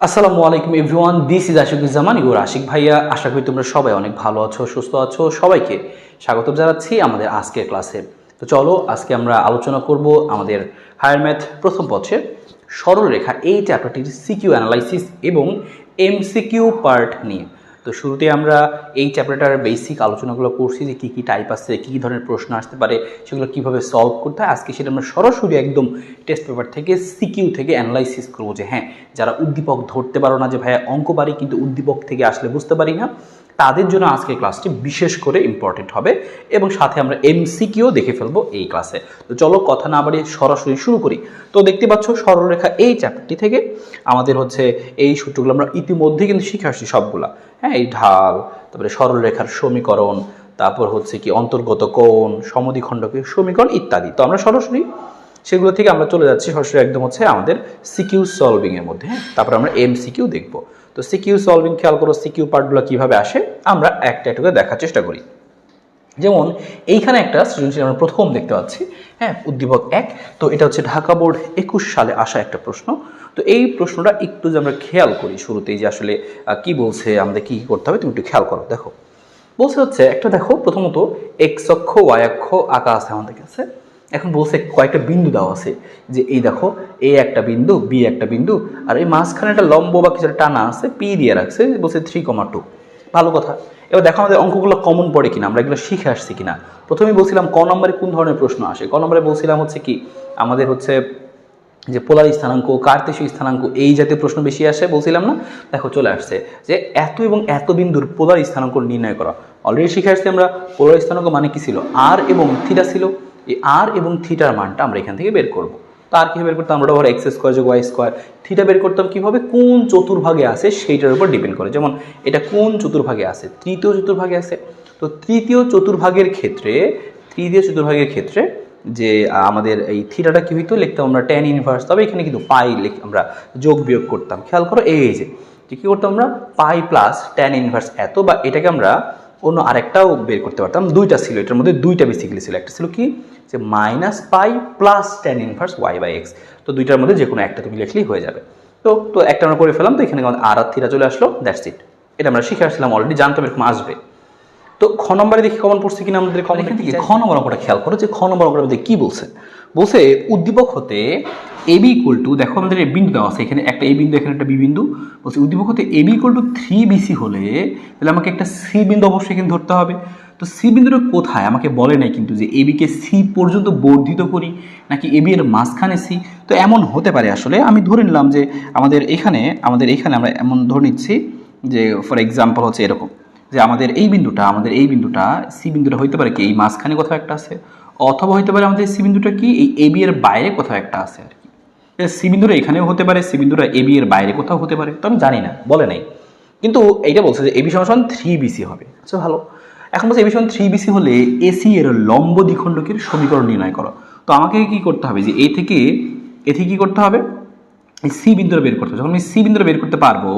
আসসালামু আলাইকুম everyone, this is Ashikuzzaman your Ashiq ভাইয়া। আশা করি তোমরা সবাই অনেক ভালো আছো, সুস্থ আছো। সবাইকে স্বাগত জানাচ্ছি আমাদের আজকের ক্লাসে। তো চলো আজকে আমরা আলোচনা করব আমাদের হায়ার ম্যাথ প্রথম পত্রের সরলরেখা এই চ্যাপ্টারটির সিকিউ অ্যানালাইসিস এবং এমসিকিউ পার্ট নিয়ে। তো শুরুতে আমরা এই চ্যাপ্টারটার বেসিক আলোচনাগুলো করছি যে কী কী টাইপ আছে, কী কী ধরনের প্রশ্ন আসতে পারে, সেগুলো কীভাবে সলভ করতে হয়। আজকে সেটা আমরা সরাসরি একদম টেস্ট পেপার থেকে সিকিউ থেকে অ্যানালাইসিস করবো যে হ্যাঁ, যারা উদ্দীপক ধরতে পারো না, যে ভাইয়া অঙ্ক পারি কিন্তু উদ্দীপক থেকে আসলে বুঝতে পারি না, তাদের জন্য আজকের ক্লাসটি বিশেষ করে ইম্পর্টেন্ট হবে এবং সাথে আমরা এমসিকিউ দেখে ফেলবো এই ক্লাসে। তো চলো কথা না বাড়িয়ে সরাসরি শুরু করি। তো দেখতে পাচ্ছ সরলরেখা এই চ্যাপ্টারটি থেকে আমাদের হচ্ছে এই সূত্রগুলো আমরা ইতিমধ্যেই কিন্তু শিখে আসছি সবগুলা। হ্যাঁ, এই ঢাল, তারপরে সরলরেখার সমীকরণ, তারপর হচ্ছে কি অন্তর্গত কোণ, সমদ্বিখণ্ডকের সমীকরণ ইত্যাদি। তো আমরা সরাসরি সেগুলো থেকে আমরা চলে যাচ্ছি সরাসরি একদম হচ্ছে আমাদের সিকিউ সলভিংয়ের মধ্যে। হ্যাঁ, তারপর আমরা এমসিকিউ দেখব। তো সিকিউ সলভিং খেয়াল করো, সিকিউ পার্টগুলো কীভাবে আসে আমরা একটা একটা করে দেখার চেষ্টা করি। যেমন এইখানে একটা সৃজনশীল আমরা প্রথম দেখতে পাচ্ছি। হ্যাঁ, উদ্দীপক 1। তো এটা হচ্ছে ঢাকা বোর্ড 21 সালে আসা একটা প্রশ্ন। তো এই প্রশ্নটা একটু যে আমরা খেয়াল করি শুরুতেই যে আসলে কি বলছে, আমাদের কী করতে হবে তুমি একটু খেয়াল করো। দেখো বলছে হচ্ছে একটা, দেখো প্রথমত এক্স অক্ষ ওয়াই অক্ষ আঁকা আছে আমাদের কাছে। এখন বলছে কয়েকটা বিন্দু দেওয়া আছে, যে এই দেখো এ একটা বিন্দু, বি একটা বিন্দু, আর এই মাঝখানে একটা লম্ব বা কিছু টানা আছে, পি দিয়ে রাখছে, বলছে 3,2। ভালো কথা। এবার দেখো আমাদের অঙ্কগুলো কমন পড়ে কিনা, আমরা এগুলো শিখে আসছি কিনা। প্রথমেই বলছিলাম ক নম্বরে কোন ধরনের প্রশ্ন আসে। ক নম্বরে বলছিলাম হচ্ছে কি আমাদের হচ্ছে যে পোলার স্থানাঙ্ক, কার্তেশীয় স্থানাঙ্ক, এই জাতীয় প্রশ্ন বেশি আসে বলছিলাম না। দেখো চলে আসছে যে এত এবং এত বিন্দুর পোলার স্থানাঙ্ক নির্ণয় করা। অলরেডি শিখে আসছি আমরা। পোলার স্থানাঙ্ক মানে কি ছিল, আর এবং থিটা ছিল। এই আর এবং থিটার মানটা আমরা এখান থেকে বের করব। তো আর কীভাবে বের করতাম, আমরা ধর এক্স স্কোয়ার যোগ ওয়াই স্কোয়ার। থিটা বের করতাম কীভাবে, কোন চতুর্ভাগে আছে সেইটার উপর ডিপেন্ড করে। যেমন এটা কোন চতুর্ভাগে আছে, তৃতীয় চতুর্ভাগে আছে। তো তৃতীয় চতুর্ভাগের ক্ষেত্রে যে আমাদের এই থিটাটা কি হইতো, লিখতাম আমরা tan ইনভার্স। তবে এখানে কিন্তু পাই আমরা যোগ বিয়োগ করতাম। খেয়াল করো এই যে কী করতাম আমরা, পাই প্লাস tan ইনভার্স এত, বা এটাকে আমরা অন্য আরেকটাও বের করতে পারতাম। দুইটা ছিল, এটার মধ্যে দুইটা বেসিক্যালি ছিল। একটা ছিল কি যে minus pi plus tan inverse Y by x. তো দুইটার মধ্যে যে কোনো একটা তুমি লিখলেই হয়ে যাবে। তো একটা আমরা করে ফেলাম। তো এখানে আর থিটা চলে আসলো, দ্যাটস ইট। এটা আমরা শিখে আসছিলাম, অলরেডি জানতাম এরকম আসবে। তো খ নম্বরে দেখি কমন পড়ছে কিনা আমাদের। এখান থেকে খ নম্বর অঙ্কটা খেয়াল করো যে খ নম্বর অঙ্কটা আমাদের কি বলছে। বলছে উদ্দীপক হতে এবি ইকুয়াল টু, দেখো আমাদের এই বিন্দু দেওয়া আছে, এখানে একটা এ বিন্দু, এখানে একটা বি বিন্দু। বলছে উদ্দীপক হতে এবি ইকুয়াল টু 3BC হলে তাহলে আমাকে একটা সি বিন্দু অবশ্যই এখানে ধরতে হবে। তো সি বিন্দুটা কোথায় আমাকে বলে নাই কিন্তু, যে এবিকে সি পর্যন্ত বর্ধিত করি নাকি এবি এর মাঝখানে সি। তো এমন হতে পারে আসলে, আমি ধরে নিলাম যে আমাদের এখানে আমরা এমন ধরে নিচ্ছি যে ফর এক্সাম্পল হচ্ছে এরকম, যে আমাদের এই বিন্দুটা সি বিন্দুটা হইতে পারে কি এই মাঝখানে কোথাও একটা আছে, অথবা হইতে পারে আমাদের সি বিন্দুটা কি এই এবি এর বাইরে কোথাও একটা আছে আর কি। সি বিন্দুটা এখানেও হতে পারে, সি বিন্দুটা এবি এর বাইরে কোথাও হতে পারে। তো আমি জানি না, বলে নাই, কিন্তু এইটা বলছে যে এবি সমান 3BC হবে। আচ্ছা ভালো। এখন বলছে এবি সমান 3BC হলে এসি এর লম্ব দ্বিখণ্ডকের সমীকরণ নির্ণয় করো। তো আমাকে কি করতে হবে, যে এ থেকে কি করতে হবে, এই সি বিন্দুটা বের করতে হবে। যখন আমি সি বিন্দুটা বের করতে পারবো,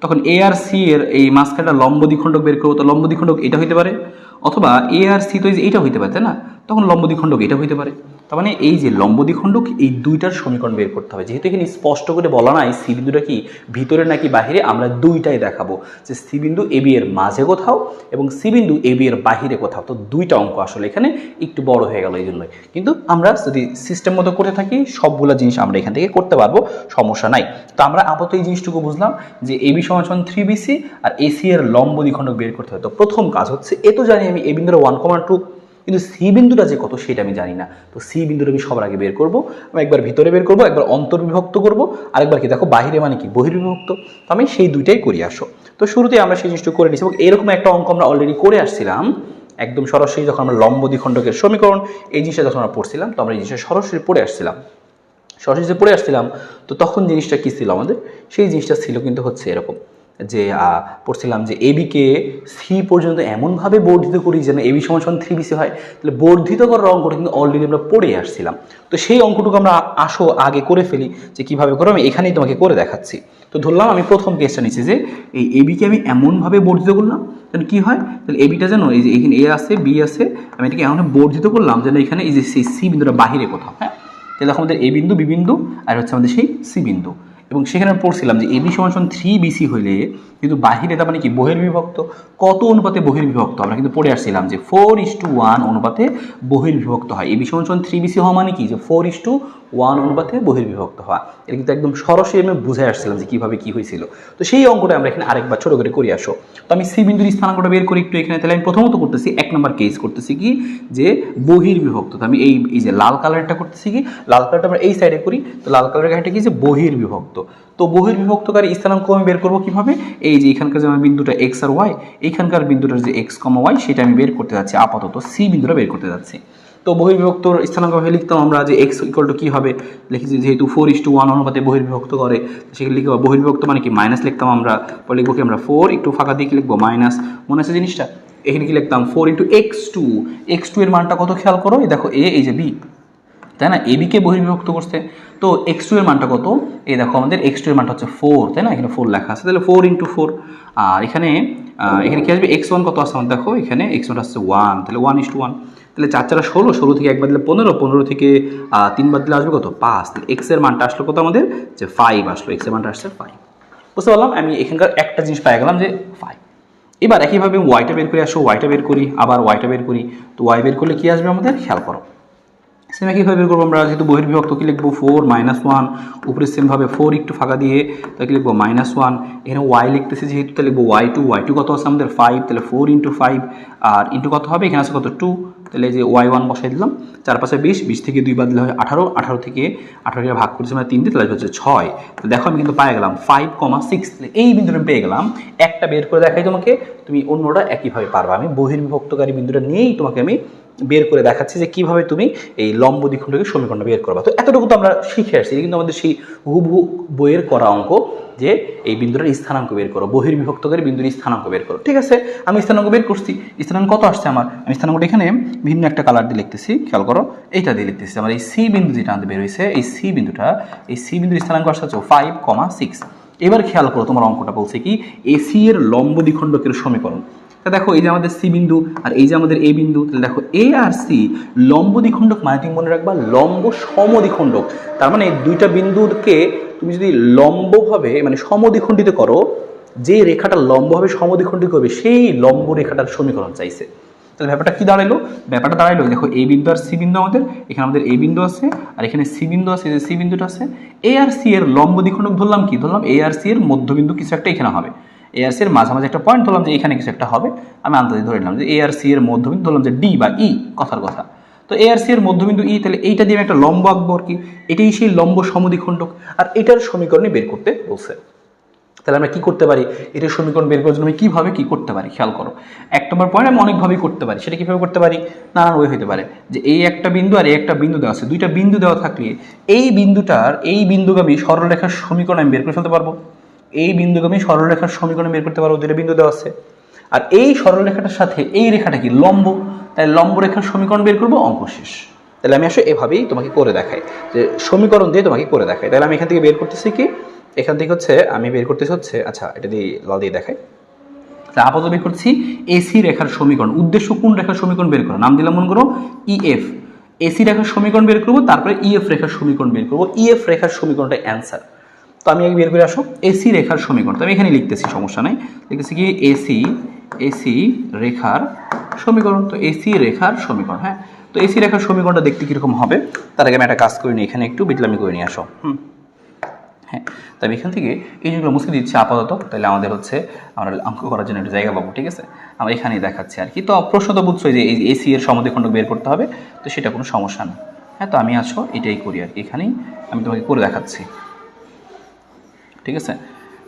তখন এ আর সি এর এই মাঝখানটা লম্ব দ্বিখণ্ডক বের করবো। তো লম্ব দ্বিখণ্ডক এটা হইতে পারে, অথবা এ আর সি তো এইটা হইতে পারে, তাই না? তখন লম্ব দ্বিখণ্ডক এটা হইতে পারে। তার মানে এই যে লম্ব দ্বিখণ্ডক, এই দুইটার সমীকরণ বের করতে হবে। যেহেতু এখানে স্পষ্ট করে বলা নাই সি বিন্দুটা কি ভিতরে নাকি বাহিরে, আমরা দুইটাই দেখাবো, যে সি বিন্দু এবি এর মাঝে কোথাও এবং সি বিন্দু এবি এর বাহিরে কোথাও। তো দুইটা অঙ্ক আসলে এখানে একটু বড় হয়ে গেল এই জন্যই। কিন্তু আমরা যদি সিস্টেম মতো করে থাকি সবগুলো জিনিস আমরা এখান থেকে করতে পারবো, সমস্যা নাই। তো আমরা আপাতত এই জিনিসটুকু বুঝলাম যে এবি সমান 3BC আর এসি এর লম্ব দ্বিখণ্ডক বের করতে হয়। তো প্রথম কাজ হচ্ছে, এ তো জানি আমি এ বিন্দুর 1,2, কিন্তু সি বিন্দুটা যে কত সেটা আমি জানি না। তো সি বিন্দুটা আমি সবার আগে বের করবো। আমি একবার ভিতরে বের করবো, একবার অন্তর্বিভক্ত করবো, আরেকবার কি দেখো বাহিরে মানে কি বহির্বিভক্ত। তো আমি সেই দুইটাই করি আসো। তো শুরুতে আমরা সেই জিনিসটা করে নিচ্ছি এবং এরকম একটা অঙ্ক আমরা অলরেডি করে আসছিলাম একদম সরাসরি, যখন আমরা লম্ব দ্বিখণ্ডকের সমীকরণ এই জিনিসটা যখন আমরা পড়ছিলাম, তো আমরা এই জিনিসটা সরাসরি পড়ে আসছিলাম। তো তখন জিনিসটা কী ছিল আমাদের, সেই জিনিসটা ছিল কিন্তু হচ্ছে এরকম, যে পড়ছিলাম যে এবিকে সি পর্যন্ত এমনভাবে বর্ধিত করি যেন এবি সমান 3BC হয়। তাহলে বর্ধিত করার অঙ্কটা কিন্তু অলরেডি আমরা পড়ে আসছিলাম। তো সেই অঙ্কটুকু আমরা আগে করে ফেলি, যে কীভাবে করো আমি এখানেই তোমাকে করে দেখাচ্ছি। তো ধরলাম আমি প্রথম কেসটা নিচ্ছি, যে এই এবিকে আমি এমনভাবে বর্ধিত করলাম তাহলে কী হয়, তাহলে এবিটা যেন এই যে এখানে এ আছে বি আছে, আমি এটাকে এমন বর্ধিত করলাম যেন এখানে এই যে সেই সি বিন্দুটা বাহিরে কোথাও। হ্যাঁ, তাহলে দেখো আমাদের এ বিন্দু বি বিন্দু আর হচ্ছে আমাদের সেই সি বিন্দু। এবং সেখানে পড়ছিলাম যে এবি সমান 3BC হইলে কিন্তু বাহিরে তার মানে কি বহির্বিভক্ত, কত অনুপাতে বহির্বিভক্ত আমরা কিন্তু পড়ে আসছিলাম যে 4:1 অনুপাতে বহির্বিভক্ত হয়। এবি সমান 3BC হওয়া মানে কি যে 4:1 অনুপাতে বহির্বিভক্ত হওয়া। এটা কিন্তু একদম সরাসরি আমি বুঝে আসছিলাম যে কিভাবে কি হয়েছিল। তো সেই অঙ্কটা আমরা এখানে আরেকবার ছোট করে করে আসো। তো আমি সি বিন্দুর স্থানাঙ্কটা বের করি একটু এখানে। তাহলে আমি প্রথমত করতেছি 1 নম্বর কেস করতেছি কি যে বহির্বিভক্ত। তো আমি এই যে লাল কালারটা করতেছি কি, লাল কালারটা আমরা এই সাইডে করি, তো লাল কালারের গাড়িটা কি যে বহির্বিভক্ত। তো বহির্বিভক্তকারী স্থানাঙ্ক আমি বের করবো কিভাবে, এই যে এখানকার যে আমার বিন্দুটা এক্স আর ওয়াই, এইখানকার বিন্দুটার যে এক্স কমা ওয়াই সেটা আমি বের করতে যাচ্ছি, আপাতত সি বিন্দুটা বের করতে যাচ্ছি। তো বহির্বিভক্তর স্থানাঙ্ক ভাবে লিখতাম আমরা যে এক্স ইকুয়াল টু কি হবে, লিখেছি যেহেতু 4:1 অনুপাতে বহির্বিভক্ত করে, সেখানে লিখবো বহির্বিভক্ত মানে কি মাইনাস লিখতাম আমরা, পরে লিখবো কি আমরা 4 একটু ফাঁকা দিয়ে কি লিখবো মাইনাস, মনে আছে জিনিসটা, এখানে কি লিখতাম 4 x2 এর মানটা কত খেয়াল করো, এই দেখো এ এই যে বি, তাই না, এবি কে বহির্বিভক্ত করছে, তো x2 এর মানটা কত, এই দেখো আমাদের x2 এর মানটা হচ্ছে 4, তাই না, এখানে 4 লেখা আছে, তাহলে 4 × 4, আর এখানে কি আসবে x1 কত আছে আমাদের, দেখো এখানে x1 আসছে 1, তাহলে 1:1, তাহলে 4 4 16, 16 থেকে 1 বাদ দিলে 15, 15 থেকে 3 বাদ দিলে আসবে কত 5, তাহলে x এর মানটা আসলো কত আমাদের যে 5 আসলো, x এর মানটা আসছে 5। বুঝতে পারলাম, আমি এখানকার একটা জিনিস পাই গেলাম যে 5। এবার একইভাবে ওয়াইটা বের করে আসো, ওয়াইটা বের করি, আবার ওয়াইটা বের করি, তো ওয়াই বের করলে কি আসবে আমাদের খেয়াল করো, সেম একইভাবে বের করবো আমরা, যেহেতু বহির্বিভক্ত কি লিখবো 4 - 1, উপরে সেমভাবে 4 একটু ফাঁকা দিয়ে তাকে লিখবো -1, এখানে ওয়াই লিখতেছি যেহেতু তাহলে লিখবো y2 কত আছে আমাদের 5, তাহলে 4 × 5 আর ইন্টু কত হবে, এখানে আছে কত 2, তাহলে যে y1 বসাই দিলাম, 4 5 20, 20 থেকে 2 বাদ দিলে হয় 18, 18 থেকে 18 ভাগ করেছি আমরা 3 দিয়ে, তাহলে হচ্ছে 6, তো দেখো আমি কিন্তু পেয়ে গেলাম 5,6, এই বিন্দুটা আমি পেয়ে গেলাম। একটা বের করে দেখাই তোমাকে, তুমি অন্যটা একইভাবে পারবা, আমি বহির্বিভক্তকারী বিন্দুটা নিয়েই তোমাকে আমি বের করে দেখাচ্ছি যে কিভাবে তুমি এই লম্ব দ্বিখণ্ডকের সমীকরণটা বের করবা। তো এতটুকু তো আমরা শিখে আসছি, কিন্তু আমাদের সেই হুবহু বইয়ের করা অঙ্ক যে এই বিন্দুটার স্থানাঙ্ক বের করো, বহির্বিভক্তকারী বিন্দুর স্থানাঙ্ক বের করো। ঠিক আছে, আমি স্থানাঙ্ক বের করছি, স্থানাঙ্ক কত আসছে আমার, আমি স্থানাঙ্কটা এখানে ভিন্ন একটা কালার দিয়ে লিখতেছি, খেয়াল করো এইটা দিয়ে লিখতেছি, আমার এই সি বিন্দু যেটা আমাদের বের হয়েছে, এই সি বিন্দুর স্থানাঙ্ক আসছে 5,6। এবার খেয়াল করো তোমার অঙ্কটা বলছে কি এসি এর লম্ব দ্বিখণ্ডকের সমীকরণ। তা দেখো এই যে আমাদের সি বিন্দু আর এই যে আমাদের এ বিন্দু, তাহলে দেখো এ আর সি লম্ব দ্বিখণ্ডক মানে তুমি মনে রাখবা লম্ব সমদ্বিখণ্ডক, তার মানে দুইটা বিন্দুকে তুমি যদি লম্বভাবে মানে সমদ্বিখণ্ডিত করো, যে রেখাটা লম্বভাবে সমদ্বিখণ্ডিত করবে সেই লম্ব রেখাটার সমীকরণ চাইছে। তাহলে ব্যাপারটা কি দাঁড়াইলো, ব্যাপারটা দাঁড়াইলো দেখো এই বিন্দু আর সি বিন্দু, আমাদের এখানে আমাদের এই বিন্দু আছে আর এখানে সি বিন্দু আছে, যে সি বিন্দুটা আছে, এ আর সি এর লম্ব দ্বিখণ্ডক ধরলাম কি, ধরলাম এ আর সি এর মধ্যবিন্দু কিছু একটা এখানে হবে, এ আর সি এর মাঝামাঝি একটা পয়েন্ট ধরলাম যে এখানে কিছু একটা হবে, আমি আন্দাজে ধরে নিলাম যে এ আর সি এর মধ্যবিন্দু ধরলাম যে ডি বা ই, কথার কথা, তো এ আর সি এর মধ্যবিন্দু ই, তাহলে এইটা দিয়ে একটা লম্ব আঁকবো আর কি, এটাই সেই লম্ব সমদ্বিখণ্ডক, আর এটার সমীকরণই বের করতে বলছে। তাহলে আমরা কি করতে পারি, এটার সমীকরণ বের করার জন্য আমি কিভাবে কি করতে পারি খেয়াল করো, 1 নম্বর পয়েন্ট আমি অনেকভাবেই করতে পারি, সেটা কিভাবে করতে পারি, নানান ওয়ে হতে পারে, যে এই একটা বিন্দু আর এই একটা বিন্দু দেওয়া আছে, দুইটা বিন্দু দেওয়া থাকলে এই বিন্দুটার এই বিন্দুগামী সরলরেখার সমীকরণ আমি বের করে ফেলতে পারবো, এই বিন্দুগামী সরলরেখার সমীকরণ বের করতে পারবো, দুইটা বিন্দু দেওয়া আছে, আর এই সরলরেখাটার সাথে এই রেখাটা কি লম্ব, তাই লম্ব রেখার সমীকরণ বের করবো, অঙ্ক শেষ। তাহলে আমি আসলে এভাবেই তোমাকে করে দেখাই, যে সমীকরণ দিয়ে তোমাকে করে দেখাই। তাহলে আমি এখান থেকে বের করতেছি কি, এখান থেকে হচ্ছে আমি বের করতেছি হচ্ছে, আচ্ছা এটা দিয়ে লাল দিয়ে দেখাই, আপাতত বের করছি এসি রেখার সমীকরণ, উদ্দেশ্য কোন রেখার সমীকরণ বের করো, নাম দিলাম মনে করো ইএফ, এসি রেখার সমীকরণ বের করবো, তারপরে ইএফ রেখার সমীকরণ বের করবো, ইএফ রেখার সমীকরণটা অ্যান্সার। তো আমি বের করে আসো এসি রেখার সমীকরণ, তো আমি এখানে লিখতেছি, সমস্যা নাই, লিখতেছি কি এসি রেখার সমীকরণ, তো এসি রেখার সমীকরণ, হ্যাঁ, তো এসি রেখার সমীকরণটা দেখতে কিরকম হবে, তার আগে আমি একটা কাজ করে নিই, এখানে একটু বিটলামি করে নিয়ে আসো, হ্যাঁ, তবে এখান থেকে এই যেগুলো মুছে দিচ্ছি আপাতত, তাহলে আমাদের হচ্ছে আমরা অঙ্ক করার জন্য একটা জায়গা পাবো। ঠিক আছে, আমরা এখানেই দেখাচ্ছি আর কি। তো প্রশ্ন তো বুঝছো যে এই এসি এর সমদ্বিখণ্ডক বের করতে হবে, তো সেটা কোনো সমস্যা না। হ্যাঁ, তো আমি আসো এটাই করি আর কি, এখানেই আমি তোমাকে করে দেখাচ্ছি। ঠিক আছে,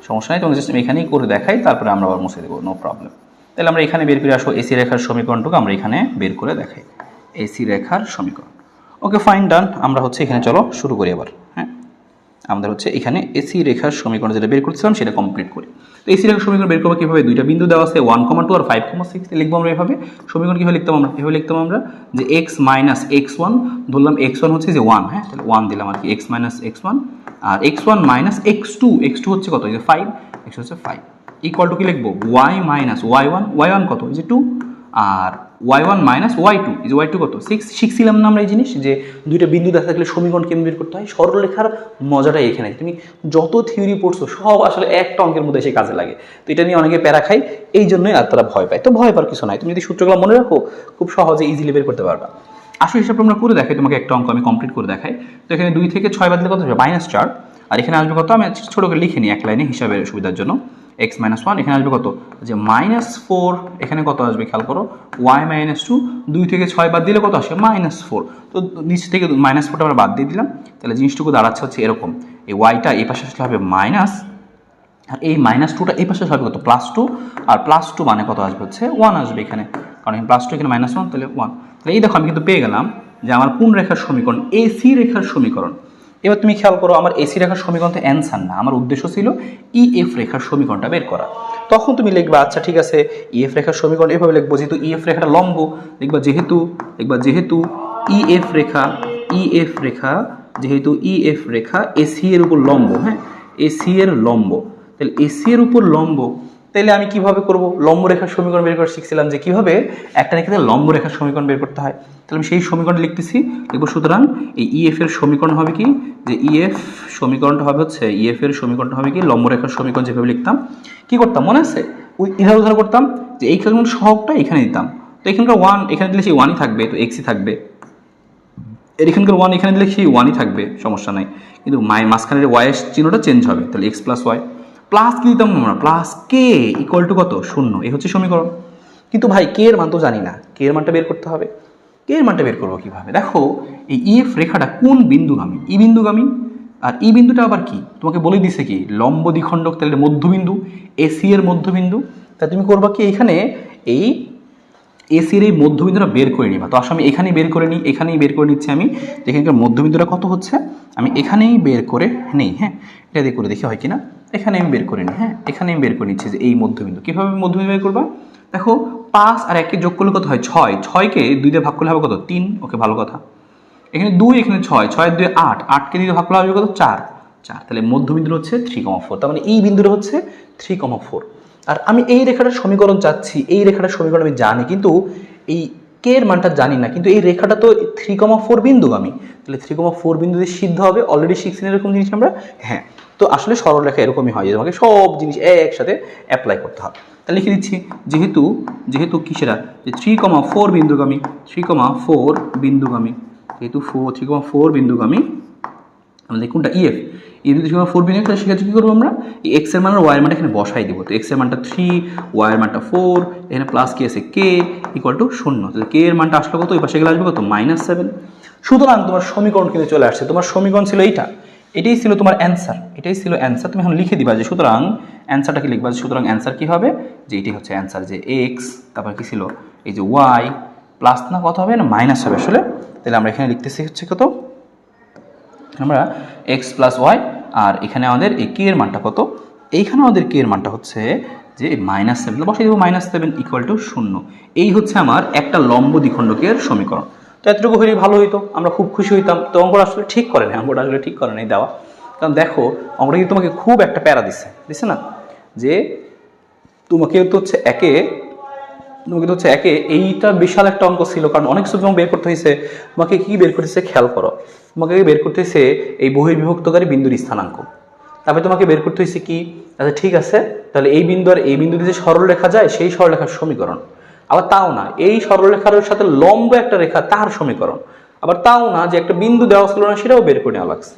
সমস্যা নেই, তোমাকে জাস্ট আমি এখানেই করে দেখাই, তারপরে আমরা আবার মুছে দেবো, নো প্রবলেম। তাহলে আমরা এখানে বের করে আসো এসি রেখার সমীকরণটুকু আমরা এখানে বের করে দেখাই, এসি রেখার সমীকরণ। ওকে ফাইন, ডান। আমরা হচ্ছে এখানে চলো শুরু করি এবার। হ্যাঁ, আমাদের হচ্ছে এখানে এসি রেখার সমীকরণ যেটা বের করছিলাম সেটা কমপ্লিট করি। তো এসি রেখার সমীকরণ বের করবো কিভাবে, দুইটা বিন্দু দেওয়া আছে 1,2 আর 5,6, লিখবো আমরা এভাবে। সমীকরণ কিভাবে লিখতাম আমরা, এভাবে লিখতাম আমরা যে x - x1, ধরলাম x1 হচ্ছে যে 1, হ্যাঁ, তাহলে 1 দিলাম আর কি, x - x1 আর x1 - x2 হচ্ছে কত, এই যে 5, x হচ্ছে 5, ইকুয়াল টু কি লিখবো y - y1 কত, এই যে 2, আর y1 মাইনাস y2 এই যে y2 কত 6 শিখছিলাম না আমরা এই জিনিস যে দুইটা বিন্দু দেখা থাকলে সমীকরণ কেমন বের করতে হয়। সরলরেখার মজাটাই এখানে, তুমি যত থিওরি পড়ছো সব আসলে একটা অঙ্কের মধ্যে এসে কাজে লাগে। তো এটা নিয়ে অনেকে প্যারা খায়, এই জন্যই আর তারা ভয় পায়। তো ভয় পাওয়ার কিছু নাই, তুমি যদি সূত্রগুলো মনে রাখো খুব সহজে ইজিলি বের করতে পারবা। আসলে হিসাবটা আমরা করে দেখাই, তোমাকে একটা অঙ্ক আমি কমপ্লিট করে দেখাই। তো এখানে 2 থেকে 6 বাদ দিলে কত হবে -4, আর এখানে আসবে কত, আমি ছোট করে লিখে নিই এক লাইনে হিসাবের সুবিধার জন্য। x - 1 এখানে আসবে কত, যে -4, এখানে কত আসবে খেয়াল করো y - 2, 2 থেকে 6 বাদ দিলে কত আসে -4। তো নিচ থেকে -4টা আমরা বাদ দিয়ে দিলাম, তাহলে জিনিসটুকু দাঁড়াচ্ছে হচ্ছে এরকম, এই ওয়াইটা এই পাশে আসলে হবে মাইনাস, আর এই -2টা এই পাশে হবে কত +2, আর +2 মানে কত আসবে হচ্ছে 1 আসবে এখানে, কারণ এখানে +2 এখানে -1 তাহলে 1। তাহলে এই দেখো আমি কিন্তু পেয়ে গেলাম যে আমার কোন রেখার সমীকরণ, এসি রেখার সমীকরণ। এবার তুমি খেয়াল করো, আমার এসি রেখার সমীকরণ তো অ্যান্সার না, আমার উদ্দেশ্য ছিল ইএফ রেখার সমীকরণটা বের করা। তখন তুমি লিখবা আচ্ছা ঠিক আছে ইএফ রেখার সমীকরণ এভাবে লিখবো, যেহেতু ইএফ রেখাটা লম্ব, লিখবা যেহেতু ইএফ রেখা যেহেতু ইএফ রেখা এসি এর উপর লম্ব, হ্যাঁ এসি এর লম্ব, তাহলে এসি এর উপর লম্ব, তাহলে আমি কিভাবে করব, লম্ব রেখার সমীকরণ বের করে শিখছিলাম যে কিভাবে একটা রেখাতে লম্ব রেখার সমীকরণ বের করতে হয়। তাহলে আমি সেই সমীকরণ লিখতেছি, লিখবো সুতরাং এই ইএফ এর সমীকরণ হবে কি, যে ইএফ সমীকরণটা হবে হচ্ছে ইএফ এর সমীকরণটা হবে কি লম্ব রেখার সমীকরণ যেভাবে লিখতাম কি করতাম মনে আছে, ওই ইধার উধার করতাম, যে এইখানে সহগটা এখানে দিতাম, তো এখানকার 1 এখানে দিলে সেই 1ই থাকবে, তো এক্সই থাকবে, এখানকার 1 এখানে দিলে সেই 1ই থাকবে, সমস্যা নাই, কিন্তু মাঝখানের ওয়াই এর চিহ্নটা চেঞ্জ হবে, তাহলে x + y প্লাস কি দিতাম আমরা, প্লাস কে ইকুয়াল টু কত 0, এই হচ্ছে সমীকরণ। কিন্তু ভাই কে এর মান তো জানি না, কে এর মানটা বের করতে হবে, কে এর মানটা বের করবো কিভাবে, দেখো এই ইএফ রেখাটা কোন বিন্দুগামী, ই বিন্দুগামী, আর ই বিন্দুটা আবার কি তোমাকে বলে দিছে কি লম্ব দ্বিখণ্ডক, তাহলে মধ্যবিন্দু, এসি এর মধ্যবিন্দু। তা তুমি করবা কি এখানে এই এসির এই মধ্যবিন্দুটা বের করে নিবা। তো আসলে আমি এখানেই বের করে নিই, এখানেই বের করে নিচ্ছি আমি, এখানকার মধ্যবিন্দুটা কত হচ্ছে আমি এখানেই বের করে নেই, হ্যাঁ এটা দিয়ে করে দেখি হয় কিনা, এখানে আমি বের করে নিই, হ্যাঁ এখানে আমি বের করে নিচ্ছি যে এই মধ্যবিন্দু। কীভাবে মধ্যবিন্দু বের করবা, দেখো 5 আর 1 যোগ করলে কত হয় 6, 6কে 2 দিয়ে ভাগ করলে হবে কত 3, ওকে ভালো কথা, এখানে 2 এখানে 6, 6 2 8, 8কে 2 দিয়ে ভাগ করলে হবে কত 4, তাহলে মধ্যবিন্দুটা হচ্ছে 3,4, তার মানে এই বিন্দুটা হচ্ছে 3,4। আর আমি এই রেখাটার সমীকরণ চাচ্ছি, এই রেখাটার সমীকরণ আমি জানি, কিন্তু এই কে এর মানটা জানি না, কিন্তু এই রেখাটা তো 3,4 বিন্দুগামী, তাহলে 3,4 বিন্দু দিয়ে সিদ্ধ হবে, অলরেডি শিখছি এরকম জিনিস আমরা, হ্যাঁ। তো আসলে সরলরেখা এরকমই হয় যে তোমাকে সব জিনিস একসাথে অ্যাপ্লাই করতে হবে। তাহলে লিখে দিচ্ছি যেহেতু কিসেরা যে 3,4 বিন্দুগামী, 3,4 বিন্দুগামী, যেহেতু 3,4 বিন্দুগামী, আমাদের কোনটা ইএফ, এই যদি 4 বিন্দু, তাহলে সেক্ষেত্রে কী করবো আমরা এই এক্স এর মান আর ওয়াই এর মানটা এখানে বসাই দেবো। তো এক্স এর মানটা 3, ওয়াই এর মানটা 4, এখানে প্লাস কি আছে কে ইকুয়াল টু 0, তাহলে কে এর মানটা আসলে কত, ওই পাশে গেলে আসবে কত -7। সুতরাং তোমার সমীকরণ কিন্তু চলে আসছে, তোমার সমীকরণ ছিল এইটা, এটাই ছিল তোমার অ্যান্সার, এটাই ছিল অ্যান্সার। তুমি এখন লিখে দিবা যে সুতরাং অ্যান্সারটা কি লিখবা, সুতরাং অ্যান্সার কি হবে, যে এটাই হচ্ছে অ্যান্সার, যে এক্স তারপর কি ছিল এই যে ওয়াই প্লাস না কত হবে না মাইনাস হবে আসলে, তাহলে আমরা এখানে লিখতেছি হচ্ছে কত, আমরা এক্স প্লাস ওয়াই, আর এখানে আমাদের এই কে এর মানটা কত, এইখানে আমাদের কে এর মানটা হচ্ছে যে -7, বসাই দেবো -7 ইকুয়াল টু 0। এই হচ্ছে আমার একটা লম্ব দ্বিখণ্ডকের সমীকরণ। তো এতটুকু হলেই ভালো হইতো, আমরা খুব খুশি হইতাম। তো অঙ্কটা আসলে ঠিক করে নাই, অঙ্কটা আসলে ঠিক করে নাই দেওয়া, কারণ দেখো অঙ্কটা কিন্তু তোমাকে খুব একটা প্যারা দিচ্ছে না, যে তোমাকে তো হচ্ছে একে এইটা বিশাল একটা অঙ্ক ছিল, কারণ অনেক কিছু তোমাকে বের করতে হয়েছে। তোমাকে কি বের করতেছে খেয়াল করো, তোমাকে বের করতে হয়েছে এই বহির্বিভক্তকারী বিন্দুর স্থানাঙ্ক, তারপরে তোমাকে বের করতে হয়েছে কি, আচ্ছা ঠিক আছে তাহলে এই বিন্দু আর এই বিন্দুতে যে সরলরেখা যায় সেই সরলরেখার সমীকরণ, আবার তাও না এই সরলরেখার সাথে লম্ব একটা রেখা তার সমীকরণ, আবার তাও না যে একটা বিন্দু দেওয়া ছিল না সেটাও বের করে নেওয়া লাগছে।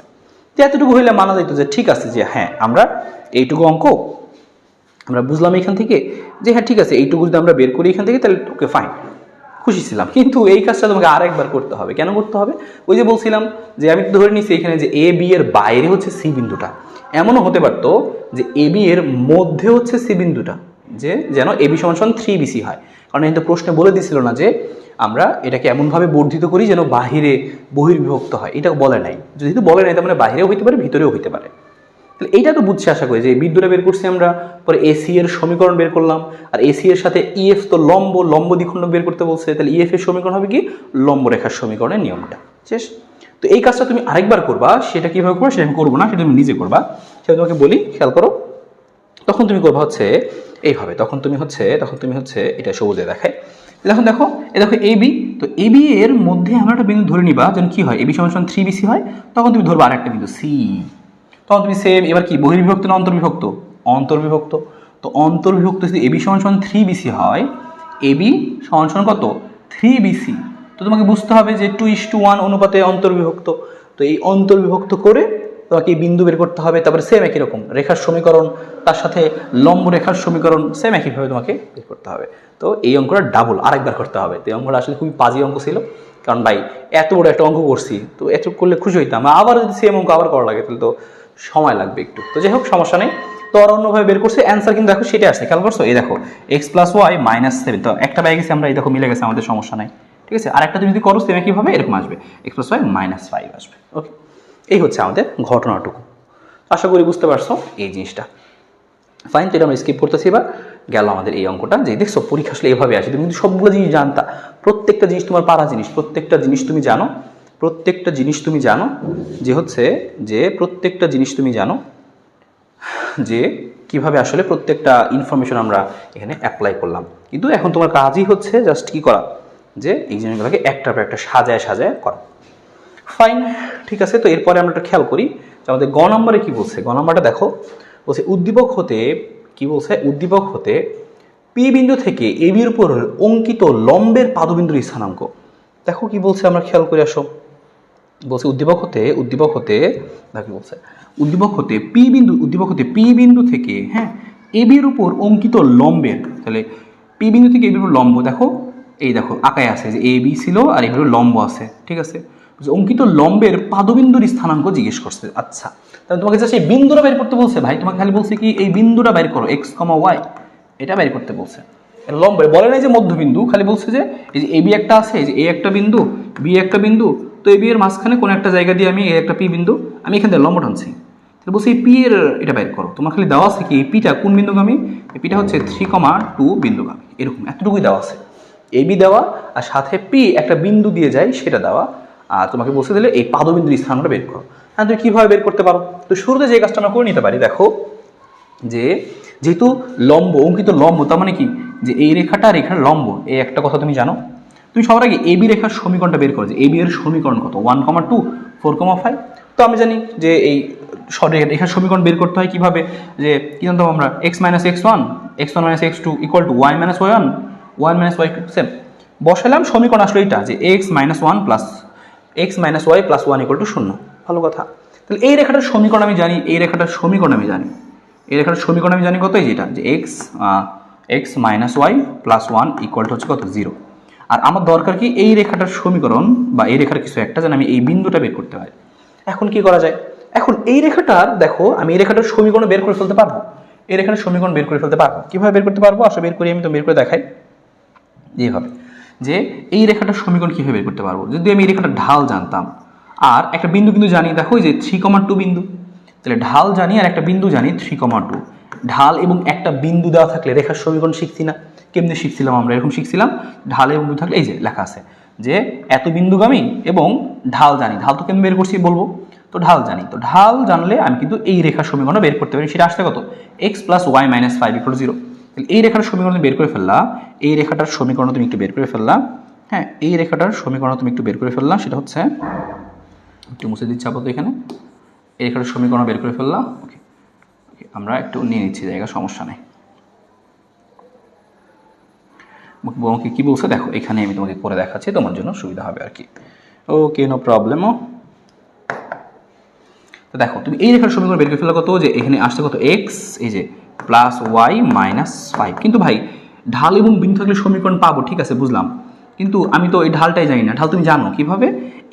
তো এতটুকু হইলে মানা যাইতো যে ঠিক আছে, যে হ্যাঁ আমরা এইটুকু অঙ্ক আমরা বুঝলাম এখান থেকে, যে হ্যাঁ ঠিক আছে এইটুকু যদি আমরা বের করি এখান থেকে তাহলে ওকে ফাইন, খুশি ছিলাম। কিন্তু এই কাজটা তোমাকে আরেকবার করতে হবে। কেন করতে হবে, ওই যে বলছিলাম যে আমি ধরে নিচ্ছি এখানে যে এ বি এর বাইরে হচ্ছে সি বিন্দুটা, এমনও হতে পারতো যে এ বি এর মধ্যে হচ্ছে সি বিন্দুটা, যে যেন এ বি সমান 3BC হয়, কারণ এটা প্রশ্নে বলে দিছিল না যে আমরা এটাকে এমনভাবে বর্ধিত করি যেন বাহিরে বহির্বিভক্ত হয়, এটা বলে নাই, যেহেতু বলে নাই তার মানে বাহিরেও হইতে পারে ভিতরেও হইতে পারে। তাহলে এইটা তো বুঝছি আশা করি, যে এই বিন্দুটা বের করছি আমরা, পরে এসি এর সমীকরণ বের করলাম, আর এসি এর সাথে ইএফ তো লম্ব দ্বিখণ্ডক বের করতে বলছে, তাহলে ইএফ এর সমীকরণ হবে কি লম্ব রেখার সমীকরণের নিয়মটা শেষ। তো এই কাজটা তুমি আরেকবার করবা, সেটা কিভাবে করবা সেটা আমি করবো না, সেটা তুমি নিজে করবা, সেটা তোমাকে বলি খেয়াল করো। তখন তুমি করবা হচ্ছে এইভাবে, তখন তুমি হচ্ছে এটা সবুজে দেখায়, এখন দেখো এ দেখো এ বি, তো এ বি এর মধ্যে আমরা একটা বিন্দু ধরে নিবা যেন কি হয়, এ বি সমান 3BC হয়, তখন তুমি ধরবা আরেকটা বিন্দু সি, তখন তুমি সেম এবার কি বহির্বিভক্ত না অন্তর্বিভক্ত, অন্তর্বিভক্ত, তো অন্তর্বিভক্ত যদি এ বি সমান 3BC হয়, এ বি সমান কত 3BC, তো তোমাকে বুঝতে হবে যে 2:1 অনুপাতে অন্তর্বিভক্ত, তো এই অন্তর্বিভক্ত করে তোমাকে এই বিন্দু বের করতে হবে, তারপরে সেম একই রকম রেখার সমীকরণ, তার সাথে লম্ব রেখার সমীকরণ সেম একইভাবে তোমাকে বের করতে হবে। তো এই অঙ্কটা ডাবল আরেকবার করতে হবে। তো এই অঙ্কটা আসলে খুবই বাজে অঙ্ক ছিল, কারণ ভাই এত বড় একটা অঙ্ক করছি, তো এত করলে খুশি হইতাম, আবার যদি সেম অঙ্ক আবার করা লাগে তাহলে তো সময় লাগবে একটু। তো যাই হোক সমস্যা নেই, তো আর অন্যভাবে বের করছে অ্যান্সার কিন্তু দেখো সেটা আসছে, খেয়াল করছো, এই দেখো x+y -7, তো একটা পেয়ে গেছি আমরা, এই দেখো মিলে গেছে, আমাদের সমস্যা নাই, ঠিক আছে। আর একটা তুমি যদি করো সেম একইভাবে এরকম আসবে, x+y -5 আসবে। ওকে, এই হচ্ছে আমাদের ঘটনাটুকু। আশা করি বুঝতে পারছো এই জিনিসটা। ফাইন, তো এটা আমরা স্কিপ করতেছি। এবার গেল আমাদের এই অঙ্কটা, যে দেখছো পরীক্ষা আসলে এভাবে আসে, তুমি কিন্তু সবগুলো জিনিস জানতা, প্রত্যেকটা জিনিস তোমার পারা জিনিস, প্রত্যেকটা জিনিস তুমি জানো, প্রত্যেকটা জিনিস তুমি জানো, যে হচ্ছে যে প্রত্যেকটা জিনিস তুমি জানো যে কিভাবে আসলে প্রত্যেকটা ইনফরমেশন আমরা এখানে অ্যাপ্লাই করলাম। কিন্তু এখন তোমার কাজই হচ্ছে জাস্ট কি করা, যে এই জিনিসগুলোকে একটার পর একটা সাজায় সাজায় করা। ফাইন, ঠিক আছে। তো এরপরে আমরা একটা খেয়াল করি যে আমাদের গ নম্বরে কি বলছে। গ নম্বরটা দেখো, বলছে উদ্দীপক হতে কি বলছে, উদ্দীপক হতে পি বিন্দু থেকে এ বির উপর অঙ্কিত লম্বের পাদবিন্দুর স্থানাঙ্ক। দেখো কি বলছে, আমরা খেয়াল করে আসো। বলছে উদ্দীপক হতে দেখো বলছে উদ্দীপক হতে পি বিন্দু থেকে, হ্যাঁ, এ বির উপর অঙ্কিত লম্বের, তাহলে পি বিন্দু থেকে এ বির উপর লম্ব, দেখো এই দেখো আঁকায় আছে যে এ বি ছিল আর এ বির লম্ব আছে, ঠিক আছে। অঙ্কিত লম্বের পাদবিন্দুর স্থানাঙ্ক জিজ্ঞেস করছে। আচ্ছা, তাহলে তোমাকে জাস্ট এই বিন্দুটা বের করতে বলছে ভাই, তোমাকে খালি বলছে কি এই বিন্দুটা বের করো, x, y, এটা বের করতে বলছে। লম্ব বলে নাই যে মধ্যবিন্দু, খালি বলছে যে এই যে এ বি একটা আছে, এই যে এ একটা বিন্দু, বি একটা বিন্দু, তো এ বি এর মাঝখানে কোনো একটা জায়গা দিয়ে আমি একটা পি বিন্দু, আমি এখান থেকে লম্ব টানছি, তাহলে বলছি এই পি এর এটা বের করো। তোমার খালি দেওয়া আছে কি এই পিটা কোন বিন্দুগামী, এই পিটা হচ্ছে 3,2 বিন্দুগামী, এরকম এতটুকুই দেওয়া আছে, এ বি দেওয়া আর সাথে পি একটা বিন্দু দিয়ে যায় সেটা দেওয়া, আর তোমাকে বলতে দিলে এই পাদবিন্দুর স্থানটা বের করো। হ্যাঁ, তুমি কীভাবে বের করতে পারো, তো শুরুতে যে কাজটা আমরা করে নিতে পারি, দেখো যে যেহেতু লম্ব অঙ্কিত লম্ব, তার মানে কি যে এই রেখাটা রেখার লম্ব, এই একটা কথা তুমি জানো। তুমি সবার আগে এবি রেখার সমীকরণটা বের করো, যে এবি এর সমীকরণ কত, 1,2, 4,5। তো আমি জানি যে এই রেখার সমীকরণ বের করতে হয় কিভাবে, যে কি জানতাম আমরা, x - x1, x1 - x2 = y - y1, y - y2, same বসালাম, সমীকরণ আসলে এটা যে x - 1 plus x - y plus 1 = 0। ভালো কথা, তাহলে এই রেখাটার সমীকরণ আমি জানি, এই রেখাটার সমীকরণ আমি জানি, এই রেখাটার সমীকরণ আমি জানি কত, এই যেটা যে x - y প্লাস 1 = হচ্ছে কত 0। আর আমার দরকার কি এই রেখাটার সমীকরণ বা এই রেখার কিছু একটা যেন আমি এই বিন্দুটা বের করতে পারি। এখন কি করা যায়, এখন এই রেখাটার দেখো আমি এই রেখাটার সমীকরণ বের করে ফেলতে পারবো, এই রেখাটার সমীকরণ বের করে ফেলতে পারবো। কিভাবে বের করতে পারবো, আসলে বের করি, আমি তো বের করে দেখাই যেভাবে, যে এই রেখাটার সমীকরণ কিভাবে বের করতে পারবো, যদি আমি এই রেখাটার ঢাল জানতাম আর একটা বিন্দু কিন্তু জানি, দেখো যে 3,2 বিন্দু, তাহলে ঢাল জানি আর একটা বিন্দু জানি 3,2, ঢাল এবং একটা বিন্দু দেওয়া থাকলে রেখার সমীকরণ শিখছি না, কেমনে শিখছিলাম আমরা, এরকম শিখছিলাম, ঢাল এবং বিন্দু থাকলে এই যে লেখা আছে যে এত বিন্দুগামী এবং ঢাল জানি, ঢাল তো কেমন বের করছি বলবো, তো ঢাল জানি, তো ঢাল জানলে আমি কিন্তু এই রেখার সমীকরণ বের করতে পারি, সেটা আসছে কত, x + y - 5 = 0। এই রেখার সমীকরণ বের করে ফেললা, এই রেখাটার সমীকরণ তুমি একটু বের করে ফেললা, হ্যাঁ, এই রেখাটার সমীকরণ তুমি একটু বের করে ফেললা, সেটা হচ্ছে একটু মুছে দিচ্ছি আপাতত এখানে, এই রেখাটার সমীকরণ বের করে ফেললা। ওকে, আমরা একটু নিয়ে নিচ্ছি জায়গা, সমস্যা নেই। আমাকে কি বলছে দেখো, এখানে আমি তোমাকে করে দেখাচ্ছি, তোমার জন্য সুবিধা হবে আর কি। ওকে, নো প্রবলেমও। তো দেখো তুমি এই রেখার সমীকরণ বের করে ফেলা কত, যে এখানে আসছে কত x, এই যে প্লাস y - 5। কিন্তু ভাই ঢাল এবং বিন্দু থাকলে সমীকরণ পাবো, ঠিক আছে বুঝলাম, কিন্তু আমি তো এই ঢালটাই জানি না। ঢাল তুমি জানো কিভাবে,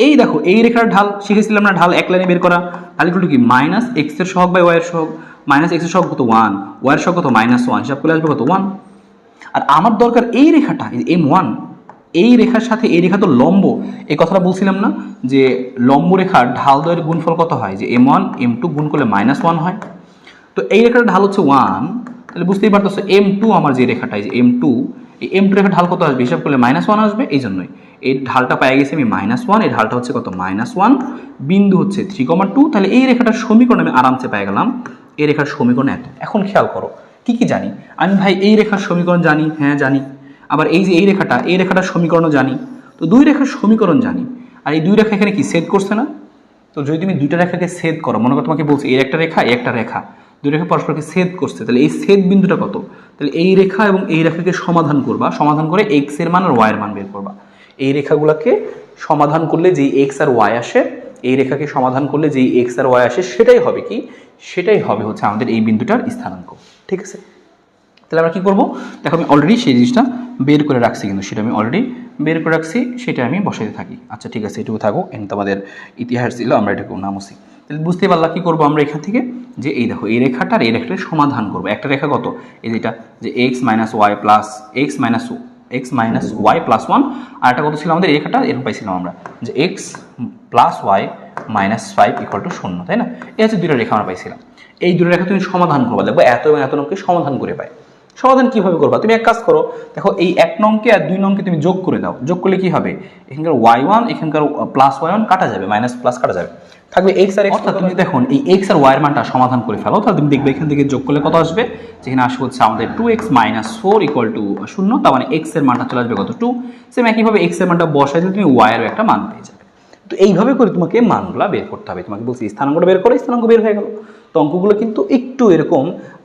এই দেখো এই রেখার ঢাল শিখেছিলাম না, ঢাল এক লাইনে বের করা, ঢাল ইকুয়াল টু কি -x এর সহগ বাই y এর সহগ, -x এর সহগ কত 1, y এর সহগ কত -1, হিসাব করে আসবে কত 1। আর আমার দরকার এই রেখাটা, এই m1, এই রেখার সাথে এই রেখা তো লম্ব, এই কথাটা বলছিলাম না যে লম্ব রেখার ঢাল দ্বয়ের গুণফল কত হয়, যে m1 m2 গুণ করলে -1 হয়। তো এই রেখার ঢাল হচ্ছে 1, তাহলে বুঝতেই পারতেছো m2 আমার যে রেখাটা, এই যে m2, এই m2 রেখার ঢাল কত আসবে, হিসাব করলে -1 আসবে। এই জন্যই এই ঢালটা পেয়ে গেছি আমি -1, এই ঢালটা হচ্ছে কত -1, বিন্দু হচ্ছে 3,2, তাহলে এই রেখাটার সমীকরণ আমি আরামসে পেয়ে গেলাম, এই রেখার সমীকরণ এত। এখন খেয়াল করো কি কি জানি আমি, ভাই এই রেখার সমীকরণ জানি, হ্যাঁ জানি, আবার এই যে এই রেখাটার সমীকরণও জানি। তো দুই রেখার সমীকরণ জানি, আর এই দুই রেখা এখানে কি ছেদ করছে না? তো যদি তুমি দুইটা রেখাকে ছেদ করো, মনে করো তোমাকে বলছি এই একটা রেখা এই একটা রেখা, দুই রেখা পরস্পরকে ছেদ করছে, তাহলে এই ছেদ বিন্দুটা কত? তাহলে এই রেখা এবং এই রেখাকে সমাধান করবা, সমাধান করে এক্স এর মান আর ওয়াই এর মান বের করবা। এই রেখাগুলোকে সমাধান করলে যেই এক্স আর ওয়াই আসে, এই রেখাকে সমাধান করলে যেই এক্স আর ওয়াই আসে, সেটাই হবে কি? সেটাই হবে হচ্ছে আমাদের এই বিন্দুটার স্থানাঙ্ক। ঠিক আছে, তাহলে আমরা কি করব? দেখো আমি অলরেডি সেই জিনিসটা বের করে রাখছি, কিন্তু সেটা আমি অলরেডি বের করে রাখছি, সেটা আমি বসাইতে থাকি। আচ্ছা ঠিক আছে, এটুকু থাকো, এখানে তোমাদের ইতিহাস ছিল, আমরা এটাকে নামছি। তাহলে বুঝতে পারলা কি করবো আমরা এখান থেকে, যে এই দেখো এই রেখাটার এই রেখাটার সমাধান করবো। একটা রেখা কত? এই যেটা যে X minus Y plus X minus Y plus one, আর একটা কত ছিল আমাদের এই রেখাটা? এরকম পাইছিলাম আমরা যে x plus y minus five equal to শূন্য, তাই না? এই হচ্ছে দুটো রেখা আমরা পাইছিলাম। এই দুটো রেখা তুমি সমাধান করবা, দেখবো এত এবং এত নংকে সমাধান করে পায়। সমাধান কিভাবে করবা? তুমি এক কাজ করো, দেখো এই এক নংকে আর দুই নংকে তুমি যোগ করে দাও। যোগ করলে কি হবে? এখানকার ওয়াই ওয়ান এখানকার প্লাস ওয়াই ওয়ান কাটা যাবে, মাইনাস প্লাস কাটা যাবে, থাকবে এক্স আর এক্স। অর্থাৎ তুমি দেখুন এই এক্স আর ওয়াই এর মানটা সমাধান করে ফেলো, তাহলে তুমি দেখবে এখান থেকে যোগ করলে কত আসবে? যেখানে আসবে হচ্ছে আমাদের 2x - 4 ইকুয়াল টু 0, তার মানে এক্স এর মানটা চলে আসবে কত? 2। সেম একইভাবে এক্স এর মানটা বসাই দিলে তুমি ওয়াই এরও একটা মান পেয়ে যাবে। তো এইভাবে করে তোমাকে মানগুলো বের করতে হবে। তোমাকে বলছি স্থানাঙ্কটা বের করো, স্থানাঙ্ক বের হয়ে গেল। তো অঙ্কগুলো কিন্তু একটু এরকম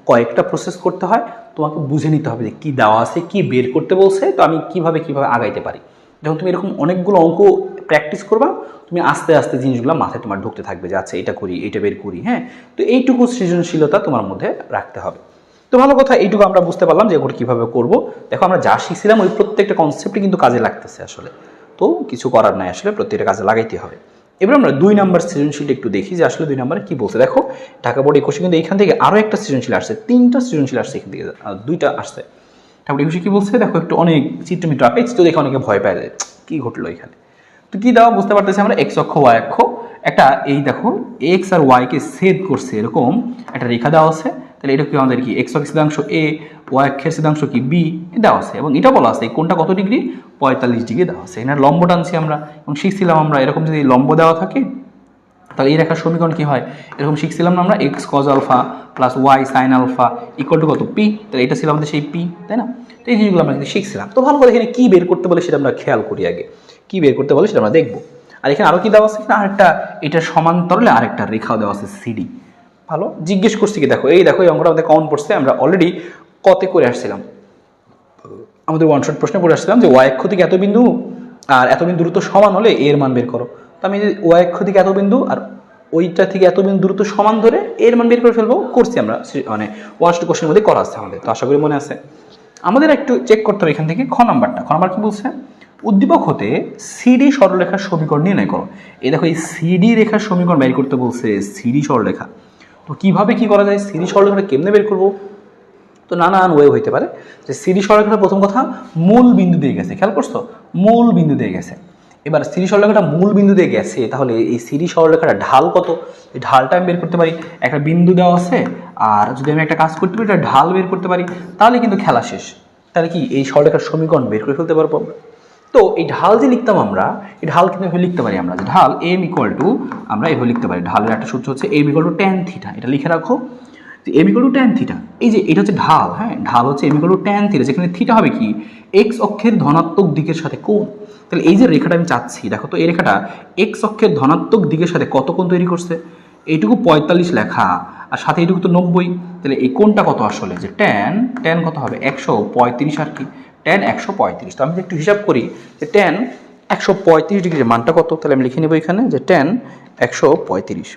কয়েকটা প্রসেস করতে হয়, তোমাকে বুঝে নিতে হবে যে কী দেওয়া আছে, কি বের করতে বলছে, তো আমি কিভাবে আগাইতে পারি। যখন তুমি এরকম অনেকগুলো অঙ্ক প্র্যাকটিস করবা, তুমি আস্তে আস্তে জিনিসগুলো মাথায় তোমার ঢুকতে থাকবে যে আচ্ছা এটা করি, এটা বের করি। হ্যাঁ, তো এইটুকু সৃজনশীলতা তোমার মধ্যে রাখতে হবে। তো ভালো কথা, এইটুকু আমরা বুঝতে পারলাম যে ওটা কীভাবে করবো। দেখো আমরা যা শিখছিলাম ওই প্রত্যেকটা কনসেপ্টই কিন্তু কাজে লাগতেছে আসলে। তো কিছু করার নাই, আসলে প্রত্যেকটা কাজে লাগাইতে হবে। এবার আমরা 2 নম্বর সৃজনশীলটা একটু দেখি যে আসলে 2 নম্বরে কি বলছে। দেখো ঢাকা বোর্ড 21 কিন্তু এখান থেকে আরও একটা সৃজনশীল আসছে, 3টা সৃজনশীল আসছে এখান থেকে, 2টা আসছে। ঢাকা বোর্ড 21 কি বলছে দেখো, একটু অনেক চিত্রমিত্র আঁকা, চিত্র দেখে অনেকে ভয় পায় যায় কি ঘটলো এখানে। তো কি দেওয়া বুঝতে পারতেছি আমরা, এক্স অক্ষ ওয়াই অক্ষ, একটা এই দেখো এক্স আর ওয়াই কে ছেদ করছে এরকম একটা রেখা দেওয়া আছে। তাহলে এটা কি আমাদের কি এক্স অক্ষের সিদ্ধাংশ এ, ওয়াই অক্ষের সিদ্ধাংশ কি বি দেওয়া আছে, এবং এটা বলা আছে এই কোণটা কত ডিগ্রি? 45 ডিগ্রি দেওয়া আছে। এখানে লম্ব টানছি আমরা, এবং শিখছিলাম আমরা এরকম যদি লম্ব দেওয়া থাকে তাহলে এই রেখার সমীকরণ কি হয়? এরকম শিখছিলাম না আমরা, x cos alpha plus y sine alpha equal to কত? পি। তাহলে এটা ছিল আমাদের সেই পি, তাই না? তো এই জিনিসগুলো আমরা কিন্তু শিখছিলাম। তো ভালো করে এখানে কি বের করতে বলে সেটা আমরা খেয়াল করি আগে, কি বের করতে বলে সেটা আমরা দেখবো। আর এখানে আরও কি দেওয়া আছে? এখানে আরেকটা এটার সমান্তরালে আরেকটা রেখাও দেওয়া আছে সিডি। ভালো জিজ্ঞেস করছি কি, দেখো এই অঙ্কটা আমাদের কমন পড়ছে, আমরা অলরেডি কতে করে আসছিলাম, আমাদের ওয়ান শট প্রশ্নে পড়ে আসছিলাম যে ওয়াই অক্ষ থেকে এত বিন্দু আর এত বিন্দু দূরত্ব সমান হলে এর মান বের করো। তো আমি ওয়াই অক্ষ থেকে এত বিন্দু আর ওইটা থেকে এত বিন্দু দূরত্ব সমান ধরে এর মান বের করে ফেলবো, করছি আমরা, মানে ওয়ান শট কোশ্চেনের মধ্যে করা আছে আমাদের। তো আশা করি মনে আছে। আমাদের একটু চেক করতে হবে এখান থেকে খ নাম্বারটা। খ নাম্বার কি বলছে? উদ্দীপক হতে সিডি সরলরেখার সমীকরণ নির্ণয় করো। এই দেখো এই সিডি রেখার সমীকরণ বের করতে বলছে, সিডি সরলরেখা। তো কিভাবে কি করা যায়, সিডি সরলরেখাটা কেমনে বের করবো? তো নানান ওয়ে হইতে পারে। যে সিডি সরলরেখাটা প্রথম কথা মূল বিন্দু দিয়ে গেছে, খেয়াল করছো? মূল বিন্দু দিয়ে গেছে। এবার সিডি সরলরেখাটা মূল বিন্দু দিয়ে গেছে, তাহলে এই সিডি সরলরেখাটা ঢাল কত? এই ঢালটা আমি বের করতে পারি। একটা বিন্দু দেওয়া আছে, আর যদি আমি একটা কাজ করতে পারি এটা ঢাল বের করতে পারি, তাহলে কিন্তু খেলা শেষ। তাহলে কি এই সরলরেখার সমীকরণ বের করে ফেলতে পারবো আমরা। তো এই ঢাল যে লিখতাম আমরা, এই ঢাল কিন্তু এভাবে লিখতে পারি আমরা, যে ঢাল এম ইকুয়াল টু, আমরা এভাবে লিখতে পারি ঢালের একটা সূত্র হচ্ছে m equal to tan theta. এটা লিখে রাখো যে m equal to tan theta. এই যে এটা হচ্ছে ঢাল, হ্যাঁ ঢাল হচ্ছে m equal to tan theta, যেখানে থিটা হবে কি এক্স অক্ষের ধনাত্মক দিকের সাথে কোণ। তাহলে এই যে রেখাটা আমি চাচ্ছি, দেখো তো এই রেখাটা এক্স অক্ষের ধনাত্মক দিকের সাথে কত কোণ তৈরি করছে? এইটুকু 45 লেখা, আর সাথে এইটুকু তো 90। তাহলে এই কোণটা কত আসলে, যে ট্যান কত হবে? 135 আর কি, ট্যান 135। তো আমি একটু হিসাব করি যে ট্যান 135 ডিগ্রির মানটা কত। তাহলে আমি লিখে নেব এখানে যে ট্যান 135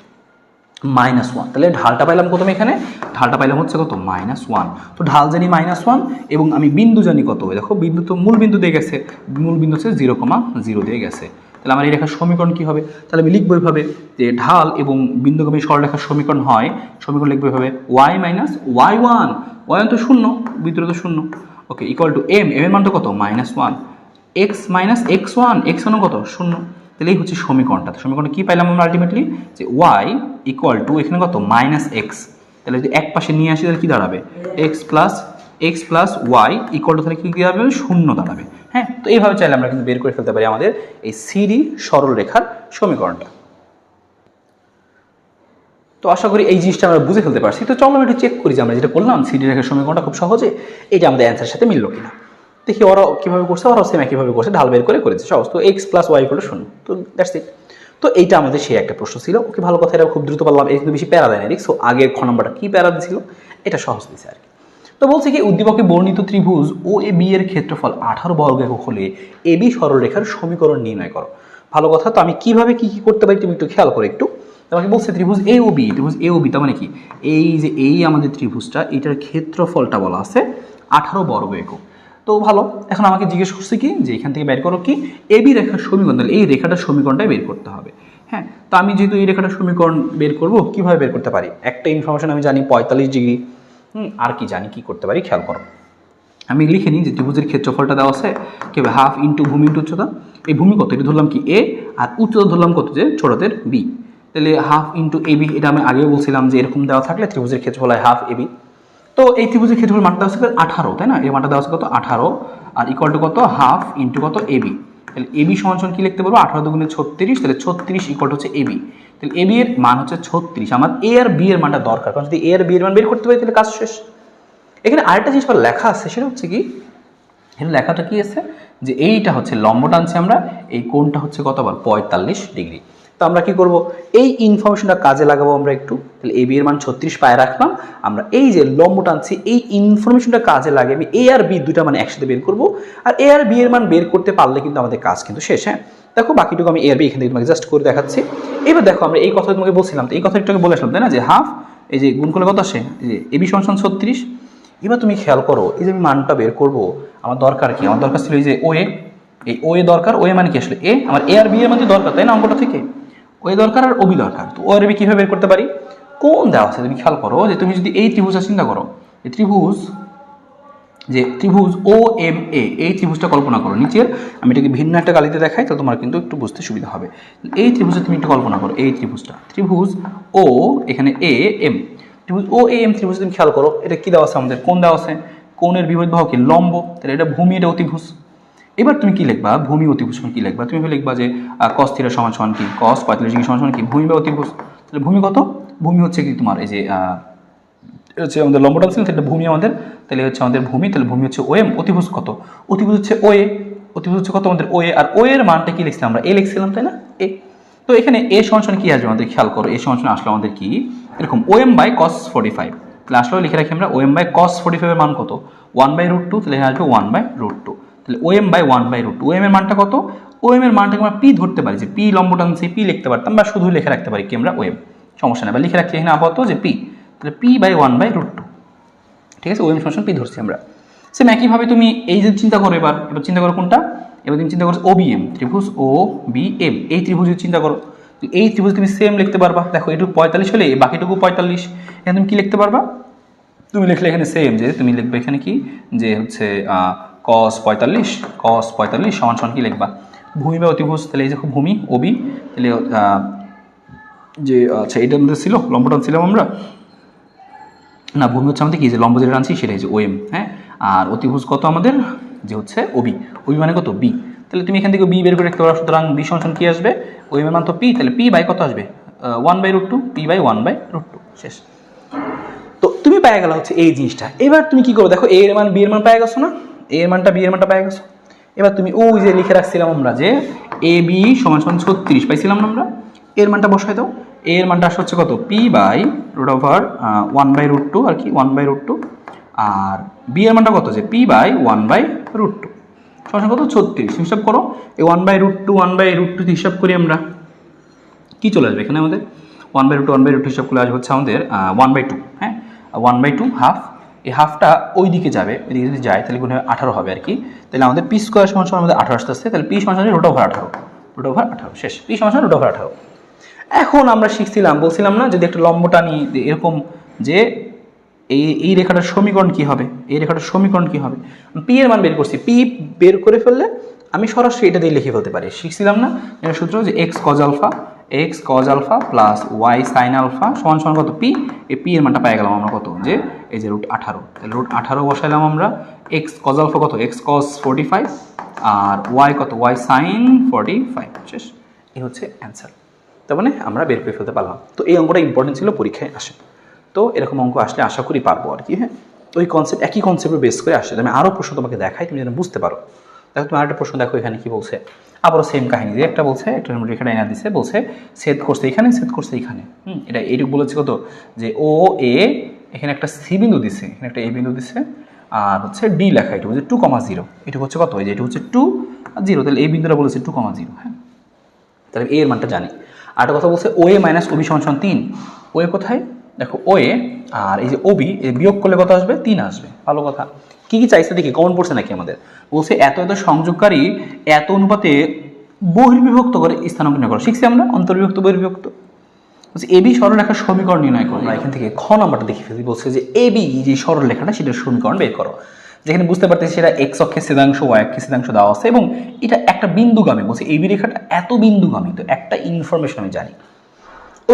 -1। তাহলে ঢালটা পাইলাম কত? এখানে ঢালটা পাইলাম হচ্ছে কত? -1। তো ঢাল জানি -1 এবং আমি বিন্দু জানি কত। দেখো বিন্দু তো মূল বিন্দু দিয়ে গেছে, মূল বিন্দু হচ্ছে 0,0 দিয়ে গেছে। তাহলে আমার এই রেখার সমীকরণ কি হবে? তাহলে আমি লিখবো এইভাবে যে ঢাল এবং বিন্দুগামী সরলরেখার সমীকরণ হয়, সমীকরণ লিখবো এইভাবে y - y1, y1 তো 0, ভিতরে তো 0, ওকে, ইকুয়াল টু এম এর মান তো কত? -1, x - x1, x1 কত? 0। তাহলে এই হচ্ছে সমীকরণটা। সমীকরণটা কি পাইলাম আমরা আলটিমেটলি, যে y ইকুয়াল টু এখানে কত? -x। তাহলে যদি এক পাশে নিয়ে আসি তাহলে কি দাঁড়াবে? x plus y equal to, তাহলে কি দাঁড়াবে? 0 দাঁড়াবে। হ্যাঁ, তো এইভাবে চাইলে আমরা কিন্তু বের করে ফেলতে পারি আমাদের এই সিডি সরল রেখার সমীকরণটা। তো আশা করি এই জিনিসটা আমরা বুঝে ফেলতে পারছি। তো চলো আমরা একটু চেক করি যে আমরা যেটা করলাম সিডি রেখার সমীকরণটা খুব সহজে এটা আমাদের অ্যান্সারের সাথে মিললো কিনা। দেখি ওরা কীভাবে করছে, ওরাও সেম একইভাবে করছে, ঢাল বের করে করেছে সহজ। তো x plus y equal to 0, তো দ্যাটস ইট। তো এইটা আমাদের সেই একটা প্রশ্ন ছিল। ওকে, ভালো কথা, এটা খুব দ্রুত পারলাম, এই কিন্তু বেশি প্যারা দেয় না। সো আগের খ নম্বরটা কী প্যারা দিয়েছিল, এটা সহজ দিয়েছে আর কি। তো বলছে কি, উদ্দীপকে বর্ণিত ত্রিভুজ ও এ বি এর ক্ষেত্রফল 18 বর্গ একক হলে এ বি সরলরেখার সমীকরণ নির্ণয় করো। ভালো কথা। তো আমি কিভাবে কি করতে পারি তুমি একটু খেয়াল করো একটু। তোমাকে বলছে ত্রিভুজ এ ও বি, ত্রিভুজ এ ও বি, তার মানে কি, এই যে এই আমাদের ত্রিভুজটা, এটার ক্ষেত্রফলটা বলা আছে 18 বর্গ একক। তো ভালো, এখন আমাকে জিজ্ঞেস করছে কি যে এখান থেকে বের করো কি এ বি রেখার সমীকরণ, তাহলে এই রেখাটার সমীকরণটা বের করতে হবে। হ্যাঁ, তো আমি যেহেতু এই রেখাটার সমীকরণ বের করবো, কীভাবে বের করতে পারি, একটা ইনফরমেশন আমি জানি 45 ডিগ্রি। আর কি জানি, কি করতে পারি খেয়াল করো। আমি লিখে নিই যে ত্রিভুজের ক্ষেত্রফলটা দেওয়া আছে কি হবে, হাফ ইন্টু ভূমি ইন্টু উচ্চতা। এই ভূমি কত, এটা ধরলাম কি এ, আর উচ্চতা ধরলাম কত, যে ছোটদের বি। তাহলে হাফ ইন্টু এ বি, এটা আমি আগেও বলছিলাম যে এরকম দেওয়া থাকলে ত্রিভুজের ক্ষেত্রফল হয় হাফ এ বি। তো এই ত্রিভুজের ক্ষেত্রফল মানটা দেওয়া আছে 18, তাই না, এই মানটা দেওয়া আছে কত 18, আর ইকুয়াল টু কত হাফ ইন্টু কত এ বি। তাহলে এ বি সমান কি লিখতে পারবো, 18 দুগুণে 36, তাহলে 36 ইকুয়াল টু হচ্ছে এ বি। তাহলে এ বি এর মান হচ্ছে 36। আমার এ আর বি এর মানটা দরকার, কারণ যদি এ আর বি এর মান বের করতে পারি তাহলে কাজ শেষ। এখানে আরেকটা জিনিস লেখা আছে, সেটা হচ্ছে কি, এখানে লেখাটা কি আছে যে এইটা হচ্ছে লম্ব টানছি আমরা, এই কোণটা হচ্ছে কত আবার 45 ডিগ্রি। তো আমরা কি করব, এই ইনফরমেশনটা কাজে লাগাবো আমরা একটু। তাহলে এ বি এর মান 36 পায়ে রাখলাম, আমরা এই যে লম্ব টানছি এই ইনফরমেশনটা কাজে লাগে আমি এ আর বি দুটা মানে একসাথে বের করব। আর এ আর বি এর মান বের করতে পারলে কিন্তু আমাদের কাজ কিন্তু শেষ। হ্যাঁ, দেখো বাকিটুকু আমি এ আর বি এখান থেকে তোমাকে জাস্ট করে দেখাচ্ছি। এবার দেখো, আমরা এই কথা তোমাকে বলছিলাম, তো এই কথাটাকে বলে আসলাম, তাই না, যে হাফ এই যে গুণ করলে কত আসে, এই যে এ বি সমান 36। এবার তুমি খেয়াল করো, এই যে আমি মানটা বের করব, আমার দরকার কি, আমার দরকার ছিল এই যে ওয়ে, এই ওয়ে দরকার। ওয়ে মানে কি আসলে এ, আমার এ আর বি এর মধ্যে দরকার, তাই না, অঙ্কটা থেকে ওয়ে দরকার আর ওবি দরকার। তো ও আর বি কীভাবে বের করতে পারি, কোন দেওয়া আছে তুমি খেয়াল করো, যে তুমি যদি এই ত্রিভুজটা চিন্তা করো, এই ত্রিভুজ ও এম এ, এই ত্রিভুজটা কল্পনা করো নিচের, আমি এটাকে ভিন্ন একটা গালিতে দেখাই তো তোমার কিন্তু একটু বুঝতে সুবিধা হবে। এই ত্রিভুজটা তুমি একটু কল্পনা করো, এই ত্রিভুজটা, ত্রিভুজ ও, এখানে এ এম, ত্রিভুজ ও এ এম ত্রিভুজ তুমি খেয়াল করো, এটা কি দেওয়া আছে আমাদের, কোণ দেওয়া আছে, কোণের বিপরীত বাহু কি লম্ব, তাহলে এটা ভূমি, এটা অতিভুজ। এবার তুমি কি লিখবা, ভূমি অতিভুজ কি লিখবা, তুমি লিখবা যে cos থিটা সমান সমান কি, cos 45 ডিগ্রি সমান সমান কি ভূমি বা অতিভুজ। তাহলে ভূমি কত, ভূমি হচ্ছে কি তোমার এই যে হচ্ছে আমাদের লম্বটা ছিল, এটা ভূমি আমাদের, তাহলে হচ্ছে আমাদের ভূমি, তাহলে ভূমি হচ্ছে ওএম, অতিভুজ কত, অতিভুজ হচ্ছে ওএ, অতিভুজ হচ্ছে কত আমাদের ওএ, আর ওএ এর মানটা কি লিখছিলাম আমরা, এ লিখছিলাম, তাই না, এ। তো এখানে এ সমান কি আসবে আমাদের, খেয়াল করো, এ সমান আসলে আমাদের কি এরকম ওএম বাই cos 45, তাহলে আসলে লিখে রাখি আমরা ওএম বাই cos 45 এর মান কত 1/√2, তাহলে এখানে আসবে 1/√2, তাহলে ওএম বাই 1/√2। ওএম এর মানটা কত, ওএম এর মানটাকে আমরা পি ধরতে পারি, যে পি লম্ব টানছি পি লিখতে পারতাম, বা শুধু লিখে রাখতে পারি কি আমরা ওএম, সমস্যা নেই, বা লিখে রাখছি এখানে আপাতত যে পি, তাহলে পি বাই 1/√2, ঠিক আছে, ওএম সমান পি ধরছি আমরা। সেম একইভাবে তুমি এই যে চিন্তা করো, এবার চিন্তা করো কোনটা, এবার তুমি চিন্তা করো ও বি এম, ত্রিভুজ ও বি এম, এই ত্রিভুজের চিন্তা করো, এই ত্রিভুজ তুমি সেম লিখতে পারবা। দেখো এটুকু 45 হলে বাকিটুকু 45, এখানে তুমি কি লিখতে পারবা, তুমি লিখলে এখানে সেম, যে তুমি লিখবে এখানে কি, যে হচ্ছে cos 45 সমান সমান কি লিখবা, ভূমি বা অতিভুজ, তাহলে এই যে ভূমি ও বি, তাহলে যে আচ্ছা এইটার মধ্যে ছিল লম্বটা ছিলাম আমরা না, ভূমি হচ্ছে আমাদের কি, যে লম্ব যেটা আনছি সেটাই যে ওএম, হ্যাঁ, আর অতিভুজ কত আমাদের, যে হচ্ছে ওবি, ওবি মানে কত বি, তাহলে তুমি এখান থেকে বি বের করে রাখতে পারো। সুতরাং বি সমান কি আসবে, ওএম এর মান তো পি, তাহলে পি বাই কত আসবে 1/√2, পি বাই 1/√2, শেষ। তো তুমি পেয়ে গেলা হচ্ছে এই জিনিসটা। এবার তুমি কি করো, দেখো এ এর মান বি এর মান পেয়ে গেছো না, এ এর মানটা বি এর মানটা পেয়ে গেছো। এবার তুমি ওই যে লিখে রাখছিলাম আমরা যে এ বি সমান 36 পাইছিলাম না আমরা, এর মানটা বসাই দাও, এর মানটা আসলে হচ্ছে কত পি বাই √1/√2 আর কি 1/√2, আর বি এর মানটা কত, যে পি বাই 1/√2 সমান কত 36, হিসাব করো এই 1/√2 হিসাব করি আমরা, কি চলে আসবে এখানে আমাদের 1/√2 হিসাব করলে আসবে হচ্ছে আমাদের 1/2, হ্যাঁ 1/2 হাফ, এই হাফটা ওই দিকে যাবে, ওই দিকে যদি যায় তাহলে গুণ 18 হবে আর কি। তাহলে আমাদের পি স্কোয়ার সমান আমাদের 18 আসতে আসছে, তাহলে পি সমান √18 শেষ, পি সমান √18। এখন আমরা শিখছিলাম, বলছিলাম না যদি একটা লম্ব টানি এরকম, যে এই রেখাটার সমীকরণ কি হবে, এই রেখাটার সমীকরণ কি হবে, পি এর মান বের করছি, পি বের করে ফেললে আমি সরাসরি এটা দিয়ে লিখে ফেলতে পারি। শিখছিলাম না এটা সূত্র, যে x cos alpha plus y sine alpha সমান সমান কত পি, এই পি এর মানটা পেয়ে গেলাম আমরা কত, যে এই যে √18, তাহলে √18 বসাইলাম আমরা, এক্স কজ আলফা কত এক্স কজ 45, আর ওয়াই কত ওয়াই সাইন 45, শেষ। এই হচ্ছে অ্যান্সার। তার মানে আমরা বের করে ফেলতে পারলাম। তো এই অঙ্কটা ইম্পর্টেন্ট ছিল, পরীক্ষায় আসে, তো এরকম অঙ্ক আসলে আশা করি পারবো আর কি। হ্যাঁ। ওই কনসেপ্ট একই কনসেপ্টে বেস করে আসছে। আমি আরও প্রশ্ন তোমাকে দেখাই, তুমি যেন বুঝতে পারো। দেখো তুমি আরেকটা প্রশ্ন দেখো, এখানে কি বলছে, আবারও সেম কাহিনী, যে একটা বলছে একটা রেখাটা এনে দিচ্ছে, বলছে ছেদ করছে এখানে, ছেদ করছে এখানে। এটা এইটুকু বলেছে কত, যে ও এ, এখানে একটা সি বিন্দু দিছে, এখানে একটা এ বিন্দু দিছে, আর হচ্ছে ডি লেখা, এটা হচ্ছে 2,0, এটুকু হচ্ছে কত, এই যে এটা হচ্ছে 2 আর 0, তাহলে এই বিন্দুটা বলেছে 2,0। হ্যাঁ, তাহলে এর মানটা জানি। আর একটা কথা বলছে ও এ মাইনাস ওবি সমান 3। ও এ কোথায়, দেখো ও এ আর এই যে ওবি, বিয়োগ করলে কত আসবে, 3 আসবে। ভালো কথা। কি কি চাইছে দেখি, কমন পড়ছে নাকি আমাদের, বলছে এত এত সংযোগকারী এত অনুপাতে বহির্বিভক্ত করে স্থানাঙ্ক নির্ণয় করো। শিখছি আমরা অন্তর্বিভক্ত বহির্বিভক্ত। বলছে এবি সরলরেখার সমীকরণ নির্ণয় করো। এখান থেকে খ নাম্বারটা দেখে ফেলি, বলছে যে এবি যে সরলরেখাটা সেটার সমীকরণ বের করো। যেখানে বুঝতে পারতেছি সেটা এক্স অক্ষের ছেদাংশ ওয়াই অক্ষের ছেদাংশ দেওয়া আছে এবং এটা একটা বিন্দুগামী। বলছে এবি রেখাটা এত বিন্দুগামী, তো একটা ইনফরমেশন আমি জানি।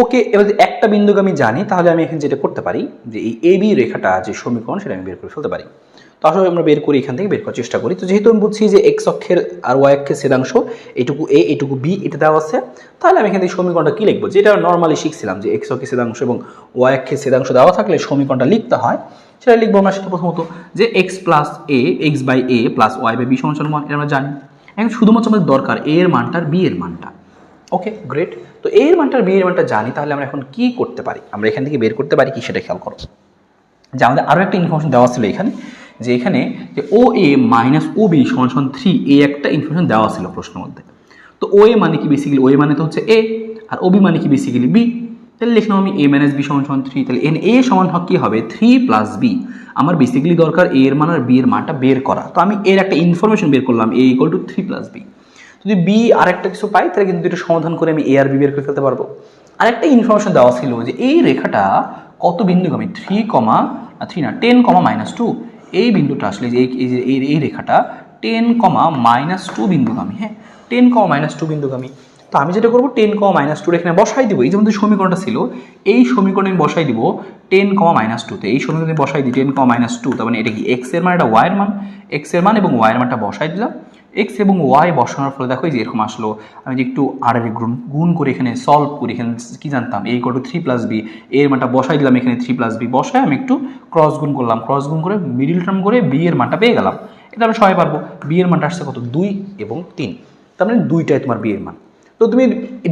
ওকে, এবার যদি একটা বিন্দুগামী জানি তাহলে আমি এখানে যেটা করতে পারি যে এই এবি রেখাটা যে সমীকরণ সেটা আমি বের করে ফেলতে পারি। তো আসলে আমরা বের করি, এখান থেকে বের করার চেষ্টা করি। তো যেহেতু আমি বুঝছি যে এক্স অক্ষের আর ওয়াই অক্ষের ছেদাংশ এইটুকু এ এইটুকু বি এটা দেওয়া আছে, তাহলে আমি এখান থেকে সমীকরণটা কি লিখবো, যেটা নর্মালি শিখছিলাম যে এক্স অক্ষের ছেদাংশ এবং ওয়াই অক্ষের ছেদাংশ দেওয়া থাকলে সমীকরণটা লিখতে হয়, সেটা লিখবো আমরা সেটা প্রথমত যে x plus a, x by a plus y by b সমান 1, এটা আমরা জানি। এখন শুধুমাত্র আমাদের দরকার এ এর মানটা আর বি এর মানটা। Okay great. তো এ এর মানটা আর বি এর মানটা জানি, তাহলে আমরা এখন কি করতে পারি, আমরা এখান থেকে বের করতে পারি কি সেটা খেয়াল করো। যে আমাদের আরও একটা ইনফরমেশন দেওয়া ছিল এখানে, যে এখানে যে ও এ মাইনাস ও বি সমান 3, এই একটা ইনফরমেশন দেওয়া ছিল প্রশ্নের মধ্যে। তো ও এ মানে কি বেসিক্যালি, ও এ মানে তো হচ্ছে এ, আর ও বি মানে কি বেসিক্যালি বি। তাহলে লিখলাম আমি এ মাইনাস বি সমান 3, তাহলে এন এ সমান কি হবে 3 প্লাস বি। আমার বেসিক্যালি দরকার এ এর মান আর বি এর মানটা বের করা। তো আমি এর একটা ইনফরমেশন বের করলাম, এ ইকুয়াল টু 3 প্লাস বি। যদি বি আরেকটা কিছু পাই তাহলে কিন্তু এটা সমাধান করে আমি এ আর বি বের করে ফেলতে পারবো। আরেকটা ইনফরমেশন দেওয়া ছিল যে এই রেখাটা কত বিন্দুগামী, 10, এই বিন্দুটা আসলে যে এই রেখাটা 10, বিন্দুগামী। হ্যাঁ, 10, বিন্দুগামী। তো আমি যেটা করবো 10, এখানে বসাই দিব। এই যে আমাদের সমীকরণটা ছিল, এই সমীকরণে বসাই দিব 10, এই সমীকরণে বসাই দিই 10, তার মানে এটা কি এক্স এর মান, এটা ওয়াই এর মান, এক্স এর মান এবং ওয়াই এর মানটা বসাই দিলাম। এক্স এবং ওয়াই বসানোর ফলে দেখো যে এরকম আসলো। আমি যে একটু আর এর গুণ করে এখানে সলভ করি, এখানে কি জানতাম এ ইকুয়াল টু 3 প্লাস বি, এর মানটা বসাই দিলাম এখানে 3 প্লাস বি বসায় আমি একটু ক্রস গুণ করলাম, ক্রস গুণ করে মিডিল টার্ম করে বি এর মানটা পেয়ে গেলাম। এটা আমরা সবাই পারবো। বি এর মানটা আসছে কত, 2 এবং 3, তার মানে দুইটাই তোমার বি এর মান। তো তুমি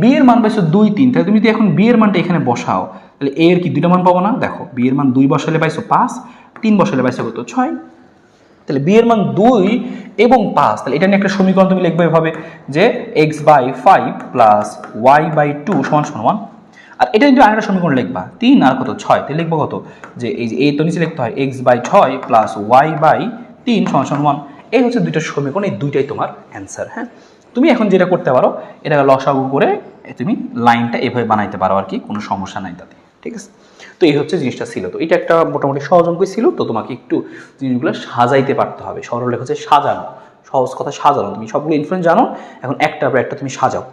বি এর মান পাইছো 2, 3, তাহলে তুমি যদি এখন বি এর মানটা এখানে বসাও তাহলে এ এর কি দুইটা মান পাবো না। দেখো বি এর মান 2 বসালে পাইছো 5, 3 বসালে পাইছো কত 6, তাহলে বি এর মান 2 এবং 5। তাহলে এটা নিয়ে একটা সমীকরণ তুমি লিখবে এভাবে যে x by 5 plus y by 2 সমান 1। আর এটা কিন্তু আরেকটা সমীকরণ লিখবা 3 আর কত 6, তাহলে লিখবো কত যে এই যে এ তো নিচে লিখতে হয় x by 6 plus y by 3 সমান 1। এই হচ্ছে দুইটা সমীকরণ, এই দুইটাই তোমার অ্যান্সার। হ্যাঁ, তুমি এখন যেটা করতে পারো এটা লসাগু করে তুমি লাইনটা এভাবে বানাইতে পারো আর কি, কোনো সমস্যা নাই তাতে। ঠিক আছে, তো এই হচ্ছে জিনিসটা ছিল। তো এটা একটা মোটামুটি সহজ অঙ্কই ছিল। তো তোমাকে একটু জিনিসগুলো সাজাইতে পারতে হবে। সরলরেখা হচ্ছে সাজানো, সহজ কথা সাজানো। তুমি সবগুলো ইনফ্লুয়েন্স জানো, এখন একটার পর একটা তুমি সাজাও।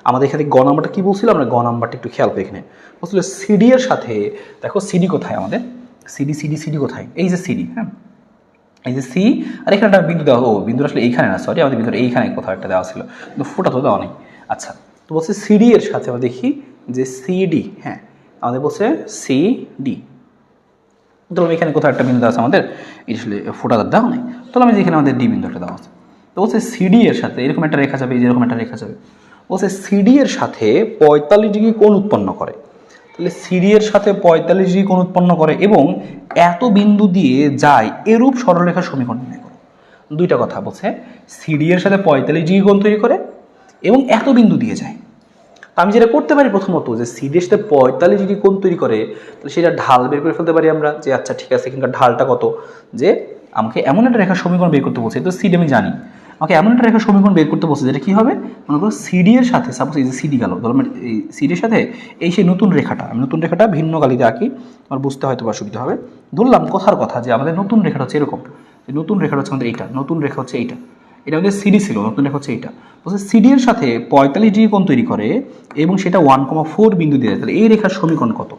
আমাদের এখানে গ নাম্বারটা কি বলছিল, আমরা গ নাম্বারটা একটু খেয়াল করি। এখানে বলছিল সিডি এর সাথে, দেখো সিডি কোথায় আমাদের, সিডি কোথায়, এই যে সিডি। হ্যাঁ, এই যে সি, আর এখানে একটা বিন্দু দেওয়া, ও বিন্দু আসলে এইখানে না, সরি আমাদের বিন্দুটা এইখানে কোথাও একটা দেওয়া ছিল, কিন্তু ফোটা তো দেওয়া নেই। আচ্ছা, তো বলছে সিডি এর সাথে আমরা দেখি যে সিডি, হ্যাঁ আমাদের বলছে সিডি, ধরুন এখানে কোথাও একটা বিন্দু দেওয়া আছে আমাদের, আসলে ফোটা দেওয়া নেই, তাহলে আমি যেখানে আমাদের ডি বিন্দু একটা দেওয়া আছে। তো বলছে সিডি এর সাথে এরকম একটা রেখা যাবে, যেরকম একটা রেখা যাবে। বলছে সিডি এর সাথে 45 ডিগ্রি কোণ উৎপন্ন করে। তাহলে সিডি এর সাথে 45 ডিগ্রি কোণ উৎপন্ন করে এবং এত বিন্দু দিয়ে যায়, এরূপ সরলরেখার সমীকরণ নির্ণয় করো। দুইটা কথা বলছে, সিডি এর সাথে 45 ডিগ্রি কোণ তৈরি করে এবং এত বিন্দু দিয়ে যায়। তো আমি যেটা করতে পারি প্রথমত, যে সিডি এর সাথে 45 ডিগ্রি কোণ তৈরি করে, তাহলে সেটা ঢাল বের করে ফেলতে পারি আমরা, যে আচ্ছা ঠিক আছে এখানকার ঢালটা কত, যে আমাকে এমন একটা রেখার সমীকরণ বের করতে বলছে। তো সিডি আমি জানি, আমাকে এমন একটা রেখার সমীকরণ বের করতে বলছে যেটা কি হবে, মনে করো সিডি এর সাথে, সাপোজ এই যে সিডি গেল, ধরো এই সিডি এর সাথে এই সেই নতুন রেখাটা, আমি নতুন রেখাটা ভিন্ন গালিতে আঁকি, আমার বুঝতে হয়তো অসুবিধা হবে। ধরলাম কথার কথা যে আমাদের নতুন রেখাটা হচ্ছে এরকম, নতুন রেখাটা হচ্ছে আমাদের এইটা, নতুন রেখা হচ্ছে এইটা, এটা আমাদের সিডি ছিল, নতুন রেখা হচ্ছে এইটা। বলছে সিডি এর সাথে 45 ডিগ্রি কোণ তৈরি করে এবং সেটা 1,4 বিন্দু দিয়ে দেয়। তাহলে এই রেখার সমীকরণ কত?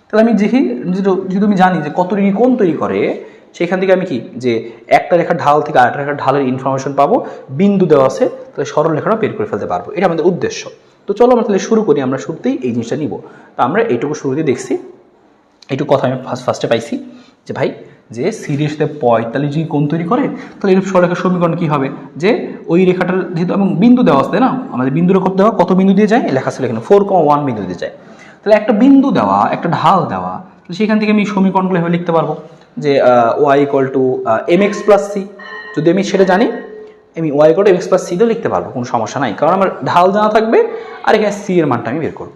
তাহলে আমি দেখি, যেহেতু আমি জানি যে কত ডিগ্রি কোণ তৈরি করে, সেখান থেকে আমি কি যে একটা রেখার ঢাল থেকে আরেকটা রেখার ঢালের ইনফরমেশন পাবো, বিন্দু দেওয়া আছে, তাহলে সরল রেখাটা বের করে ফেলতে পারবো। এটা আমাদের উদ্দেশ্য। তো চলো আমরা তাহলে শুরু করি। আমরা শুরুতেই এই জিনিসটা নিব। তো আমরা এইটুকু শুরুতে দেখছি, এইটুকু কথা আমি ফার্স্টে পাইছি যে ভাই যে সিরিজের সাথে 45 ডিগ্রি কোণ তৈরি করে, তাহলে এর সরলরেখার সমীকরণ কি হবে, যে ওই রেখাটার যেহেতু এবং বিন্দু দেওয়া আছে না, আমাদের বিন্দুর রেখা দেওয়া কত বিন্দু দিয়ে যায় লেখা ছিল এখানে 4,1 বিন্দু দিয়ে যায়। তাহলে একটা বিন্দু দেওয়া, একটা ঢাল দেওয়া, তাহলে সেখান থেকে আমি সমীকরণগুলো এভাবে লিখতে পারবো যে y = mx + c। যদি আমি সেটা জানি, আমি y = mx + c দিয়েও লিখতে পারবো, কোনো সমস্যা নাই, কারণ আমার ঢাল জানা থাকবে আর এখানে c এর মানটা আমি বের করবো।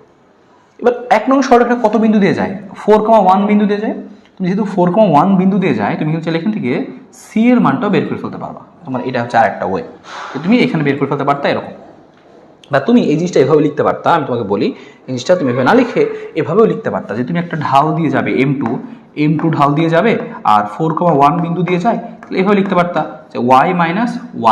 এবার 1 নং সরলরেখা কত বিন্দু দিয়ে যায়, 4,1 বিন্দু দিয়ে যায়। তুমি যেহেতু 4,1 বিন্দু দিয়ে যায়, তুমি কিন্তু এখান থেকে c এর মানটাও বের করে ফেলতে পারবা। তোমার এটা হচ্ছে আর একটা ওয়ে, তুমি এখানে বের করে ফেলতে পারতা এরকম, বা তুমি এই জিনিসটা এভাবে লিখতে পারতা। আমি তোমাকে বলি এই জিনিসটা তুমি এভাবে না লিখে এভাবেও লিখতে পারতা, যে তুমি একটা ঢাল দিয়ে যাবে m2 ঢাল দিয়ে যাবে আর 4,1 বিন্দু দিয়ে যায়, তাহলে এভাবে লিখতে পারতা যে y -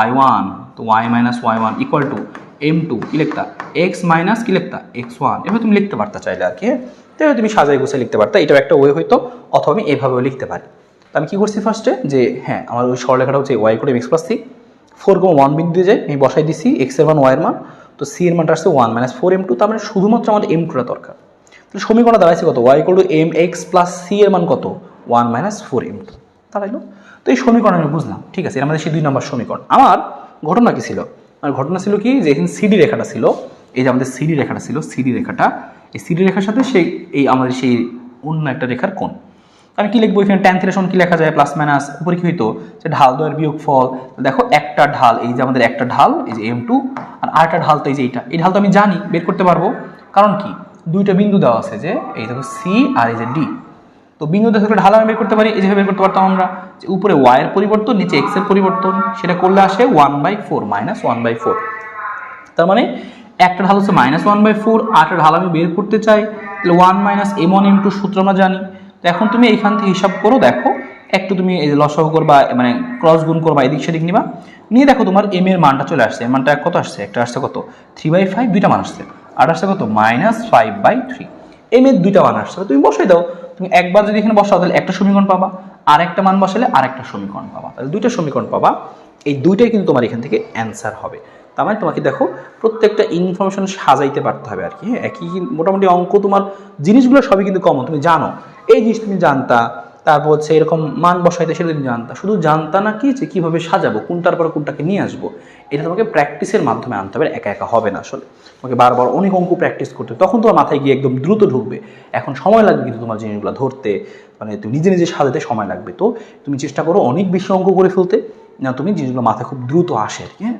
y1, তো y - y1 = m2 কি লিখতা, x - কি লিখতা x1, এভাবে তুমি লিখতে পারতা চাইলে আর কি। তাহলে তুমি সাজাই গুছিয়ে লিখতে পারতা, এটাও একটা ওয়ে হইতো, অথবা আমি এভাবেও লিখতে পারি। তো আমি কি করছি ফার্স্টে, যে হ্যাঁ আমার ওই সরলরেখাটা হচ্ছে y = mx + c, 4,1 বিন্দু দিয়ে যায়, আমি বসাই দিছি x এর মান y এর মান, তো c এর মানটা আসছে 1 - 4m2, তার মানে শুধুমাত্র আমাদের m2টা দরকার। তাহলে সমীকরণটা দাঁড়াইছে কত, y = mx + c এর মান কত 1 - 4m2 দাঁড়াইলো। তো এই সমীকরণ আমি বুঝলাম, ঠিক আছে, আমাদের সেই 2 নম্বর সমীকরণ। আমার ঘটনা কি ছিল, আমার ঘটনা ছিল কি, যে এখানে সিডি রেখাটা ছিল, এই যে আমাদের সিডি রেখাটা ছিল, সিডি রেখাটা, এই সিডি রেখার সাথে সেই এই আমাদের সেই অন্য একটা রেখার কোণ। আমি কি লিখবো এখানে, ট্যান থিটা সমান কি লেখা যায়, প্লাস মাইনাস উপরে কি হইতো, যে ঢাল দ্বয়ের বিয়োগফল। দেখো একটা ঢাল, এই যে আমাদের একটা ঢাল এই যে m2, আর আরেকটা ঢাল তো এই যে এইটা, এই ঢাল তো আমি জানি বের করতে পারবো, কারণ কি দুইটা বিন্দু দেওয়া আছে, যে এই দেখো c আর এই যে d, তো বিন্দু দেখে ঢাল আমি বের করতে পারি, এই যে বের করতে পারতাম আমরা, যে উপরে y এর পরিবর্তন নিচে x এর পরিবর্তন, সেটা করলে আসে 1/4 -1/4। তার মানে একটা ঢাল হচ্ছে -1/4, আরেকটা ঢাল আমি বের করতে চাই, তাহলে 1 - m1 m2 সূত্র আমরা জানি। তো এখন তুমি এইখান থেকে হিসাব করো, দেখো একটু তুমি এই যে লসাগু করবা, মানে ক্রস গুণ করবা, এদিক সেদিক নিবা, নিয়ে দেখো তোমার m এর মানটা চলে আসছে, এর মানটা কত আসছে, একটা আসছে কত 3/5, দুইটা মান আসছে, আর আসছে কত -5/3, m এর দুইটা মান আসছে, তুমি বসাই দাও। তুমি একবার যদি এখানে বসাও তাহলে একটা সমীকরণ পাবা, আর একটা মান বসালে আর একটা সমীকরণ পাবা, তাহলে দুইটা সমীকরণ পাবা, এই দুইটাই কিন্তু তোমার এখান থেকে অ্যান্সার হবে। তার মানে তোমাকে দেখো প্রত্যেকটা ইনফরমেশন সাজাইতে পারতে হবে আর কি, হ্যাঁ, একই মোটামুটি অঙ্ক, তোমার জিনিসগুলো সবই কিন্তু কমন, তুমি জানো এই জিনিস তুমি জানতা, তারপর হচ্ছে এরকম মান বসাইতে সেটা তুমি জানতা, শুধু জানতা না কি যে কীভাবে সাজাবো, কোনটার পর কোনটাকে নিয়ে আসবো, এটা তোমাকে প্র্যাকটিসের মাধ্যমে আনতে হবে, একা একা হবে না আসলে, তোমাকে বারবার অনেক অঙ্ক প্র্যাকটিস করতে হবে, তখন তোমার মাথায় গিয়ে একদম দ্রুত ঢুকবে। এখন সময় লাগবে কিন্তু তোমার জিনিসগুলো ধরতে, মানে তুমি নিজে নিজে সাজাতে সময় লাগবে, তো তুমি চেষ্টা করো অনেক বেশি অঙ্ক করে ফেলতে, না তুমি জিনিসগুলো মাথায় খুব দ্রুত আসে আর কি, হ্যাঁ।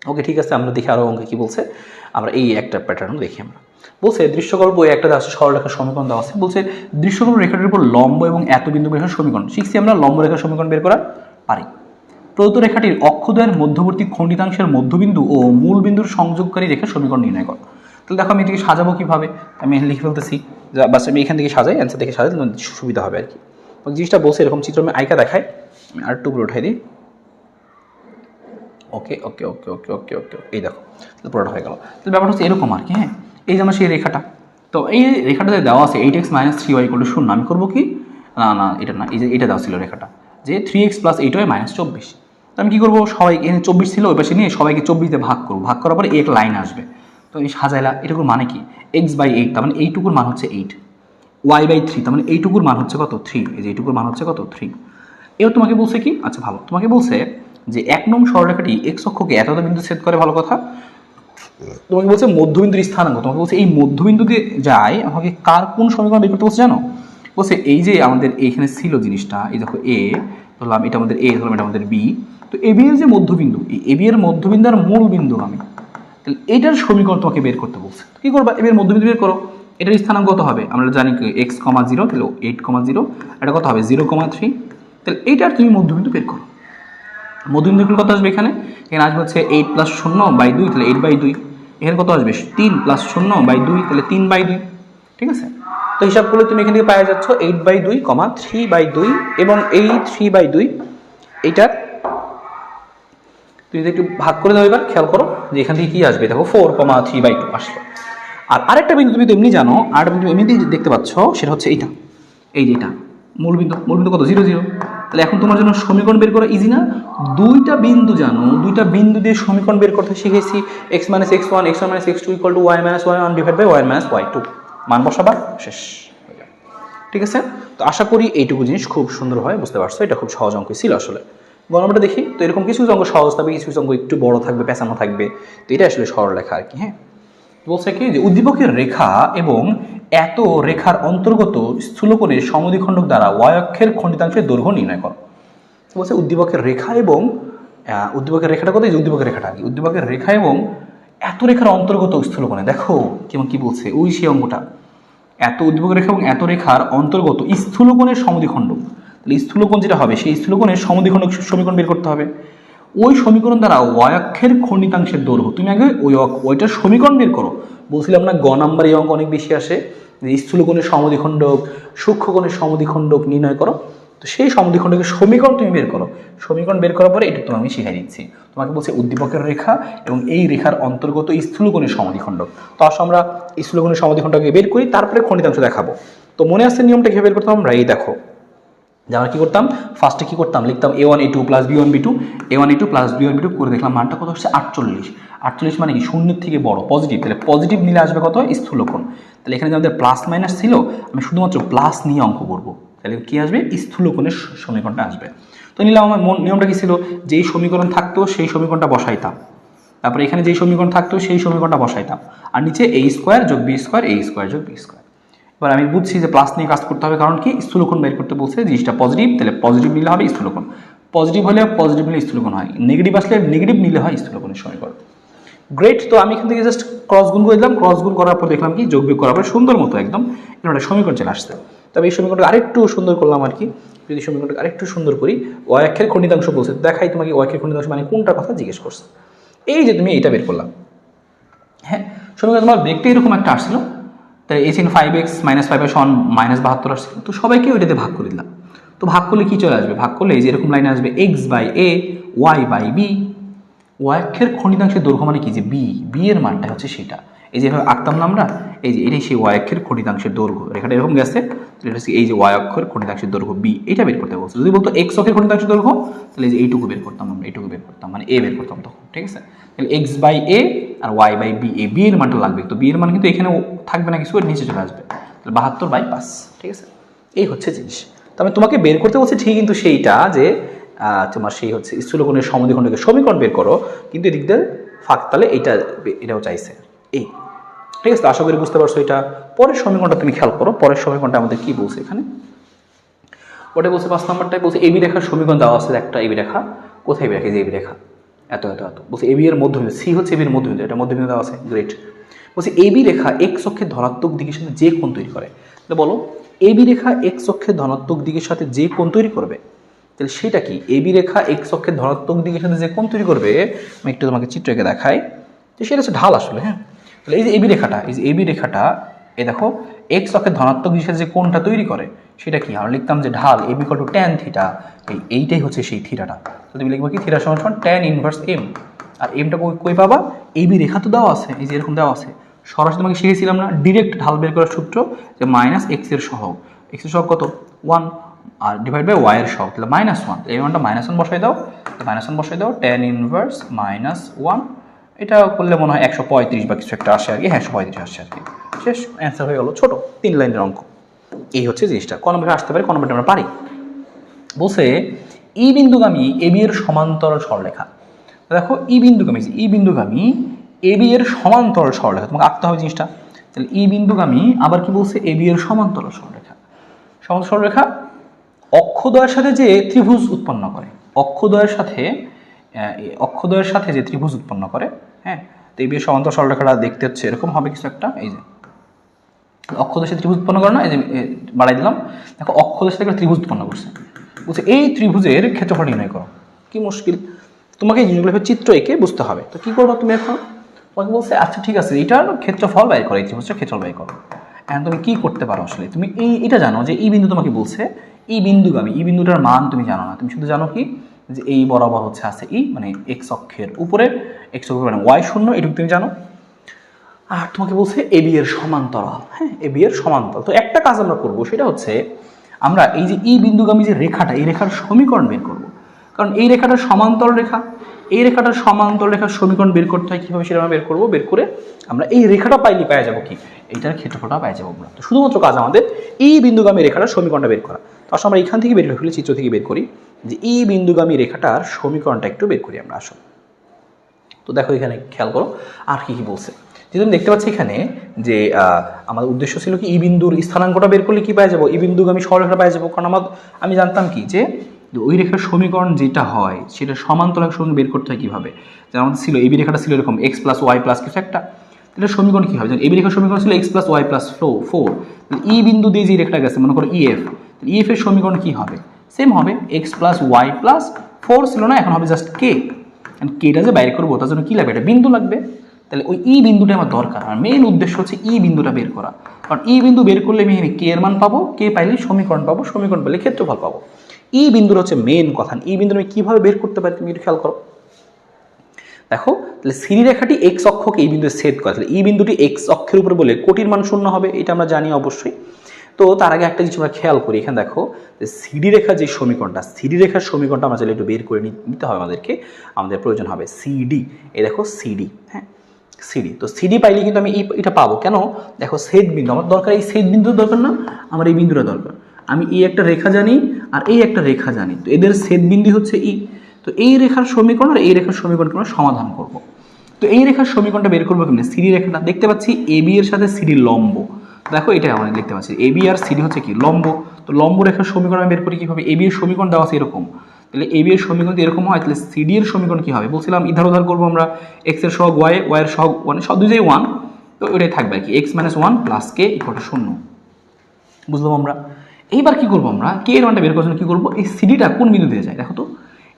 ওকে ঠিক আছে, আমরা দেখি আরও অঙ্কে কী বলছে, আমরা এই একটা প্যাটার্ন দেখি। আমরা বলছে দৃশ্যকল্প একটা আছে, সরলরেখার সমীকরণ দেওয়া আছে, বলছে দৃশ্যকল্প রেখাটির উপর লম্ব এবং এত বিন্দু রেখার সমীকরণ শিখছি আমরা, লম্ব রেখার সমীকরণ বের করা পারি। প্রদত্ত রেখাটির অক্ষদ্বয়ের মধ্যবর্তী খণ্ডিতাংশের মধ্যবিন্দু ও মূল বিন্দুর সংযোগকারী রেখার সমীকরণ নির্ণয় করো। তাহলে দেখো আমি এটাকে সাজাবো কীভাবে, আমি লিখে ফেলতেছি, বাস আমি এখান থেকে সাজাই, অ্যান্সার দেখে সাজাই, তাহলে সুবিধা হবে আর কি। জিনিসটা বলছে এরকম চিত্র, আমি আইকা দেখাই, আমি আর একটু উপরে উঠাই দিই, ওকে ওকে ওকে ওকে ওকে ওকে এই দেখো তাহলে পুরোটা হয়ে গেল। তাহলে ব্যাপারটা হচ্ছে এরকম আর কি, হ্যাঁ, এই যে আমার সেই রেখাটা, তো এই রেখাটাতে দেওয়া আছে 8x - 3y = 0, আমি করবো কি, না এটা না, এই যে এটা দেওয়া ছিল রেখাটা, যে 3x + 8y - 24, তো আমি কী করবো, সবাই এখানে 24 ছিল ওই পাশে নিয়ে সবাইকে 24 দিয়ে ভাগ করবো, ভাগ করার পরে এক লাইন আসবে, তো এই সাজাইলা, এটুকুর মানে কি x/8, তার মানে এইটুকুর মান হচ্ছে 8, y/3, তার মানে এইটুকুর মান হচ্ছে কত 3, এই যে এইটুকুর মান হচ্ছে কত 3। এবার তোমাকে বলছে কি, আচ্ছা ভালো, তোমাকে বলছে যে 1 নং সরলরেখাটি x অক্ষকে এত বিন্দু ছেদ করে, ভালো কথা, তোমাকে বলছে মধ্যবিন্দুর স্থানাঙ্ক, তোমাকে বলছে এই মধ্যবিন্দু দিয়ে যায়, আমাকে কার কোন সমীকরণ বের করতে বলছে জানো, বলছে এই যে আমাদের এইখানে ছিল জিনিসটা, এই দেখো a ধরলাম, এটা আমাদের a ধরলাম, এটা আমাদের b, তো a b এর যে মধ্যবিন্দু, এই a b এর মধ্যবিন্দু আর মূল বিন্দু আমি, তাহলে এটার সমীকরণ তোমাকে বের করতে বলছে, কি করবা, a b এর মধ্যবিন্দু বের করো, এটার স্থানাঙ্ক কত হবে, আমরা জানি x, 0, তাহলে 8,0, এটা কত হবে 0,3, তাহলে এইটার তুমি মধ্যবিন্দু বের করো। মধ্যবিন্দু কত আসবে, এখানে আসবে হচ্ছে 8 + 0/2, তাহলে 8/2, এখানে কত আসবে 3 + 0/2, তাহলে 3/2, ঠিক আছে। তো হিসাব করলে তুমি এখান থেকে পাওয়া যাচ্ছ 8/2, 3/2, এবং এই 3/2 এইটার তুমি একটু ভাগ করে দাও, এবার খেয়াল করো যে এখান থেকে কি আসবে, দেখো 4,3/2 আসলো। আর আরেকটা বিন্দু তুমি তো এমনি জানো, আরেকটা বিন্দু এমনিতেই দেখতে পাচ্ছ, সেটা হচ্ছে এইটা, এই যে এটা মূলবিন্দু কত 0, 0, তাহলে এখন তোমার জন্য সমীকরণ বের করা ইজি না, দুইটা বিন্দু জানো, দুইটা বিন্দু দিয়ে সমীকরণ বের করতে শিখেছি, x - x1 x1 - x2 = y - y1 / y - y2, মান বসাবা, শেষ। ঠিক আছে? তো আশা করি এইটুকু জিনিস খুব সুন্দরভাবে বুঝতে পারছো। এটা খুব সহজ অঙ্ক ছিল আসলে। গণনাটা দেখি, তো এরকম কিছু কিছু অঙ্ক সহজ থাকবে, কিছু কিছু অঙ্ক একটু বড় থাকবে, পেঁচানো থাকবে। তো এটা আসলে সরলরেখা আর কি। হ্যাঁ, বলছে কি যে উদ্দীপকের রেখা এবং এত রেখার অন্তর্গত স্থূলকোণের সমদ্বিখণ্ডক দ্বারা ওয়াই অক্ষের খণ্ডিতাংশের দৈর্ঘ্য নির্ণয় করো। বলছে উদ্দীপকের রেখা এবং উদ্দীপকের রেখাটা কত, এই উদ্দীপকের রেখাটা কি, উদ্দীপকের রেখা এবং এত রেখার অন্তর্গত স্থূলকোণে, দেখো কেমন কি বলছে, ওই সেই অঙ্কটা, এত উদ্দীপকের রেখা এবং এত রেখার অন্তর্গত স্থূলকোণের সমদ্বিখণ্ডক। তাহলে স্থূলকোণ যেটা হবে সেই স্থূলকোণের সমদ্বিখণ্ডক সমীকরণ বের করতে হবে। ওই সমীকরণ দ্বারা ওয়াই অক্ষের খণ্ডিতাংশের দৈর্ঘ্য, তুমি আগে ওইটার সমীকরণ বের করো। বলছিলাম না গ নাম্বার এই অঙ্ক অনেক বেশি আসে, যে স্থূলকোণের সমদ্বিখণ্ডক সূক্ষ্মকোণের সমদ্বিখণ্ডক নির্ণয় করো। তো সেই সমদ্বিখণ্ডকের সমীকরণ তুমি বের করো। সমীকরণ বের করার পরে এটা তোমাকে আমি শিখাই দিচ্ছি। তোমাকে বলছে উদ্দীপকের রেখা এবং এই রেখার অন্তর্গত স্থূলকোণের সমদ্বিখণ্ডক। তো আসলে আমরা স্থূলকোণের সমদ্বিখণ্ডককে বের করি, তারপরে খণ্ডিতাংশ দেখাবো। তো মনে আছে নিয়মটা কিভাবে বের করতাম আমরা, এই দেখো যে আমরা কী করতাম, ফার্স্টে কী করতাম, লিখতাম a1 a2 plus b1 b2, a1 a2 plus b1 b2 করে দেখলাম মানটা কত হচ্ছে 48। 48 মানে কি শূন্যের থেকে বড়, পজিটিভ। তাহলে পজিটিভ নিলে আসবে কত, স্থূলকোণ। তাহলে এখানে যে আমাদের প্লাস মাইনাস ছিল, আমি শুধুমাত্র প্লাস নিয়ে অঙ্ক করবো। তাহলে কি আসবে, স্থূলকোণের সমীকরণটা আসবে। তো নিলাম, আমার নিয়মটা কি ছিল, যেই সমীকরণ থাকতো সেই সমীকরণটা বসাইতাম, তারপরে এখানে যেই সমীকরণ থাকতো সেই সমীকরণটা বসাইতাম, আর নিচে a স্কোয়ার যোগ b স্কোয়ার, a স্কোয়ার যোগ b স্কোয়ার। এবার আমি বুঝছি যে প্লাস নিয়ে কাজ করতে হবে, কারণ কি স্থূলকোণ বের করতে বলছে, জিনিসটা পজিটিভ, তাহলে পজিটিভ নিলে হবে স্থূলকোণ। পজিটিভ হলে পজিটিভ নিলে স্থূলকোণ হয়, নেগেটিভ আসলে নেগেটিভ নিলে হয় স্থূলকোণের সমীকরণ। গ্রেট। তো আমি এখান থেকে জাস্ট ক্রস গুণ করে দিলাম, ক্রস গুণ করার পর দেখলাম কি যোগ বিয়োগ করার পর সুন্দর মতো একদম একটা সমীকরণ চলে আসছে। তবে এই সমীকরণটা আরেকটু সুন্দর করলাম আর কি। যদি সমীকরণটা আরেকটু সুন্দর করি, ওয়াই অক্ষের খণ্ডিতাংশ বলছে, দেখাই তোমাকে ওয়াই অক্ষের খণ্ডিতাংশ মানে কোনটা কথা জিজ্ঞেস করছে। এই যে তুমি এটা বের করলাম, হ্যাঁ সমীকরণ তোমার দেখতে এরকম একটা আসছিল, তাই h in 5x মাইনাস 5 সমান মাইনাস 72 আসছে। তো সবাইকে ওইটাতে ভাগ করে দিলাম। তো ভাগ করলে কি চলে আসবে, ভাগ করলে এই যে এরকম লাইনে আসবে x by a y by b। Y অক্ষের খণ্ডিতাংশের দৈর্ঘ্য মানে কি, যে বি এর মানটা হচ্ছে সেটা। এই যেভাবে আঁকতাম না আমরা, এই যে এটাই সেই ওয়াই অক্ষের খণ্ডিতাংশের দৈর্ঘ্য, রেখাটা এরকম গেছে, এটা হচ্ছে এই যে ওয়াই অক্ষের খণ্ডিতাংশের দৈর্ঘ্য বি, এটা বের করতে বলছে। যদি বলতো এক্স অক্ষের খণ্ডিতাংশের দৈর্ঘ্য, তাহলে এই যে এইটুকু বের করতাম আমরা, এইটুকু বের করতাম মানে এ বের করতাম তখন, ঠিক আছে। তাহলে এক্স বাই এ আর ওয়াই বাই বি, এই বি এর মানটা লাগবে। তো বি এর মান কিন্তু এখানে থাকবে না, কিছু এর নিচে চলে আসবে, তাহলে 72/5, ঠিক আছে। এই হচ্ছে জিনিস। তবে তোমাকে বের করতে বলছে ঠিক, কিন্তু সেইটা যে তোমার সেই হচ্ছে স্থূলকোণের সমদ্বিখণ্ডকের সমীকরণ বের করো, কিন্তু এদিক দিয়ে ফাঁক তালে এটাও চাইছে এই, ঠিক আছে। আশা করি বুঝতে পারছো এটা। পরের সমীকরণটা তুমি খেয়াল করো, পরের সমীকরণটা আমাদের কি বলছে এখানে, ওটা বলছে 5 নম্বরটাই বলছে এবি রেখার সমীকরণ দেওয়া আছে, একটা এবি রেখা, কোথায় এবি রেখা, যে এবি রেখা এত এত এত, বলছে এবি এর মধ্যবিন্দু, সি হচ্ছে এবি এর মধ্যবিন্দু, এটা মধ্যবিন্দু দেওয়া আছে, গ্রেট। বলছে এবি রেখা এক্স অক্ষের ধনাত্মক দিকের সাথে যে কোণ তৈরি করে, তাহলে বলো এবি রেখা এক্স অক্ষের ধনাত্মক দিকের সাথে যে কোণ তৈরি করবে, তাহলে সেটা কি, এবি রেখা এক্স অক্ষের ধনাত্মক দিকের সাথে যে কোণ তৈরি করবে, আমি একটু তোমাকে চিত্র এঁকে দেখাই, তো সেটা হচ্ছে ঢাল আসলে। হ্যাঁ, তাহলে এই যে এবি রেখাটা, এই যে এবি রেখাটা, এই দেখো এক্স অক্ষের ধনাত্মক দিকের সাথে যে কোণটা তৈরি করে সেটা কি, আমরা লিখতাম যে ঢাল AB equal to tan theta, এইটাই হচ্ছে সেই থিটাটা। তো তুমি লিখবো কি, থিটা সমান ট্যান ইনভার্স এম। আর এমটা কই পাবা, এবি রেখা তো দেওয়া আছে, এই যে এরকম দেওয়া আছে, সরাসরি তোমাকে শিখেছিলাম না ডিরেক্ট ঢাল বের করার সূত্র, যে মাইনাস এক্স এর সহগ, এক্স এর সহগ কত 1 আর ডিভাইড বাই ওয়াই এর সহগ, তাহলে -1, এই মানটা -1 বসাই দাও, -1 বসাই দাও, ট্যান ইনভার্স -1, এটা করলে মনে হয় 135 বা কিছু একটা আসে আর কি, হ্যাঁ 135 আসছে আর কি, শেষ অ্যান্সার হয়ে গেল, ছোট 3 লাইনের অঙ্ক। এই হচ্ছে জিনিসটা, কোন নম্বরে আসতে পারে, কোন নম্বরটা আমরা পারি। বলছে ই বিন্দুগামী এবি এর সমান্তরাল সরলরেখা, দেখো ই বিন্দুগামী এবি এর সমান্তরাল সরলরেখা, তোমাকে আঁকতে হবে জিনিসটা। তাহলে ই বিন্দুগামী আবার কি বলছে, এবি এর সমান্তরাল সরলরেখা, সমান্তরাল সরলরেখা অক্ষদ্বয়ের সাথে যে ত্রিভুজ উৎপন্ন করে, অক্ষদ্বয়ের সাথে যে ত্রিভুজ উৎপন্ন করে, হ্যাঁ। তো এবি এর সমান্তরাল সরলরেখাটা দেখতে হচ্ছে এরকম হবে কিছু একটা, এই যে অক্ষদ্বয়ের সাথে ত্রিভুজ উৎপন্ন করে না, এই যে বাড়াই দিলাম, দেখো অক্ষদ্বয়ের সাথে একটা ত্রিভুজ উৎপন্ন করছে, বলছে এই ত্রিভুজের ক্ষেত্রফল নির্ণয় করো। কি মুশকিল, তোমাকে এই জিনিসগুলো চিত্র এঁকে বুঝতে হবে। তো কি করবো তুমি এখন, তোমাকে বলছে আচ্ছা ঠিক আছে এটার ক্ষেত্রফল ব্যয় করো, এই ত্রিভুজের ক্ষেত্রফল ব্যয় করো। এখন তুমি কি করতে পারো, আসলে তুমি এটা জানো যে এই বিন্দু তোমাকে বলছে ই বিন্দুগামী, ই বিন্দুটার মান তুমি জানো না, তুমি শুধু জানো কি যে এই বরাবর হচ্ছে আছে ই, মানে এক্স অক্ষের উপরে, এক্স অক্ষের মানে ওয়াই শূন্য, এটুকু তুমি জানো। আর তোমাকে বলছে এবি এর সমান্তরাল, হ্যাঁ এবি এর সমান্তরাল। তো একটা কাজ আমরা করবো, সেটা হচ্ছে আমরা এই যে ই বিন্দুগামী যে রেখাটা, এই রেখার সমীকরণ বের করবো। কারণ এই রেখাটার সমান্তর রেখা, এই রেখাটার সমান্তর রেখার সমীকরণ বের করতে হয় কীভাবে সেটা আমরা বের করবো, বের করে আমরা এই রেখাটা পাইলে পাওয়া যাবো কি, এইটার ক্ষেত্রফলটা পাওয়া যাবো আমরা। তো শুধুমাত্র কাজ আমাদের এই বিন্দুগামী রেখাটার সমীকরণটা বের করা। তো আসলে আমরা এখান থেকে বের করে ফেলি, চিত্র থেকে বের করি যে এই বিন্দুগামী রেখাটার সমীকরণটা একটু বের করি আমরা আসলে। তো দেখো এখানে খেয়াল করো আর কি কি বলছে। যেহেতু আমি দেখতে পাচ্ছি এখানে যে আমাদের উদ্দেশ্য ছিল কি এই বিন্দুর স্থানাঙ্কটা বের করলে কি পাওয়া যাবো, এই বিন্দুগামী সরলরেখা পাওয়া যাবো। কারণ আমি জানতাম কি যে ওই রেখার সমীকরণ যেটা হয় সেটা সমান্তরাল রেখার সমীকরণ বের করতে হয় কীভাবে। যেমন আমাদের ছিল এবি রেখাটা ছিল এরকম এক্স প্লাস ওয়াই প্লাস কিছু একটা, এটা সমীকরণ কী হবে, যেমন এবি রেখার সমীকরণ ছিল এক্স প্লাস ওয়াই প্লাস 4। ই বিন্দু দিয়ে যে রেখাটা গেছে মনে করো ইএফ, ইএফ এর সমীকরণ কী হবে, সেম হবে এক্স প্লাস ওয়াই প্লাস 4 ছিল না, এখন হবে জাস্ট কে। কেটা যে বাইরে করবো তার জন্য কী লাগবে, একটা বিন্দু লাগবে। তাহলে ওই ই বিন্দুটা আমার দরকার, আর মেইন উদ্দেশ্য হচ্ছে ই বিন্দুটা বের করা। কারণ ই বিন্দু বের করলে আমি এখানে কে এর মান পাবো, কে পাইলে সমীকরণ পাবো, সমীকরণ পেলে ক্ষেত্রফল পাবো। ই বিন্দুর হচ্ছে মেইন কথা। ই বিন্দু আমি কীভাবে বের করতে পারি তুমি একটু খেয়াল করো। দেখো তাহলে সিরি রেখাটি এক্স অক্ষকে এই বিন্দুতে ছেদ করে, তাহলে এই বিন্দুটি এক্স অক্ষের উপরে বলে কোটির মান 0 হবে, এটা আমরা জানি অবশ্যই। তো তার আগে একটা জিনিস আমরা খেয়াল করি, এখানে দেখো যে সিডি রেখার যে সমীকরণটা, সিডি রেখার সমীকরণটা আমরা চাইলে একটু বের করে নিতে হবে আমাদেরকে, আমাদের প্রয়োজন হবে সিডি। এই দেখো সিডি, হ্যাঁ সিডি। তো সিডি পাইলে কিন্তু আমি এটা পাবো, কেন দেখো ছেদ বিন্দু আমার দরকার, এই ছেদ বিন্দুর দরকার না, আমার এই বিন্দুটা দরকার। আমি এই একটা রেখা জানি আর এই একটা রেখা জানি, তো এদের ছেদ বিন্দু হচ্ছে ই। তো এই রেখার সমীকরণ আর এই রেখার সমীকরণকে আমরা সমাধান করব। তো এই রেখার সমীকরণটা বের করবো কেমনি, সিডি রেখাটা দেখতে পাচ্ছি এবি এর সাথে সিডি লম্ব, দেখো এটা আমরা দেখতে পাচ্ছি এবি আর সিডি হচ্ছে কি লম্ব। তো লম্ব রেখার সমীকরণ বের করি কীভাবে, এবি এর সমীকরণ দেওয়া আছে এরকম, তাহলে এবি এর সমীকরণ এরকম হয়, তাহলে সিডি এর সমীকরণ কী হবে বলছিলাম, ইধার উধার করবো আমরা, এক্স এর সহগ ওয়াই, ওয়াই এর সহগ মানে সব দুইটাই 1, তো ওইটাই থাকবে আর কি x minus 1 plus K equal to 0। বুঝলাম আমরা। এইবার কি করবো আমরা, কে এর মানটা বের করার জন্য কি করবো, এই সিডিটা কোন বিন্দু দিয়ে যায় দেখো তো,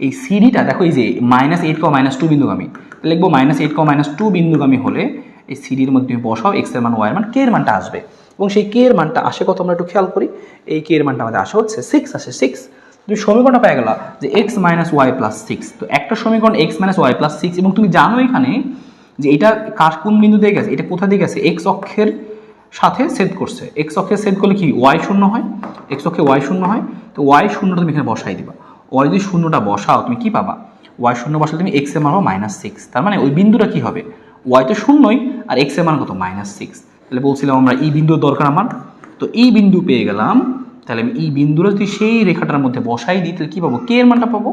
এই সিডিটা দেখো এই যে -8, বিন্দুগামী, লিখবো -8, বিন্দুগামী হলে এই সিডির মধ্যে তুমি বসাও এক্স এর মান ওয়াই এর মান, কে এর মানটা আসবে। এবং সেই কে এর মানটা আসে কত আমরা একটু খেয়াল করি, এই কে এর মানটা আমাদের আসে হচ্ছে 6 আসে 6। তুমি সমীকরণটা পেয়ে গেলা যে এক্স মাইনাস ওয়াই প্লাস 6। তো একটা সমীকরণ এক্স মাইনাস ওয়াই প্লাস 6, এবং তুমি জানো এখানে যে এটা কার কোন বিন্দু দিয়ে গেছে, এটা কোথা দিয়ে গেছে, এক্স অক্ষের সাথে ছেদ করছে। এক্স অক্ষে ছেদ করলে কি ওয়াই 0 হয়, এক্স অক্ষে ওয়াই 0 হয়। তো ওয়াই 0টা তুমি এখানে বসাই দিবা, ওয়াই যদি 0টা বসাও তুমি কি পাবা, ওয়াই 0 বসালে তুমি এক্স এর মান পাবো -6। তার মানে ওই বিন্দুটা কি হবে, ওয়াই তো 0ই আর এক্স এর মান কত -6। তাহলে বলছিলাম আমরা এই বিন্দুর দরকার আমার, তো এই বিন্দু পেয়ে গেলাম। তাহলে আমি এই বিন্দুটা যদি সেই রেখাটার মধ্যে বসাই দিই তাহলে কি পাবো, কে এর মানটা পাবো,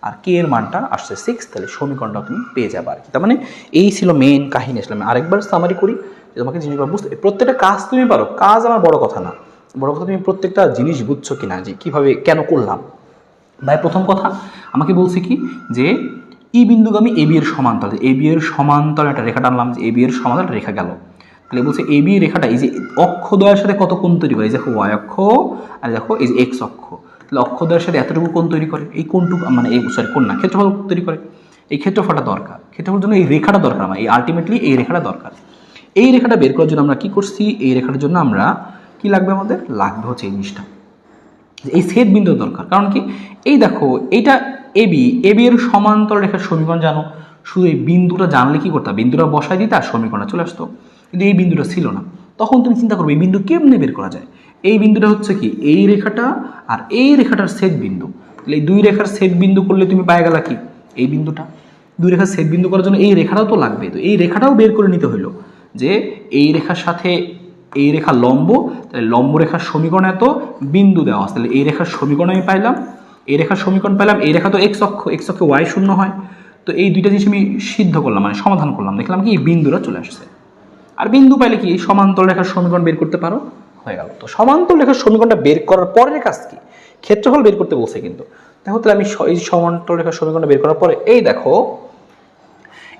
আর কে এর মানটা আসছে 6। তাহলে সমীকরণটা তুমি পেয়ে যাবে আর কি। তার মানে এই ছিল মেইন কাহিনী। আসলে আমি আরেকবার সামারি করি, তোমাকে জিনিসগুলো বুঝতে, প্রত্যেকটা কাজ তুমি পারো, কাজ আমার বড় কথা না, বড় কথা তুমি প্রত্যেকটা জিনিস বুঝছো কিনা, যে কীভাবে কেন করলাম। ভাই প্রথম কথা আমাকে বলছে কি যে ই বিন্দুগামী এবি এর সমান্তরাল, এবি এর সমান্তরাল একটা রেখা টানলাম, যে এবি এর সমান্তরাল রেখা গেল। তাহলে বলছে এবি রেখাটা এই যে অক্ষদ্বয়ের সাথে কত কোণ তৈরি করে, এই দেখো ওয়াই অক্ষ আর দেখো এই যে এক্স অক্ষ, তাহলে অক্ষদ্বয়ের সাথে এতটুকু কোণ তৈরি করে, এই কোণটুকু মানে এই কোণ না ক্ষেত্রফল তৈরি করে, এই ক্ষেত্রফলটা দরকার, ক্ষেত্রফলের জন্য এই রেখাটা দরকার আমার, এই আলটিমেটলি এই রেখাটা দরকার। এই রেখাটা বের করার জন্য আমরা কি করছি, এই রেখাটার জন্য আমরা কি লাগবে, আমাদের লাগবে হচ্ছে এই জিনিসটা, এই ছেদ বিন্দু দরকার। কারণ কি এই দেখো এইটা এবি, এবি এর সমান্তরাল রেখার সমীকরণ জানো, শুধু এই বিন্দুটা জানলে কি করতে, বিন্দুটা বসাই দিতে আর সমীকরণটা চলে আসতো। কিন্তু এই বিন্দুটা ছিল না, তখন তুমি চিন্তা করবে এই বিন্দু কেমনে বের করা যায়। এই বিন্দুটা হচ্ছে কি এই রেখাটা আর এই রেখাটার ছেদ বিন্দু, তাহলে এই দুই রেখার ছেদ বিন্দু করলে তুমি পায়ে গেলা কি এই বিন্দুটা। দুই রেখার ছেদ বিন্দু করার জন্য এই রেখাটাও তো লাগবে, তো এই রেখাটাও বের করে নিতে হইলো, যে এই রেখার সাথে এই রেখা লম্ব, তাহলে লম্ব রেখার সমীকরণ এত, বিন্দু দেওয়া আছে, তাহলে এই রেখার সমীকরণ আমি পাইলাম, এই রেখার সমীকরণ পেলাম, এই রেখা তো এক্স অক্ষ, এক্স অক্ষে ওয়াই 0 হয়। তো এই দুইটা জিনিস আমি সিদ্ধ করলাম মানে সমাধান করলাম, দেখলাম কি এই বিন্দুরা চলে আসছে। আর বিন্দু পাইলে কি সমান্তরাল রেখার সমীকরণ বের করতে পারো, হয়ে গেল। তো সমান্তরাল রেখার সমীকরণটা বের করার পরের কাজ কি, ক্ষেত্রফল বের করতে বলছে কিন্তু। দেখো তাহলে আমি এই সমান্তরাল রেখার সমীকরণটা বের করার পরে এই দেখো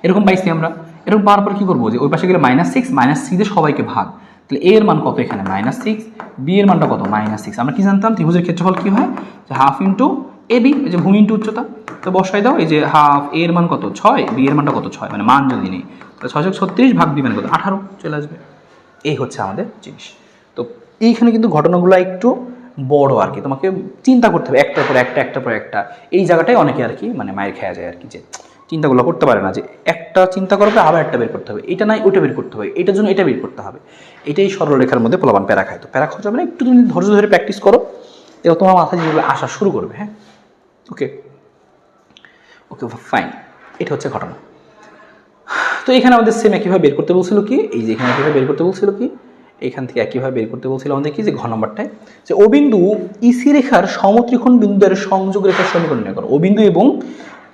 এরকম পাইছি আমরা, এরকম পাওয়ার পর কি করবো, যে ওই পাশে গেলে -6, -6 দিয়ে সবাইকে ভাগ, তাহলে এ এর মান কত এখানে -6, বি এর মানটা কত -6। আমরা কি জানতাম ত্রিভুজের ক্ষেত্রফল কি হয়, যে হাফ ইন্টু এ বি, এই যে ভূমি ইন্টু উচ্চতা, তো বসাই দাও, এই যে হাফ এ এর মান কত 6, বি এর মানটা কত 6, মানে মান যদি নেই তাহলে 636 ভাগ বি মানে কত 18 চলে আসবে। এই হচ্ছে আমাদের জিনিস। তো এইখানে কিন্তু ঘটনাগুলো একটু বড় আর কি, তোমাকে চিন্তা করতে হবে একটার পর একটা, একটার পর একটা। এই জায়গাটায় অনেকে আর কি মানে মায়ের খেয়া যায় আর কি, যে চিন্তাগুলো করতে পারে না, যে একটা চিন্তা করবে আবার একটা বের করতে হবে, এটা নাই ওটা বের করতে হবে, এটার জন্য এটা বের করতে হবে। এটাই সরলরেখার মধ্যে পোলাপান প্যারা খায়। তো প্যারা খাওয়া যাবে না, একটু তুমি ধৈর্য ধরে প্র্যাকটিস করো, এবং তোমার মাথায় যেগুলো আসা শুরু করবে। হ্যাঁ ওকে। ওকে ফাইন, এটা হচ্ছে ঘটনা। তো এখানে আমাদের সেম একইভাবে বের করতে বলছিল কি, এই যে এখানে একইভাবে বের করতে বলছিল কি, এখান থেকে একইভাবে বের করতে বলছিল আমাদের কি, যে ঘ নম্বরটায় যে ও বিন্দু ইসি রেখার সমত্রিকোণ বিন্দুদের সংযোগ রেখার সমীকরণ নির্ণয় করো। ও বিন্দু এবং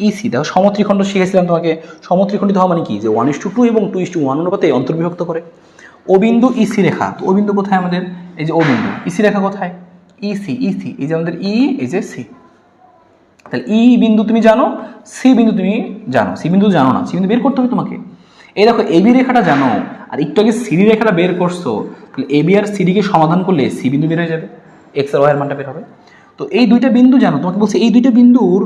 ইসি, দেখো সমত্রিখণ্ড শিখেছিলাম তোমাকে, সমত্রিখণ্ডিত হওয়া মানে কি, যে 1:2 এবং 2:1 অনুপাতে অন্তর্বিভক্ত করে। ও বিন্দু ইসি রেখা, তো ও বিন্দু কোথায় আমাদের, এই যে ও বিন্দু, ইসি রেখা কোথায়, ইসি, ইসি, এই যে আমাদের ই, এই যে সি। তাহলে ই বিন্দু তুমি জানো, সি বিন্দু তুমি জানো, সি বিন্দু জানো না, সি বিন্দু বের করতে হবে তোমাকে। এই দেখো এবি রেখাটা জানো, আর একটু আগে সিডি রেখাটা বের করছো, তাহলে এবি আর সিডিকে সমাধান করলে সি বিন্দু বের হয়ে যাবে, এক্স আর ওয়াই এর মানটা বের হবে। তো এই দুইটা বিন্দু জানো, তোমাকে বলছে এই দুইটা বিন্দুর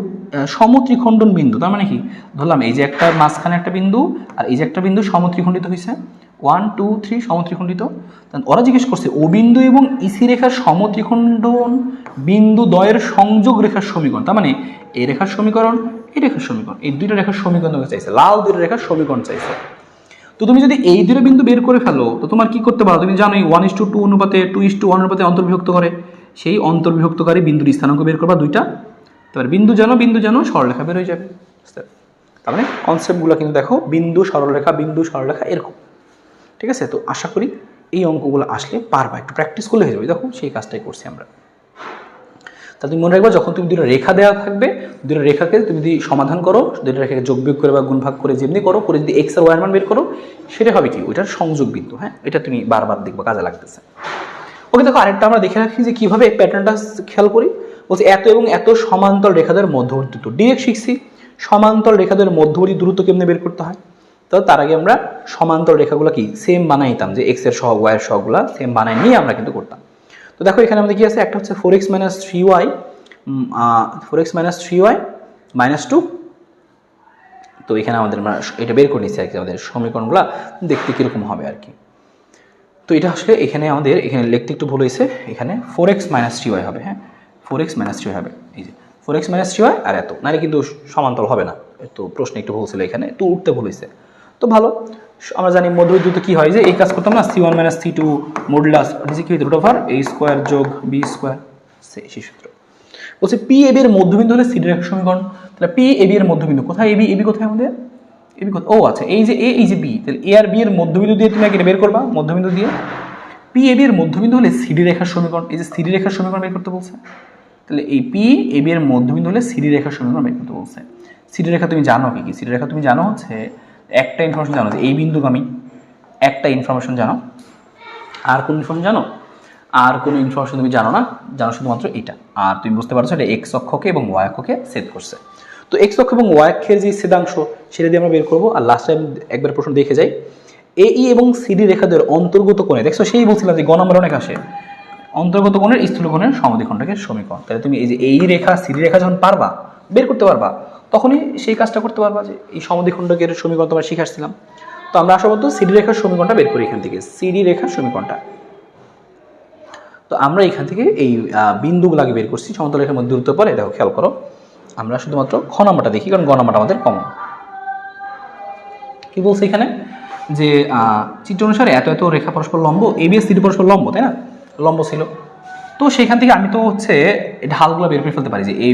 সমত্রিখণ্ডন বিন্দু, তার মানে কি, ধরলাম এই যে একটা মাঝখানে একটা বিন্দু আর এই যে একটা বিন্দু সমত্রিখণ্ডিত হয়েছে, 1 2 3 সমত্রিখণ্ডিত। ওরা জিজ্ঞেস করছে ও বিন্দু এবং ইসি রেখার সমত্রিখণ্ডন বিন্দু দ্বয়ের সংযোগ রেখার সমীকরণ, তার মানে এই রেখার সমীকরণ, এই রেখার সমীকরণ, এই দুইটা রেখার সমীকরণ তোমাকে চাইছে, লাল দুইটা রেখার সমীকরণ চাইছে। তো তুমি যদি এই দুটো বিন্দু বের করে ফেলো, তো তোমার কি করতে পারো, তুমি জানো 1:2 অনুপাতে 2:1 অনুপাতে অন্তর্বিভক্ত করে, সেই অন্তর্বিভক্তকারী বিন্দুর স্থানাঙ্ক বের করবা দুইটা, তারপর বিন্দু জানো সরলরেখা বের হয়ে যাবে। তার মানে কনসেপ্টগুলো কিন্তু দেখো, বিন্দু সরলরেখা এরকম, ঠিক আছে। তো আশা করি এই অঙ্কগুলো আসলে পারবা, একটু প্র্যাকটিস করলে হয়ে যাবে। দেখো সেই কাজটাই করছি আমরা। তা তুমি মনে রাখবা, যখন তুমি দুটো রেখা দেওয়া থাকবে, দুটো রেখাকে তুমি যদি সমাধান করো, দুটো রেখাকে যোগ বিয়োগ করে বা গুণ ভাগ করে যেমনি করো, করে যদি এক্স আর ওয়াই এর মান বের করো, সেটা হবে কি, ওইটার সংযোগ বিন্দু। হ্যাঁ, এটা তুমি বারবার দেখবা, কাজে লাগতেছে। ওকে, দেখো আরেকটা আমরা দেখে রাখি যে কিভাবে প্যাটার্নটা খেয়াল করি। বলছে এত এবং এত সমান্তরাল রেখাদের মধ্যবর্তী দূরত্ব, ডিরেক্ট শিখছি সমান্তরাল রেখাদের মধ্যবর্তী দূরত্ব কেমনে বের করতে হয়। তো তার আগে আমরা সমান্তরাল রেখাগুলো কি সেম বানাইতাম, যে এক্স এর সহগ ওয়াই এর সহগগুলো সেম বানাই নিয়ে আমরা কিন্তু করতাম। তো দেখো এখানে আমাদের কি আছে, একটা হচ্ছে 4x - 3y, 4x - 3y - 2। তো এখানে আমাদের আমরা এটা বের করে নিচ্ছি আর কি, আমাদের সমীকরণগুলো দেখতে কীরকম হবে আর কি। তো এটা আসলে এখানে আমাদের এখানে লিখতে একটু ভুল হয়েছে, এখানে 4x - 3y হবে। হ্যাঁ, 4x - 3y হবে, এই যে 4x - 3y আর এত, নাহলে কিন্তু সমান্তরাল হবে না। তো প্রশ্নে একটু ভুল ছিল, এখানে একটু উঠতে ভুল হয়েছে। তো ভালো, আমরা জানি মধ্যবর্তী দূরত্ব কি হয়, যে এই কাজ করতাম না, c1 - c2 মডুলাস কি √a² যোগ b², সেই সূত্র। বলছে পি এবি এর মধ্যবিন্দু হলে সিডি রেখার সমীকরণ। তাহলে পি এবি এর মধ্যবিন্দু কোথায়, এবি কোথায় আমাদের, এবি কোথায়, ও আচ্ছা এই যে এ, এই যে বি, তাহলে এ আর বি এর মধ্যবিন্দু দিয়ে তুমি আগে বের করবা, মধ্যবিন্দু দিয়ে। পি এবি এর মধ্যবিন্দু হলে সিডি রেখার সমীকরণ, এই যে সিডি রেখার সমীকরণ বের করতে বলছে। তাহলে এই পি এবি এর মধ্যবিন্দু হলে সিডি রেখার সমীকরণ বের করতে বলছে। সিডি রেখা তুমি জানো কি, সিডি রেখা তুমি জানো হচ্ছে একটা ইনফরমেশন জানো, যে এই বিন্দুগামী, একটা ইনফরমেশন জানো। আর কোন ইনফরমেশন জানো, আর কোনো ইনফরমেশন তুমি জানো না, জানো শুধুমাত্র এটা। আর তুমি বুঝতে পারছো এটা এক্স অক্ষকে এবং ওয়াই অক্ষকে ছেদ করছে। তো এক্স অক্ষ এবং ওয়াই অক্ষের যে ছেদাংশ, সেটা দিয়ে আমরা বের করবো। আর লাস্ট টাইম একবার প্রশ্ন দেখে যাই, এই এবং সিডি রেখাদের অন্তর্গত কোণে, দেখছো সেই বলছিলাম যে গ নম্বর অনেক আসে, অন্তর্গত কোণের স্থূলকোণের সমদ্বিখণ্ডকের সমীকরণ। তাহলে তুমি এই যে এই রেখা সিডি রেখা যখন পারবা, বের করতে পারবা, তখনই সেই কাজটা করতে পারবা, যে এই সমদ্বিখণ্ডকের সমীকরণ তোমার শিখে আসছিলাম। তো আমরা আসা বলতো সিডি রেখার সমীকরণটা বের করি এখান থেকে, সিডি রেখার সমীকরণটা। তো আমরা এখান থেকে এই বিন্দুগুলোকে বের করছি, সমতল রেখার মধ্যে দূরত্ব পরে। দেখো খেয়াল করো, আমরা শুধুমাত্র খ নম্বরটা দেখি, কারণ গ নম্বরটা আমাদের কমন। কি বলছে এখানে, যে চিত্র অনুসারে এত এত রেখা পরস্পর লম্ব, এবি আর সিডি পরস্পর লম্ব, তাই না, লম্ব ছিল। তো সেখান থেকে আমি তো হচ্ছে ঢালগুলো বের করে ফেলতে পারি, যে এই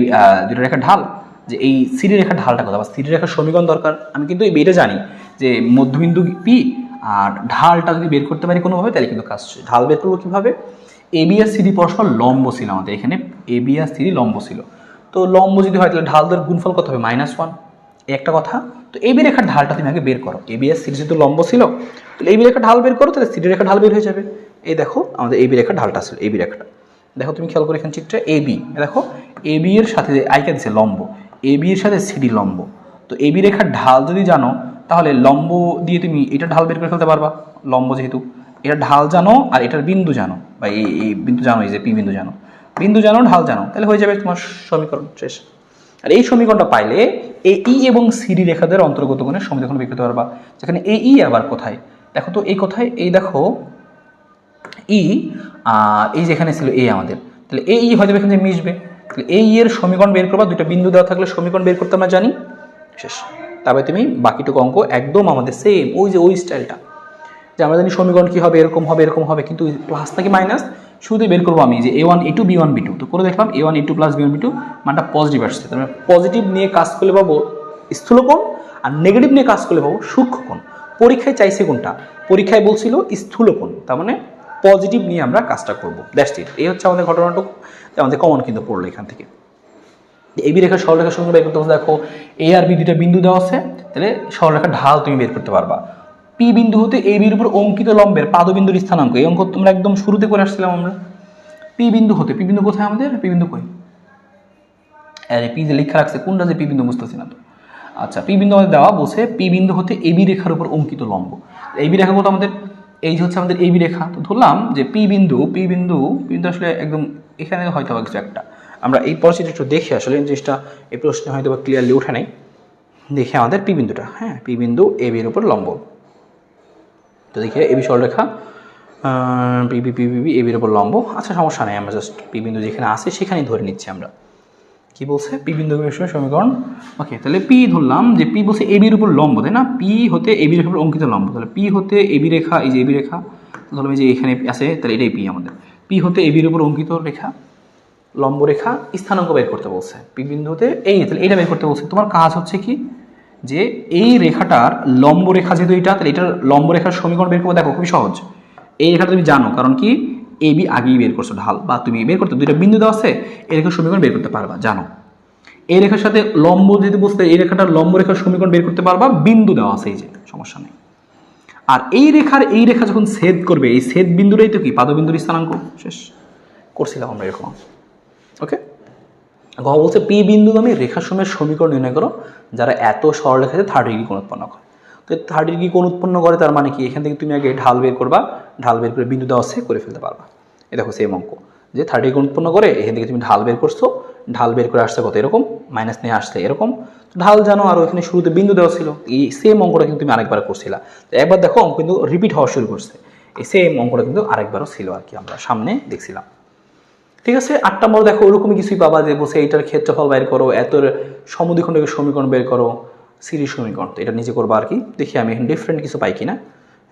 দুটো রেখার ঢাল, যে এই সিডি রেখার ঢালটা কথা, বা সিডি রেখার সমীকরণ দরকার। আমি কিন্তু এটা জানি যে মধ্যবিন্দু পি আর ঢালটা যদি বের করতে পারি কোনোভাবে, তাহলে কিন্তু কাজ। ঢাল বের করবো কীভাবে, এবি আর সিডি পরস্পর লম্ব ছিল আমাদের, এখানে এবি আর সিডি লম্ব ছিল। তো লম্ব যদি হয়, তাহলে ঢালদের গুণফল কত হবে, -1, এই একটা কথা। তো এবি রেখার ঢালটা তুমি আগে বের করো, এবি আর সিডি যেহেতু লম্ব ছিল, তাহলে এবি রেখার ঢাল বের করো, তাহলে সিডি রেখার ঢাল বের হয়ে যাবে। এই দেখো আমাদের এবি রেখার ঢালটা ছিল, এবি রেখাটা দেখো, তুমি খেয়াল করে এখানে চিত্রে এবি, দেখো এবি এর সাথে আইকা দিচ্ছে লম্ব, এবি এর সাথে সিডি লম্ব। তো এবি রেখার ঢাল যদি জানো, তাহলে লম্ব দিয়ে তুমি এটা ঢাল বের করে ফেলতে পারবা, লম্ব যেহেতু। এটা ঢাল জানো আর এটার বিন্দু জানো, বা এই বিন্দু জানো, এই যে পি বিন্দু জানো, ঢাল জানো, তাহলে হয়ে যাবে তোমার সমীকরণ শেষ। আর এই সমীকরণটা পাইলে এই এবং সিডি রেখাদের অন্তর্গত কোণের সমীকরণ বের করতে পারবা। যেখানে এই আবার কোথায়, দেখো তো এই কোথায়, এই দেখো ই, আর এই যেখানে ছিল এ আমাদের, তাহলে এই হয়তো এখানে মিশবে। তাহলে এই এর সমীকরণ বের করবা, দুটো বিন্দু দেওয়া থাকলে সমীকরণ বের করতে আমরা জানি, শেষ। তারপরে তুমি বাকিটুকু অঙ্ক একদম আমাদের সেম ওই যে ওই স্টাইলটা, যে আমরা জানি সমীকরণ কি হবে, এরকম হবে, এরকম হবে, কিন্তু প্লাস নাকি মাইনাস শুধুই বের করবো আমি, যে a1 a2 b1 b2। তো করে দেখলাম a1 a2 + b1 b2 মানটা পজিটিভ আসছে, তার মানে পজিটিভ নিয়ে কাজ করলে পাবো স্থূলকোণ, আর নেগেটিভ নিয়ে কাজ করলে পাবো সূক্ষ্মকোণ। পরীক্ষায় চাইছে কোনটা? পরীক্ষায় বলছিল স্থূলকোণ, তার মানে পজিটিভ নিয়ে আমরা কাজটা করবো। That's it. এই হচ্ছে আমাদের ঘটনাটুকু, আমাদের কমন কিন্তু পড়লো এখান থেকে। এবি রেখা সরলরেখার সঙ্গে বের করতে হবে। দেখো এ আর বি দুইটা বিন্দু দেওয়া আছে, তাহলে সরলরেখার ঢাল তুমি বের করতে পারবা। পি বিন্দু হতে এ বির উপর অঙ্কিত লম্বের পাদবিন্দুর স্থানাঙ্ক, এই অঙ্ক তোমরা একদম শুরুতে করে আসছিলাম আমরা। পি বিন্দু হতে, পি বিন্দু কোথায় আমাদের? পি বিন্দু কই? আরে পি যে লেখা রাখছে কোনটা যে পি বিন্দু বুঝতেছি না তো। আচ্ছা, পি বিন্দু আমাদের দেওয়া বসে পি বিন্দু হতে এবি রেখার উপর অঙ্কিত লম্ব। এবি রেখা কত আমাদের? এই যে হচ্ছে আমাদের এবি রেখা। তো ধরলাম যে পি বিন্দু আসলে একদম এখানে হয়তো কিছু একটা, আমরা এই পরিস্থিতি একটু দেখে আসলে জিনিসটা এই প্রশ্নে হয়তো বা ক্লিয়ারলি উঠে নাই। দেখে আমাদের পি বিন্দুটা, হ্যাঁ পি বিন্দু এবির উপর লম্ব। তো দেখে এবি সরলরেখা পিবি এবির উপর লম্ব। আচ্ছা সমস্যা নেই, আমরা জাস্ট পি বিন্দু যেখানে আছে সেখানেই ধরে নিচ্ছি আমরা। কি বলছে? পি বিন্দু সমীকরণ। ওকে, তাহলে পি ধরলাম যে পি বলছে এবির উপর লম্ব, তাই না? পি হতে এবি রেখার উপর অঙ্কিত লম্ব, তাহলে পি হতে এবি রেখা, এই যে এবি রেখা, ধরলাম এই যে এখানে আছে, তাহলে এটাই পি আমাদের। পি হতে এবির উপর অঙ্কিত রেখা, লম্ব রেখা, স্থানাঙ্ক বের করতে বলছে। পি বিন্দুতে এই, তাহলে এইটা বের করতে বলছে। তোমার কাজ হচ্ছে কি, যে এই রেখাটার লম্ব রেখা যেহেতু এইটা, তাহলে এটার লম্ব রেখার সমীকরণ বের করবো। দেখো খুবই সহজ, এই রেখাটা তুমি জানো, কারণ কি এবি আগেই বের করছো ঢাল, বা তুমি বের করতে দুইটা বিন্দু দেওয়া আছে, এই রেখার সমীকরণ বের করতে পারবা, জানো। এই রেখার সাথে লম্ব যেহেতু বসতে, এই রেখাটার লম্ব রেখার সমীকরণ বের করতে পারবা, বিন্দু দেওয়া আছে এই যে, সমস্যা নেই। আর এই রেখা যখন ছেদ করবে, এই ছেদ বিন্দুটাই তো কি পাদবিন্দুর স্থানাঙ্ক। শেষ করছিলাম আমরা এরকম। ওকে, গ বলছে পি বিন্দু আমি রেখাসমূহের সমীকরণ নির্ণয় করো যারা এত সরলরেখাতে 30 ডিগ্রি কোণ উৎপন্ন করে। তো 30 ডিগ্রি কোণ উৎপন্ন করে, তার মানে কি এখান থেকে তুমি আগে ঢাল বের করবা, ঢাল বের করে বিন্দু দেওয়া আছে করে ফেলতে পারবা। এই দেখো সেম অঙ্ক, যে 30 ডিগ্রি কোণ উৎপন্ন করে, এখান থেকে তুমি ঢাল বের করছো, ঢাল বের করে আসছে কত এরকম, মাইনাস নিয়ে আসছে এরকম, ঢাল জানো, আর ওইখানে শুরুতে বিন্দু দেওয়া ছিল। এই সেম অঙ্কটা কিন্তু তুমি আরেকবার করছিলা, তো একবার দেখো অঙ্ক কিন্তু রিপিট হওয়া শুরু করছে। এই সেম অঙ্কটা কিন্তু আরেকবারও ছিল আর কি, আমরা সামনে দেখছিলাম। ঠিক আছে, 8 নম্বর দেখো ওরকমই কিছুই পাবা, যে বসে এইটার ক্ষেত্রফল বের করো, এত সমদ্বিখণ্ডকের সমীকরণ বের করো, সিরিজ সমীকরণ। তো এটা নিজে করবো আর কি, দেখি আমি এখন ডিফারেন্ট কিছু পাই কিনা।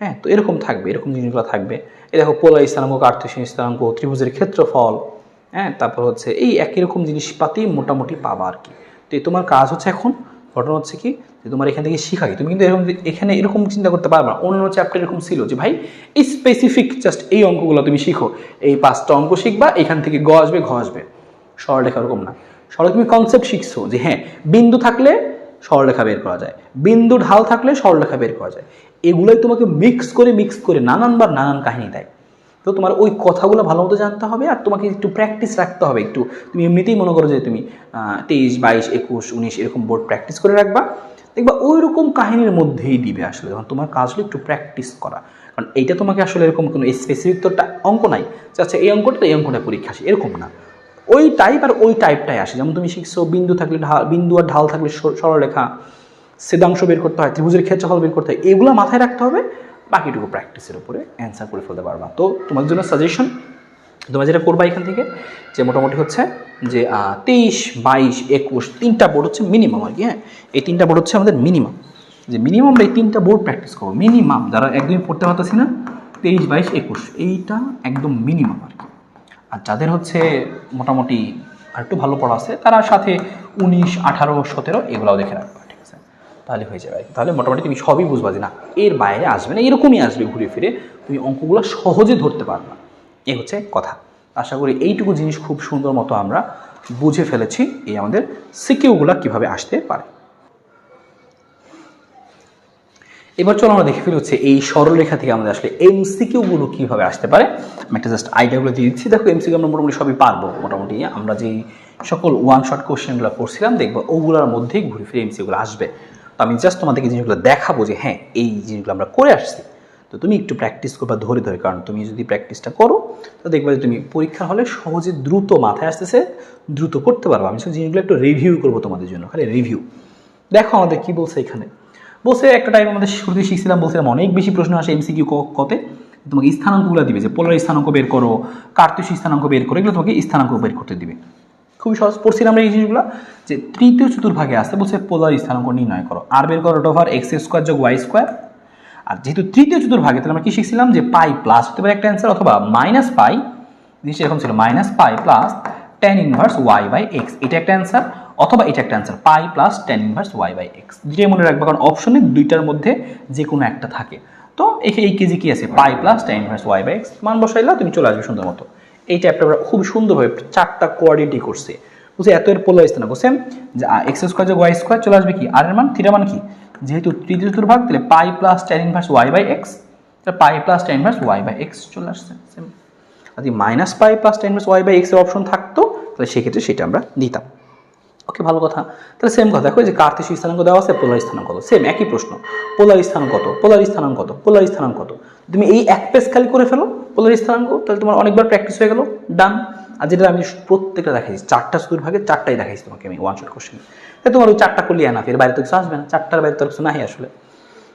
হ্যাঁ, তো এরকম থাকবে, এরকম জিনিসগুলো থাকবে। এই দেখো পোলার স্থানাঙ্ক, কার্তেশিয়ান স্থানাঙ্ক, ত্রিভুজের ক্ষেত্রফল, হ্যাঁ তারপর হচ্ছে এই একই রকম জিনিসপাতি মোটামুটি পাবা আর কি। তো তোমার কাজ হচ্ছে এখন, ঘটনা হচ্ছে কি, যে তোমার এখান থেকে শিখাই, তুমি কিন্তু এরকম এখানে এরকম চিন্তা করতে পারবে না। অন্য চ্যাপ্টার এরকম ছিল যে ভাই এই স্পেসিফিক জাস্ট এই অঙ্কগুলো তুমি শিখো, এই 5টা অঙ্ক শিখবা, এখান থেকে ঘ আসবে। সরলরেখা এরকম না, সরল তুমি কনসেপ্ট শিখছো যে হ্যাঁ বিন্দু থাকলে সরলরেখা বের করা যায়, বিন্দু ঢাল থাকলে সরলরেখা বের করা যায়। এগুলোই তোমাকে মিক্স করে নানানবার নানান কাহিনী দেয়। তো তোমার ওই কথাগুলো ভালো মতো জানতে হবে, আর তোমাকে একটু প্র্যাকটিস রাখতে হবে একটু। তুমি এমনিতেই মনে করো যে তুমি 23, 22, 21, 19 এরকম বোর্ড প্র্যাকটিস করে রাখবা, দেখবা ওই রকম কাহিনীর মধ্যেই দিবে আসলে। যখন তোমার কাজ হলো একটু প্র্যাকটিস করা, কারণ এইটা তোমাকে আসলে এরকম কোনো স্পেসিফিক তো অঙ্ক নাই, আচ্ছা এই অঙ্কটা পরীক্ষা আসে, এরকম না। ওই টাইপ আর ওই টাইপটাই আসে। যেমন তুমি শিখছো বিন্দু থাকলে বিন্দু আর ঢাল থাকলে সরলরেখা, ছেদাংশ বের করতে হয়, ত্রিভুজের ক্ষেত্রফল বের করতে হয়, এগুলো মাথায় রাখতে হবে, বাকিটুকু প্র্যাকটিসের উপরে অ্যান্সার করে ফেলতে পারবা। তো তোমাদের জন্য সাজেশন, তোমরা যেটা করবা এখান থেকে, যে মোটামুটি হচ্ছে যে 23, 22, 21 3টা বোর্ড হচ্ছে মিনিমাম আর কি। হ্যাঁ, এই 3টা বোর্ড হচ্ছে আমাদের মিনিমাম, যে মিনিমাম আমরা এই 3টা বোর্ড প্র্যাকটিস করবো মিনিমাম। যারা একদমই পড়তে পারতেছি না 23, 22, 21 এইটা একদম মিনিমাম আর কি। আর যাদের হচ্ছে মোটামুটি আর একটু ভালো পড়া আছে, তারা সাথে 19, 18, 17 এগুলাও দেখে রাখবা, ঠিক আছে? তাহলে হয়ে যাবে। তাহলে মোটামুটি তুমি সবই বুঝবা যে না এর বাইরে আসবে না, এরকমই আসবে ঘুরে ফিরে, তুমি অঙ্কগুলো সহজে ধরতে পারবা। এই হচ্ছে কথা। আশা করি এইটুকু জিনিস খুব সুন্দর মতো আমরা বুঝে ফেলেছি, এই আমাদের সিকিউগুলো কিভাবে আসতে পারে। এবার চলো আমরা দেখে ফেলি হচ্ছে এই সরলরেখা থেকে আমাদের আসলে এমসিকিউগুলো কীভাবে আসতে পারে। আমি একটা জাস্ট আইডিয়াগুলো দিয়ে দিচ্ছি। দেখো এমসিকিউ আমরা মোটামুটি সবই পারবো, মোটামুটি আমরা যেই সকল ওয়ান শট কোশ্চেনগুলো করছিলাম দেখবো ওগুলোর মধ্যেই ঘুরে ফিরে এমসিকিউগুলো আসবে। তো আমি জাস্ট তোমাদেরকে জিনিসগুলো দেখাবো যে হ্যাঁ এই জিনিসগুলো আমরা করে আসছি। তো তুমি একটু প্র্যাকটিস করবা ধরে, কারণ তুমি যদি প্র্যাকটিসটা করো তো দেখবা যে তুমি পরীক্ষা হলে সহজে দ্রুত মাথায় আসতেছে, দ্রুত করতে পারবো। আমি সেই জিনিসগুলো একটু রিভিউ করবো তোমাদের জন্য, খালি রিভিউ। দেখো আমাদের কি বলছে এখানে। বলছে একটা টাইম আমাদের শুরুতে শিখছিলাম, বলছিলাম অনেক বেশি প্রশ্ন আসে এমসিকিউ কতে, তোমাকে স্থানাঙ্কগুলো দিবে, যে পোলার স্থানাঙ্ক বের করো, কার্তেশীয় স্থানাঙ্ক বের করো, এগুলো তোমাকে স্থানাঙ্ক বের করতে দিবে। খুবই সহজ পড়ছিলাম আমরা এই জিনিসগুলো, যে তৃতীয় চতুর্ভাগে আসতে বলছে পোলার স্থানাঙ্ক নির্ণয় করো, আর বের করো √x² যোগ y²। আর যেহেতু তৃতীয় চতুর্ভাগে, তাহলে আমরা কি শিখছিলাম যে পাই প্লাস হতে পারে একটা অ্যান্সার, অথবা মাইনাস পাই, জিনিসটা এরকম ছিল, -π প্লাস tan ইনভার্স y/x, এটা একটা অ্যান্সার, অথবা এটা একটা answer pi plus tan inverse Y by x, দুইটাই মনে রাখবে কারণ অপশনে দুইটার মধ্যে যে কোনো একটা থাকে। তো এই কেজি কি আছে pi plus tan inverse Y by x, মান বসাইলা তুমি চলে আসবে সুন্দর মতো। এই টাইপটা আমরা খুব সুন্দরভাবে 4টা কোয়ার্ডিনেটই করছে, বুঝছি এত এর পোলার স্থানাঙ্ক করছে যে এক্স স্কোয়ার যে ওয়াই স্কোয়ার চলে আসবে কি আর এর মান থিটা মান কি, যেহেতু তৃতীয় চতুর্ভাগ তাহলে pi plus tan inverse Y by X, তাহলে pi plus tan inverse Y by X চলে আসছে। যদি minus pi plus tan inverse Y by X এর অপশন থাকতো তাহলে সেক্ষেত্রে সেটা আমরা নিতাম। ওকে, ভালো কথা। তাহলে সেম কথা, দেখো যে কার্তেশীয় স্থানাঙ্ক দেওয়া আছে, পোলার স্থানাঙ্ক কত, সেম একই প্রশ্ন, পোলার স্থানাঙ্ক কত, পোলার স্থানাঙ্ক কত, পোলার স্থানাঙ্ক কত, তুমি এই এক পেজ খালি করে ফেলো পোলার স্থানাঙ্ক, তাহলে তোমার অনেকবার প্র্যাকটিস হয়ে গেল, ডান। আর যেটা আমি প্রত্যেকটা দেখাইছি 4টা চতুর্ভাগে 4টাই দেখাইছি তোমাকে আমি ওয়ান শট কোশ্চেন, তাই তোমার ওই 4টা করলে এনাফ, এর বাইরে তো কিছু আসবে না, 4টার বাইরে তো কিছু নাই আসলে।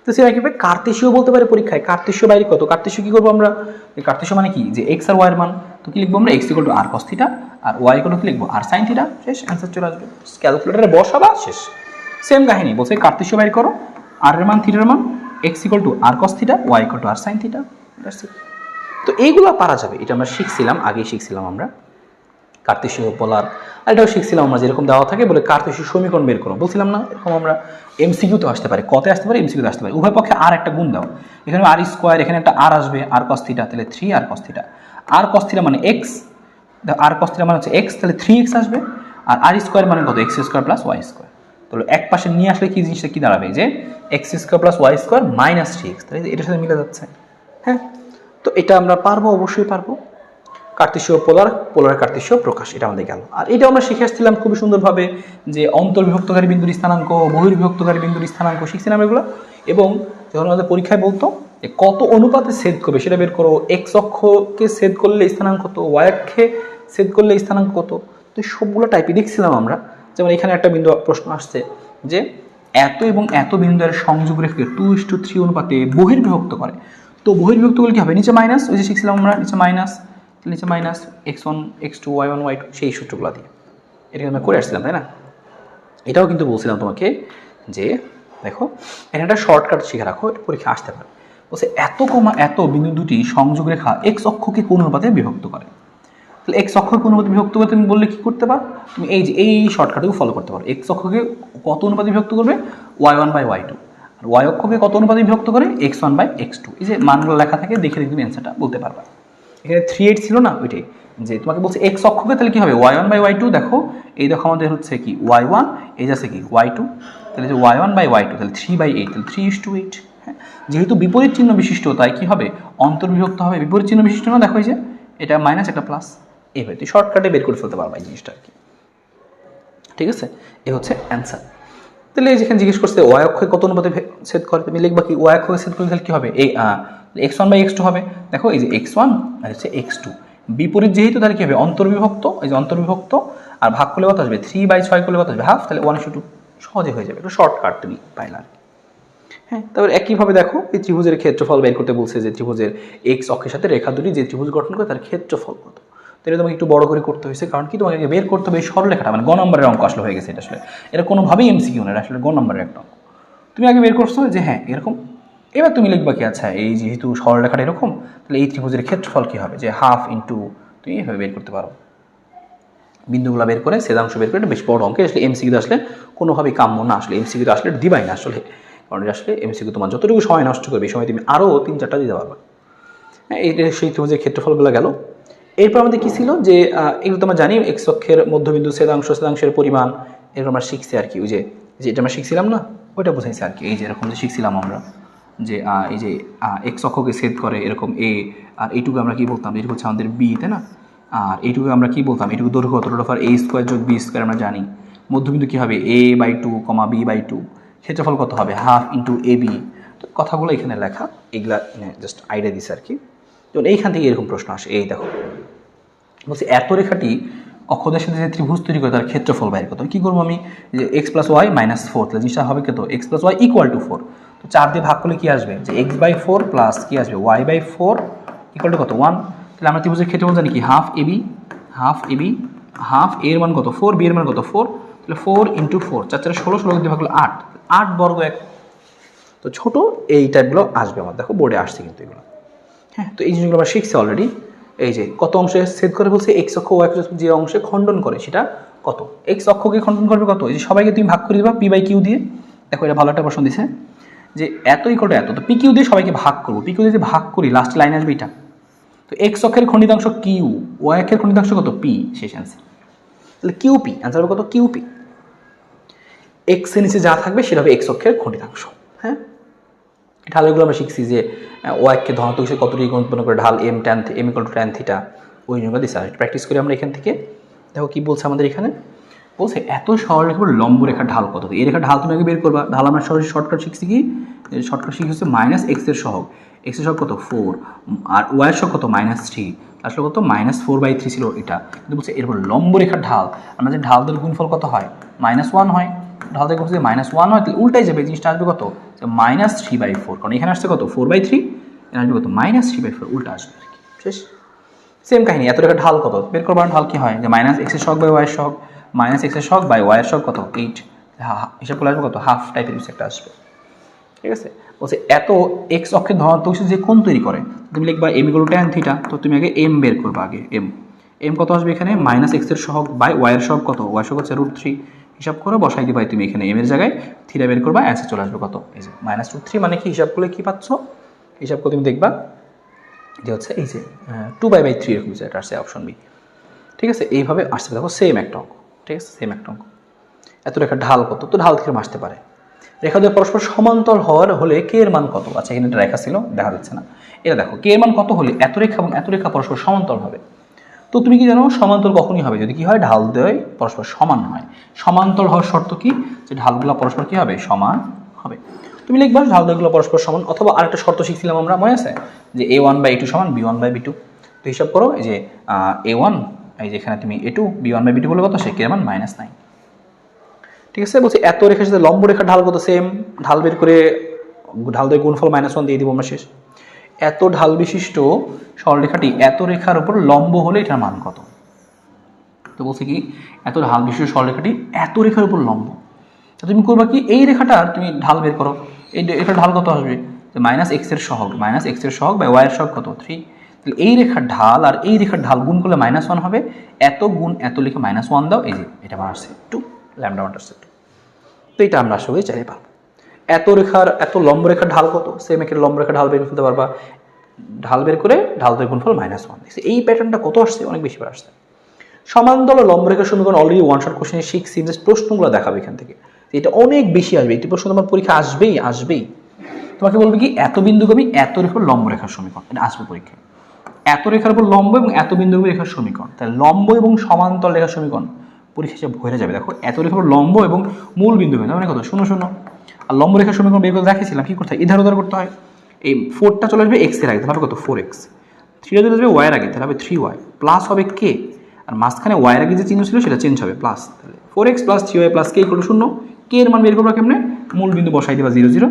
তো সেটা কি কার্তেশীয় বলতে পারে পরীক্ষায়, কার্তেশীয় বাইরে কত, কার্তেশীয় কি করবো আমরা, কার্তেশীয় মানে কি যে এক্স আর ওয়াই এর মান, তো কি লিখবো আমরা x equal to r cos theta আর ওয়াই ইকুয়াল টু কি লিখবো আর সাইন থিটা, শেষ, অ্যান্সার চলে আসবে, ক্যালকুলেটরে বসাবা শেষ। সেম কাহিনী বলছে কার্তেশীয় বাইর করো, আর এর মান থিটার মান x equal to r cos theta y equal to r sine theta. তো এইগুলো পারা যাবে, এটা আমরা শিখছিলাম, আগেই শিখছিলাম আমরা কার্তেশীয় পোলার, আর এটাও শিখছিলাম আমরা যেরকম দেওয়া থাকে বলে কার্তেশীয় সমীকরণ বের করো বলছিলাম না, এরকম আমরা এমসিকিউতে আসতে পারে, কতে আসতে পারে, এমসিকিউতে আসতে পারে, উভয় পক্ষে আর একটা গুণ দাও, এখানে আর স্কোয়ার, এখানে একটা আর আসবে আর কস থিটা, তাহলে 3 আর কস থিটা, আর কস থিটা মানে এক্স, আর কস থিটা মানে হচ্ছে এক্স, তাহলে 3x আসবে, আর আর স্কোয়ার মানে কত x square plus y square, তাহলে এক পাশে নিয়ে আসলে কি জিনিসটা কি দাঁড়াবে যে x square plus y square minus 3x, তাহলে এটার সাথে মিলে যাচ্ছে। হ্যাঁ, তো এটা আমরা পারবো, অবশ্যই পারবো। কার্তেশীয় পোলার, পোলার কার্তেশীয় প্রকাশ, এটা আমাদের গেল। আর এটা আমরা শিখে আসছিলাম খুবই সুন্দরভাবে যে অন্তর্বিভক্তকারী বিন্দুর স্থানাঙ্ক, বহির্বিভক্তকারী বিন্দুর স্থানাঙ্ক শিখছিলাম এগুলো, এবং যখন আমাদের পরীক্ষায় বলতো যে কত অনুপাতে ছেদ করবে সেটা বের করো, এক্স অক্ষকে ছেদ করলে স্থানাঙ্ক কত, ওয়াই অক্ষে ছেদ করলে স্থানাঙ্ক কত, তো সবগুলো টাইপই দেখছিলাম আমরা। যেমন এখানে একটা বিন্দু প্রশ্ন আসছে যে এত এবং এত বিন্দুর সংযোগ রেখে 2:3 অনুপাতে বহির্বিভক্ত করে, তো বহির্বিভক্ত করলে কি হবে, নিচে মাইনাস, ওই যে শিখছিলাম আমরা নিচে মাইনাস, নিচে minus x1 x2 y1 y2 সেই সূত্রগুলো দিয়ে এটা আমরা করে আসছিলাম, তাই না? এটাও কিন্তু বলছিলাম তোমাকে যে দেখো এখানে একটা শর্টকাট শিখে রাখো, এটা পরীক্ষা আসতে পারে, বলছে এত কমা এত বিন্দু দুটি সংযোগ রেখা x অক্ষকে কোন অনুপাতে বিভক্ত করে, তাহলে x অক্ষকে কোন অনুপাতে বিভক্ত করে তুমি বললে কি করতে পারো, তুমি এই যে এই শর্টকাটটুকু ফলো করতে পারো, x অক্ষকে কত অনুপাতে বিভক্ত করবে y1 by y2, R y অক্ষকে কত অনুপাতে বিভক্ত করে x1 বাই x2, এই যে মানগুলো লেখা থাকে দেখে তুমি অ্যান্সারটা বলতে পারবা। এখানে 3:8 ছিল না ওইটাই, যে তোমাকে বলছে এক্স অক্ষকে তাহলে কি হবে y1 বাই y2, দেখো এই দেখো আমাদের হচ্ছে কি y1, এই যাচ্ছে কি y2, তাহলে যে y1 বাই y2 তাহলে 3/8, তাহলে 3:8। হ্যাঁ, যেহেতু বিপরীত চিহ্ন বিশিষ্ট তাই কি হবে অন্তর্বিভক্ত হবে, বিপরীত চিহ্ন বিশিষ্ট না, দেখো এই যে এটা মাইনাস একটা প্লাস, এইভাবে তুই শর্টকাটে বের করে ফেলতে পারবা এই জিনিসটা আর কি, ঠিক আছে? এই হচ্ছে অ্যান্সার। তাহলে যেখানে জিজ্ঞেস করছে ওয়াই অক্ষে কত অনুপাতে ছেদ করে, তুমি লিখবা কি ওয়াই অক্ষকে ছেদ করলে তাহলে কি হবে, এই x1 বাই x2 হবে, দেখো এই যে x1 আর হচ্ছে x2 বিপরীত যেহেতু তাহলে কি হবে অন্তর্বিভক্ত, এই যে অন্তর্বিভক্ত, আর ভাগ করলে কত আসবে 3/6 করলে কত আসবে হাফ, তাহলে 1:2 সহজে হয়ে যাবে, একটু শর্টকাট তুমি পাইলা। হ্যাঁ, তারপর একইভাবে দেখো এই ত্রিভুজের ক্ষেত্রফল বের করতে বলছে, যে ত্রিভুজের এক্স অক্ষের সাথে রেখা দুটি যে ত্রিভুজ গঠন করে তার ক্ষেত্রফল কত, এটা তোমাকে একটু বড় করে করতে হয়েছে, কারণ কি তোমাকে বের করতে হবে এই সরলরেখাটা, মানে গ নম্বরের অঙ্ক আসলে হয়ে গেছে, এটা আসলে এটা কোনোভাবেই এমসিকিউ না, আসলে গ নম্বরের একটা অঙ্ক, তুমি আগে বের করছো যে হ্যাঁ এরকম, এবার তুমি লিখবা কি আচ্ছা এই যেহেতু সরলরেখাটা এরকম তাহলে এই ত্রিভুজের ক্ষেত্রফল কি হবে, যে হাফ ইন্টু, তুমি এইভাবে বের করতে পারো, বিন্দুগুলো বের করে ছেদাংশ বের করে, এটা বেশ বড় অঙ্কে আসলে এমসিকিউতে আসলে কোনোভাবেই কাম্য না, আসলে এমসিকিউতে আসলে দিবাই না আসলে, কারণ এটা আসলে এমসিকিউ তোমার যতটুকু সময় নষ্ট করবে এই সময় তুমি আরও 3-4টা দিতে পারবে। হ্যাঁ, এই সেই ত্রিভুজের ক্ষেত্রফলগুলো গেল। এরপর আমাদের কী ছিল যে এগুলো তো আমরা জানি এক্স অক্ষের মধ্যবিন্দু ছেদাংশের পরিমাণ, এরকম আমরা শিখছি আর কি, ওই যে এটা আমরা শিখছিলাম না ওইটা বোঝাইছে আর কি, এই যে এরকম যে শিখছিলাম আমরা যে এই যে এক্স অক্ষকে ছেদ করে এরকম এ, আর এইটুকু আমরা কি বলতাম, এটুকু হচ্ছে আমাদের বি, তাই না? আর এইটুকু আমরা কি বলতাম, এইটুকু দৈর্ঘ্য কত, রোড এ স্কোয়ার যোগ বি স্কোয়ার আমরা জানি, মধ্যবিন্দু কী হবে a/2, b/2, ক্ষেত্রফল কত হবে হাফ ইন্টু ab, তো কথাগুলো এখানে লেখা, এগুলা জাস্ট আইডিয়া দিছে আর কি। যেমন এইখান থেকে এরকম প্রশ্ন আসে, এই দেখো বলছি এত রেখাটি অক্ষদের সাথে যে ত্রিভুজ তৈরি করে তার ক্ষেত্রফল বাইর কত, কী করবো আমি, যে x + y - 4, তাহলে জিনিসটা হবে কত x + y = 4, তো 4 দিয়ে ভাগ করলে কী আসবে, যে x/4 প্লাস কি আসবে y/4 = কত 1, তাহলে আমরা ত্রিভুজের ক্ষেত্রফল জানি কি হাফ ab, হাফ a এর মান কত 4, b এর মান কত 4, তাহলে 4 × 4, 4 × 16, 16 দিয়ে ভাগ করলে 8 বর্গ এক, তো ছোট এই টাইপগুলো আসবে আমার, দেখো বোর্ডে আসছে কিন্তু এগুলো। হ্যাঁ, তো এই জিনিসগুলো আমরা শিখছি অলরেডি, এই যে কত অংশে ছেদ করে বলছে এক্স অক্ষ ওয়াই অক্ষ যে অংশে খণ্ডন করে সেটা কত, এক্স অক্ষকে খণ্ডন করবে কত, এই যে সবাইকে তুমি ভাগ করে দিবা পি বাই কিউ দিয়ে। দেখো এটা ভালো একটা প্রশ্ন দিছে যে এত ইকুয়াল টু এত, তো পি কিউ দিয়ে সবাইকে ভাগ করবো, পি কিউ দিয়ে ভাগ করি লাস্ট লাইন আসবে এটা। তো এক্স অক্ষের খণ্ডিতাংশ কিউ, ওয়াই অক্ষের খণ্ডিতাংশ কত পি, শেষ অ্যান্সার। তাহলে কিউ পি অ্যান্সার হবে কত কিউ পি। এক্স এর নিচে যা থাকবে সেটা হবে এক্স অক্ষের খণ্ডিতাংশ। হ্যাঁ, ঢালগুলো আমরা শিখছি যে ওয়াইকে ধনাত্মক হিসেবে কত ডিগ্রি উৎপন্ন করে ঢাল m tan m equal to tan theta, ওই জন্য দিচ্ছে। প্র্যাকটিস করি আমরা এখান থেকে। দেখো কি বলছে আমাদের এখানে, বলছে এত সরলরেখার লম্ব রেখার ঢাল কত, এই রেখার ঢাল তুমি আগে বের করবা। ঢাল আমরা সরাসরি শর্টকাট শিখছি কি, শর্টকাট শিখে হচ্ছে মাইনাস এক্সের সহগ, এক্সের সহগ কত 4 আর ওয়াইয়ের সহগ কত -3, আসলে কত -4/3 ছিল এটা। কিন্তু বলছে এরপর লম্ব রেখার ঢাল, আমরা যে ঢালদের গুণফল কত হয় -1 হয়, ঢাল থেকে যদি -1 হয় তাহলে উল্টাই যাবে, জিনিসটা আসবে কত -3/4, কারণ এখানে আসছে কত 4/3, এখানে আসবে কত -3/4, উল্টা আসবে আর কি। শেষ সেম কাহিনী। এত রেখার ঢাল কত বের করবার, ঢাল কি হয় যে -x এর সহগ বাই ওয়াই এর সহগ, -x এর সহগ বাই ওয়াই এর সহগ কত 8, হিসাব করলে আসবে কত হাফ টাইপের কিছু একটা আসবে। ঠিক আছে, বলছে এত এক্স অক্ষের ধনাত্মক যে কোণ তৈরি করে, তুমি লিখবা m equal to tan theta, তো তুমি আগে এম বের করবা, আগে এম কত আসবে এখানে -x এর সহগ বাই ওয়াই এর সহগ কত, ওয়াই সহগ হচ্ছে √3, হিসাব করে বসাই দিবা তুমি এখানে এম এর জায়গায় থিটা বের করবা, অ্যান্সার চলে আসবে কত এই যে -√3, মানে কি হিসাব করলে কি পাচ্ছ, হিসাব করে তুমি দেখবা যে হচ্ছে এই যে 2/3 এরকম যেটা আসছে অপশন বি। ঠিক আছে, এইভাবে আসতে দেখো সেম একটা অঙ্ক। ঠিক আছে, সেম একটা অঙ্ক। এত রেখার ঢাল কত, তো ঢাল থেকে আসতে পারে। রেখা দুটো পরস্পর সমান্তর হওয়ার হলে কে এর মান কত, আচ্ছা এখানে একটা রেখা ছিল দেখা যাচ্ছে না, এটা দেখো কে এর মান কত হলে এত রেখা এবং এত রেখা পরস্পর সমান্তর হবে। তো তুমি কি জানো সমান্তর কখনই হবে যদি কি হয়, ঢাল দ্বয় পরস্পর সমান হয়। সমান্তর হওয়ার শর্ত কি, যে ঢালগুলো পরস্পর কি হবে সমান হবে। তুমি লিখবা ঢাল দ্বয়গুলো পরস্পর সমান, অথবা আরেকটা শর্ত শিখছিলাম আমরা মনে আছে যে a1/a2 সমান b1/b2। তো হিসাব করো এই যে a1, এই যে এখানে তুমি a2 b1/b2 বলে কত, সে কে এর মান -9। ঠিক আছে, বলছি এত রেখার সাথে লম্ব রেখার ঢাল কত, সেম ঢাল বের করে ঢাল দিয়ে গুণফল -1 দিয়ে দিব আমরা শেষ। এত ঢাল বিশিষ্ট সরলরেখাটি এত রেখার উপর লম্ব হলে এটার মান কত। তো বলছে কি এত ঢাল বিশিষ্ট সরলরেখাটি এত রেখার উপর লম্ব, তো তুমি করবা কি এই রেখাটার তুমি ঢাল বের করো, এই রেখার ঢাল কত আসবে যে -x এর সহগ, -x এর সহগ বাই ওয়াই এর সহগ কত 3, তাহলে এই রেখার ঢাল আর এই রেখার ঢাল গুণ করলে -1 হবে, এত গুণ এত লিখে -1 দাও, এই যে এটা মান আসছে 2, ল্যামডা মান আসছে 2। তো এটা আমরা আসলে চাইলে পাবো। এত রেখার এত লম্ব রেখার ঢাল কত, সেম একের লম্ব রেখার ঢাল বের করতে পারবা, ঢাল বের করে ঢাল দুই গুণফল -1। দেখছি এই প্যাটার্নটা কত আসছে, অনেক বেশি বার আসছে। সমান্তরাল লম্ব রেখার সমীকরণ অলরেডি ওয়ান শট কোশ্চেনে শিখছি, জাস্ট প্রশ্নগুলো দেখাবে এখান থেকে, এটা অনেক বেশি আসবে, এই প্রশ্ন তোমার পরীক্ষা আসবেই। তোমাকে বলবে কি এত বিন্দুগামী এত রেখার লম্ব রেখার সমীকরণ, এটা আসবে পরীক্ষায়। এত রেখার উপর লম্ব এবং এত বিন্দুগামী রেখার সমীকরণ, তাহলে লম্ব এবং সমান্তরাল রেখার সমীকরণ পরীক্ষা হিসেবে ভরে যাবে। দেখো এত রেখার উপর লম্ব এবং মূল বিন্দুগামী মানে কত 0 0, আর লম্ব রেখার সমীকরণ বের করে দেখেছিলাম কি করতে হয়, ইধার উধার করতে হয়। এই 4টা চলে আসবে এক্স এর আগে, তাহলে হবে কত 4x, 3টা চলে আসবে ওয়াই এর আগে, তাহলে হবে 3y প্লাস হবে কে, আর মাঝখানে ওয়াই এর আগে যে চিহ্ন ছিল সেটা চেঞ্জ হবে প্লাস, তাহলে 4x + 3y + k = 0। কে এর মান বের করবা কেমনে, মূল বিন্দু বসাই দিবা 0 0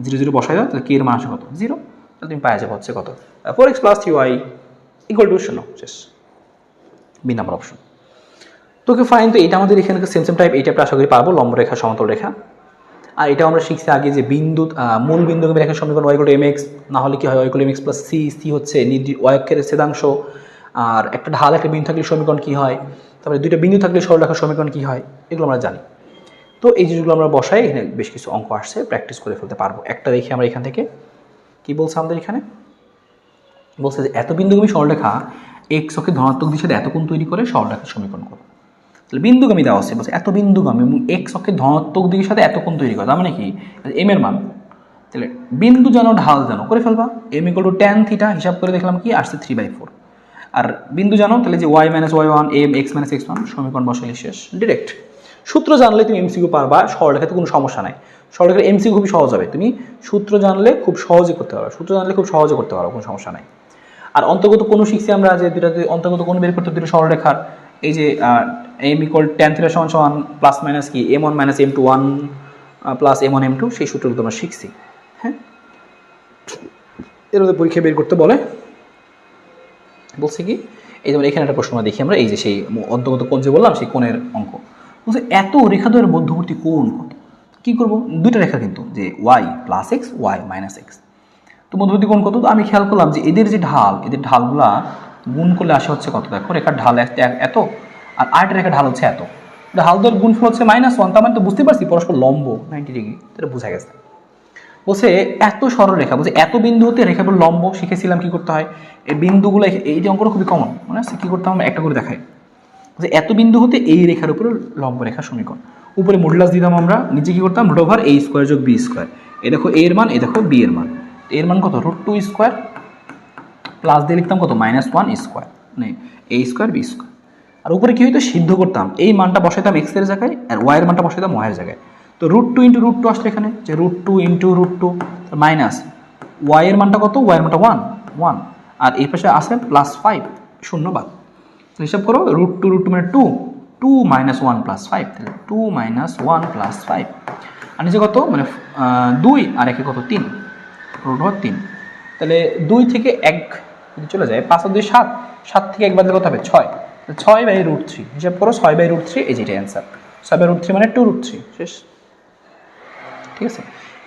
0 0 বসাই দাও, তাহলে কে এর মান আসে কত 0, তাহলে তুমি পাওয়া যাবে হচ্ছে কত 4x + 3y = 0, শেষ, বি নাম্বার অপশন। তোকে ফাইন। তো এটা আমাদের এখানে সেম টাইপ, এইটা আমরা আশা করি পারবো, লম্ব রেখা সমান্তরাল রেখা। আর এটা আমরা শিখছি আগে যে বিন্দু মূল বিন্দুগামী রেখার সমীকরণ y = mx, না হলে কি হয় y = mx + c, c হচ্ছে y অক্ষের ছেদাংশ, আর একটা ঢাল একটা বিন্দু থাকলে সমীকরণ কি হয়, তারপরে দুইটা বিন্দু থাকলে সরলরেখার সমীকরণ কি হয়, এগুলো আমরা জানি। তো এই জিনিসগুলো আমরা বসাই, এখানে বেশ কিছু অঙ্ক আসছে, প্র্যাকটিস করে ফেলতে পারবো। একটা দেখি আমরা এখান থেকে কি বলছে আমাদের এখানে, বলছে যে এত বিন্দুগামী সরলরেখা x অক্ষের ধনাত্মক দিকে এত কোণ তৈরি করে সরলরেখার সমীকরণ করো। তাহলে বিন্দুগামী দেওয়া আছে, বলছে এত বিন্দুগামী এবং x অক্ষের ধনাত্মক দিকের সাথে এত কোণ তৈরি করে, তার মানে কি m এর মান, তাহলে বিন্দু জানো ঢাল জানো করে ফেলবা, m = tan θ, হিসাব করে দেখলাম কি আসছে 3/4, আর বিন্দু জানো তাহলে যে y - y1 m x - x1, সমীকরণ বসালে শেষ ডিরেক্ট। সূত্র জানলে তুমি এমসিকিউ পারবা, সরলরেখাতে কোনো সমস্যা নাই, সরলরেখার এমসিকিউ খুবই সহজ হবে, তুমি সূত্র জানলে খুব সহজে করতে পারো, কোনো সমস্যা নাই। আর অন্তর্গত কোণ শিখছি আমরা যে দুটো অন্তর্গত কোণ বের করতে দুটো সরলরেখার, এই যে m = tan θ = প্লাস মাইনাস কি m1 - m2 1 plus m1 m2, সেই সূত্রগুলো আমরা শিখছি। হ্যাঁ, এর মধ্যে পরীক্ষা বের করতে বলছে কি এই যেমন এখানে একটা প্রশ্ন দেখি আমরা, এই যে সেই অন্তর্গত কোণ যে বললাম সেই কোণের অঙ্ক, বলছে এত রেখাদ্বয়ের মধ্যবর্তী কোণ কত। কি করব, দুইটা রেখা কিন্তু যে y + x y - x, তো মধ্যবর্তী কোণ কত, তো আমি খেয়াল করলাম যে এদের যে ঢাল, এদের ঢালগুলা গুণ করলে আসে হচ্ছে কত, দেখো রেখার ঢাল এত আর আরেকটা রেখার ঢাল হচ্ছে এত, ঢাল দর গুণফল হচ্ছে -1, তার মানে তো বুঝতে পারছি পরস্পর লম্ব 90 ডিগ্রি, এটা বোঝা গেছে। বলছে এত সরল রেখা, বলছে এত বিন্দু হতে রেখাগুলো লম্ব, শিখেছিলাম কি করতে হয় এই বিন্দুগুলো, এই যে অঙ্কটা খুবই কমন মনে আছে, কি করতে হবে একটা করে দেখাই যে এত বিন্দু হতে এই রেখার উপরে লম্ব রেখা সমীকরণ, উপরে মডুলাস দিতাম আমরা, নিচে কি করতাম √a² যোগ b², এই দেখো a এর মান, এই দেখো b এর মান, এর মান কত √2² প্লাস দিয়ে লিখতাম কত -1² মানে a² b², আর উপরে কি হইতো সিদ্ধ করতাম, এই মানটা বসাইতাম x এর জায়গায় আর y এর মানটা বসাইতাম y এর জায়গায়, তো √2 × √2 আসলে এখানে যে √2 × √2 মাইনাস y এর মানটা কত, y এর মানটা 1 আর এই পাশে আছে +5 শূন্য বাদ, হিসাব করো √2 মানে 2 -1 + 5, তাহলে 2 - 1 + 5 আর নিচে কত মানে 2 আর একে কত 3 √3, তাহলে 2 থেকে 1 যদি চলে যায় 5 আর 2 7, 7 থেকে 1 বাদ দিলে কত হবে 6, 6/√3 হিসাব করো 6/√3, এই যেটা অ্যান্সার 6/√3 মানে 2√3 শেষ। ঠিক আছে,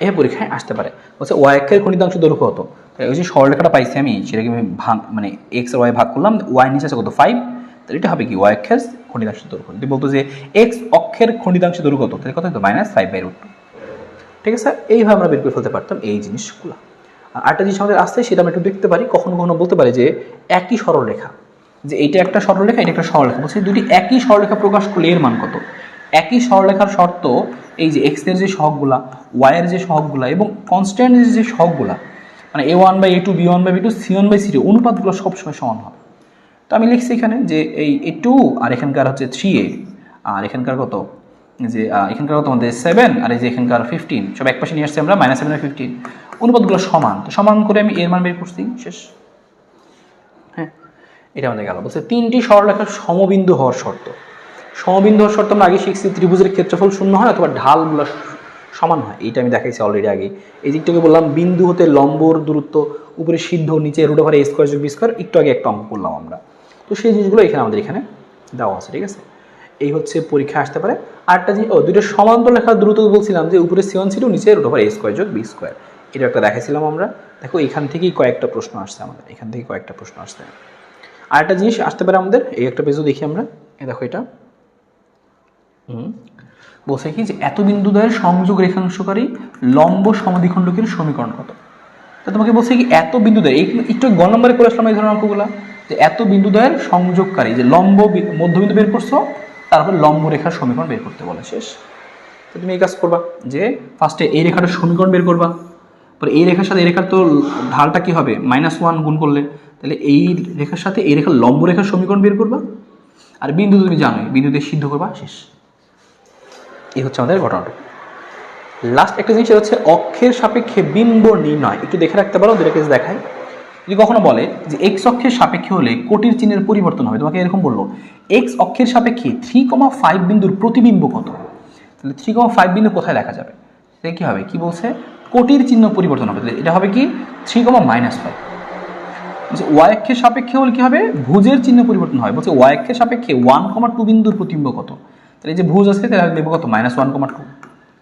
এই পরীক্ষায় আসতে পারে, বলছে y অক্ষের খণ্ডিতাংশ দৈর্ঘ্য কত, ওই যে সরলরেখাটা পাইছি আমি সেটাকে আমি ভাগ মানে x আর y ভাগ করলাম, y নিচে আছে কত 5, তাহলে এটা হবে কি y অক্ষের খণ্ডিতাংশ দৈর্ঘ্য, যদি বলতো যে x অক্ষের খণ্ডিতাংশ দৈর্ঘ্য কত, তাহলে কত হতো -5/√2। ঠিক আছে, এইভাবে আমরা বের করে ফেলতে পারতাম এই জিনিসগুলো। আর আরেকটা জিনিস আমাদের আসছে সেটা আমরা একটু দেখতে পারি, কখনো কখনো বলতে পারি যে একই সরলরেখা, যে এইটা একটা সরলরেখা, এটা একটা সরলরেখা, বলছে দুটি একই সরলরেখা প্রকাশ করলে এর মান কত। একই সরলরেখার শর্ত এই যে x এর যে সহগগুলা, y এর যে সহগগুলা এবং কনস্ট্যান্ট যে সহগগুলা, মানে a1/a2 b1/b2 c1/c2 অনুপাতগুলো সবসময় সমান হবে। তো আমি লিখছি এখানে যে এই a2 আর এখানকার হচ্ছে 3a আর এখানকার কত, যে এখানকার কত আমাদের 7 আর এই যে এখানকার 15, সব এক পাশে নিয়ে আসছি আমরা -7 আর 15, অনুপাতগুলো সমান, তো সমান করে আমি এর মান বের করছি শেষ। হ্যাঁ, এটা আমাদের গেল। বলছে 3টি সরলরেখার সমবিন্দু হওয়ার শর্ত, সমবিন্দু হওয়ার শর্ত আমরা আগে শিখছি, ত্রিভুজের ক্ষেত্রফল শূন্য হয় অথবা ঢালগুলো সমান হয়, এইটা আমি দেখাইছি অলরেডি আগে। এই দিকটাকে বললাম বিন্দু হতে লম্বর দূরত্ব, উপরে সিদ্ধ, নিচে √a² যোগ b², একটু আগে একটা অঙ্ক করলাম আমরা, তো সেই জিনিসগুলো এখানে আমাদের এখানে দেওয়া আছে। ঠিক আছে, এই হচ্ছে পরীক্ষা আসতে পারে। আরেকটা জিনিস, দুটো সমান্তর রেখার দূরত্ব বলছিলাম যে উপরে c1 ছিল, নিচে √a² যোগ b², এটা একটা দেখাইছিলাম আমরা। দেখো এখান থেকেই কয়েকটা প্রশ্ন আসছে আমাদের, এখান থেকে কয়েকটা প্রশ্ন আসছে। আরেকটা জিনিস আসতে পারে আমাদের, এই একটা পেজও দেখি আমরা, এই দেখো এটা বলছে কি যে এত বিন্দুদ্বয়ের সংযোগ রেখাংশকারী লম্ব সমদ্বিখণ্ডকের সমীকরণ কত। তো তোমাকে বলছে কি এত বিন্দুদ্বয়, এই একটু গ নম্বরে করে আসলাম এই ধরনের অঙ্কগুলো, যে এত বিন্দুদ্বয়ের সংযোগকারী, যে লম্ব মধ্যবিন্দু বের করছো, তারপর লম্ব রেখার সমীকরণ বের করতে বলে শেষ। তো তুমি এই কাজ করবা যে ফার্স্টে এই রেখাটার সমীকরণ বের করবা, পরে এই রেখার সাথে এই রেখার তো ঢালটা কি হবে -1 গুণ করলে, তাহলে এই রেখার সাথে এই রেখার লম্ব রেখার সমীকরণ বের করবা, আর বিন্দু তুমি জানোই বিন্দুতে সিদ্ধ করবা শেষ। এই হচ্ছে আমাদের ঘটনাটা। লাস্ট একটা জিনিস হচ্ছে অক্ষের সাপেক্ষে বিম্ব নির্ণয়, একটু দেখে রাখতে পারো, দুটো কেস দেখায়। যদি কখনো বলে যে এক্স অক্ষের সাপেক্ষে হলে কোটির চিহ্নের পরিবর্তন হবে, তোমাকে এরকম বললো এক্স অক্ষের সাপেক্ষে 3,5 বিন্দুর প্রতিবিম্ব কত, তাহলে 3,5 বিন্দু কোথায় দেখা যাবে, তাহলে কি হবে, কি বলছে কোটির চিহ্ন পরিবর্তন হবে, এটা হবে কি 3,-5। বলছে ওয়াই অক্ষের সাপেক্ষে হলে কি হবে, ভুজের চিহ্ন পরিবর্তন হয়, বলছে ওয়াই অক্ষের সাপেক্ষে 1,2 বিন্দুর প্রতিবিম্ব কত, তাহলে এই যে ভুজ আছে তাহলে দেবো কত -1,2,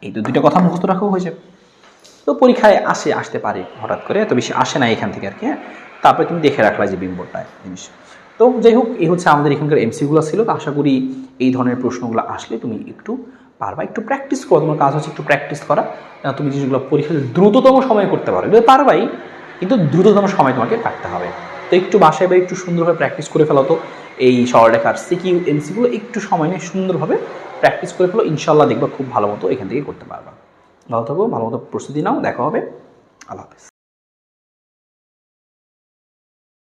এই তো দুইটা কথা মুখস্থ রাখাও হয়ে যাবে। তো পরীক্ষায় আসতে পারে হঠাৎ করে, এত বেশি আসে না এখান থেকে আর কি। হ্যাঁ, তারপরে তুমি দেখে রাখলা যে বিম্বটা জিনিস। তো যাই হোক, এই হচ্ছে আমাদের এখানকার এমসিগুলো ছিল। তো আশা করি এই ধরনের প্রশ্নগুলো আসলে তুমি একটু পারবা, একটু প্র্যাকটিস করো, তোমার কাজ হচ্ছে একটু প্র্যাকটিস করা, তুমি জিনিসগুলো পরীক্ষা দ্রুততম সময়ে করতে পারো, এটা পারবাই, কিন্তু দ্রুততম সময় তোমাকে কাটতে হবে। তো একটু বাসায় বা একটু সুন্দরভাবে প্র্যাকটিস করে ফেলো, তো এই সরলরেখার সিকিউ এমসিগুলো একটু সময় নিয়ে সুন্দরভাবে প্র্যাকটিস করে ফেলো, ইনশাল্লাহ দেখবা খুব ভালো মতো এখান থেকে করতে পারবা। ভালো থাকো, ভালো মতো প্রস্তুতি নাও, দেখা হবে, আল্লাহ হাফেজ।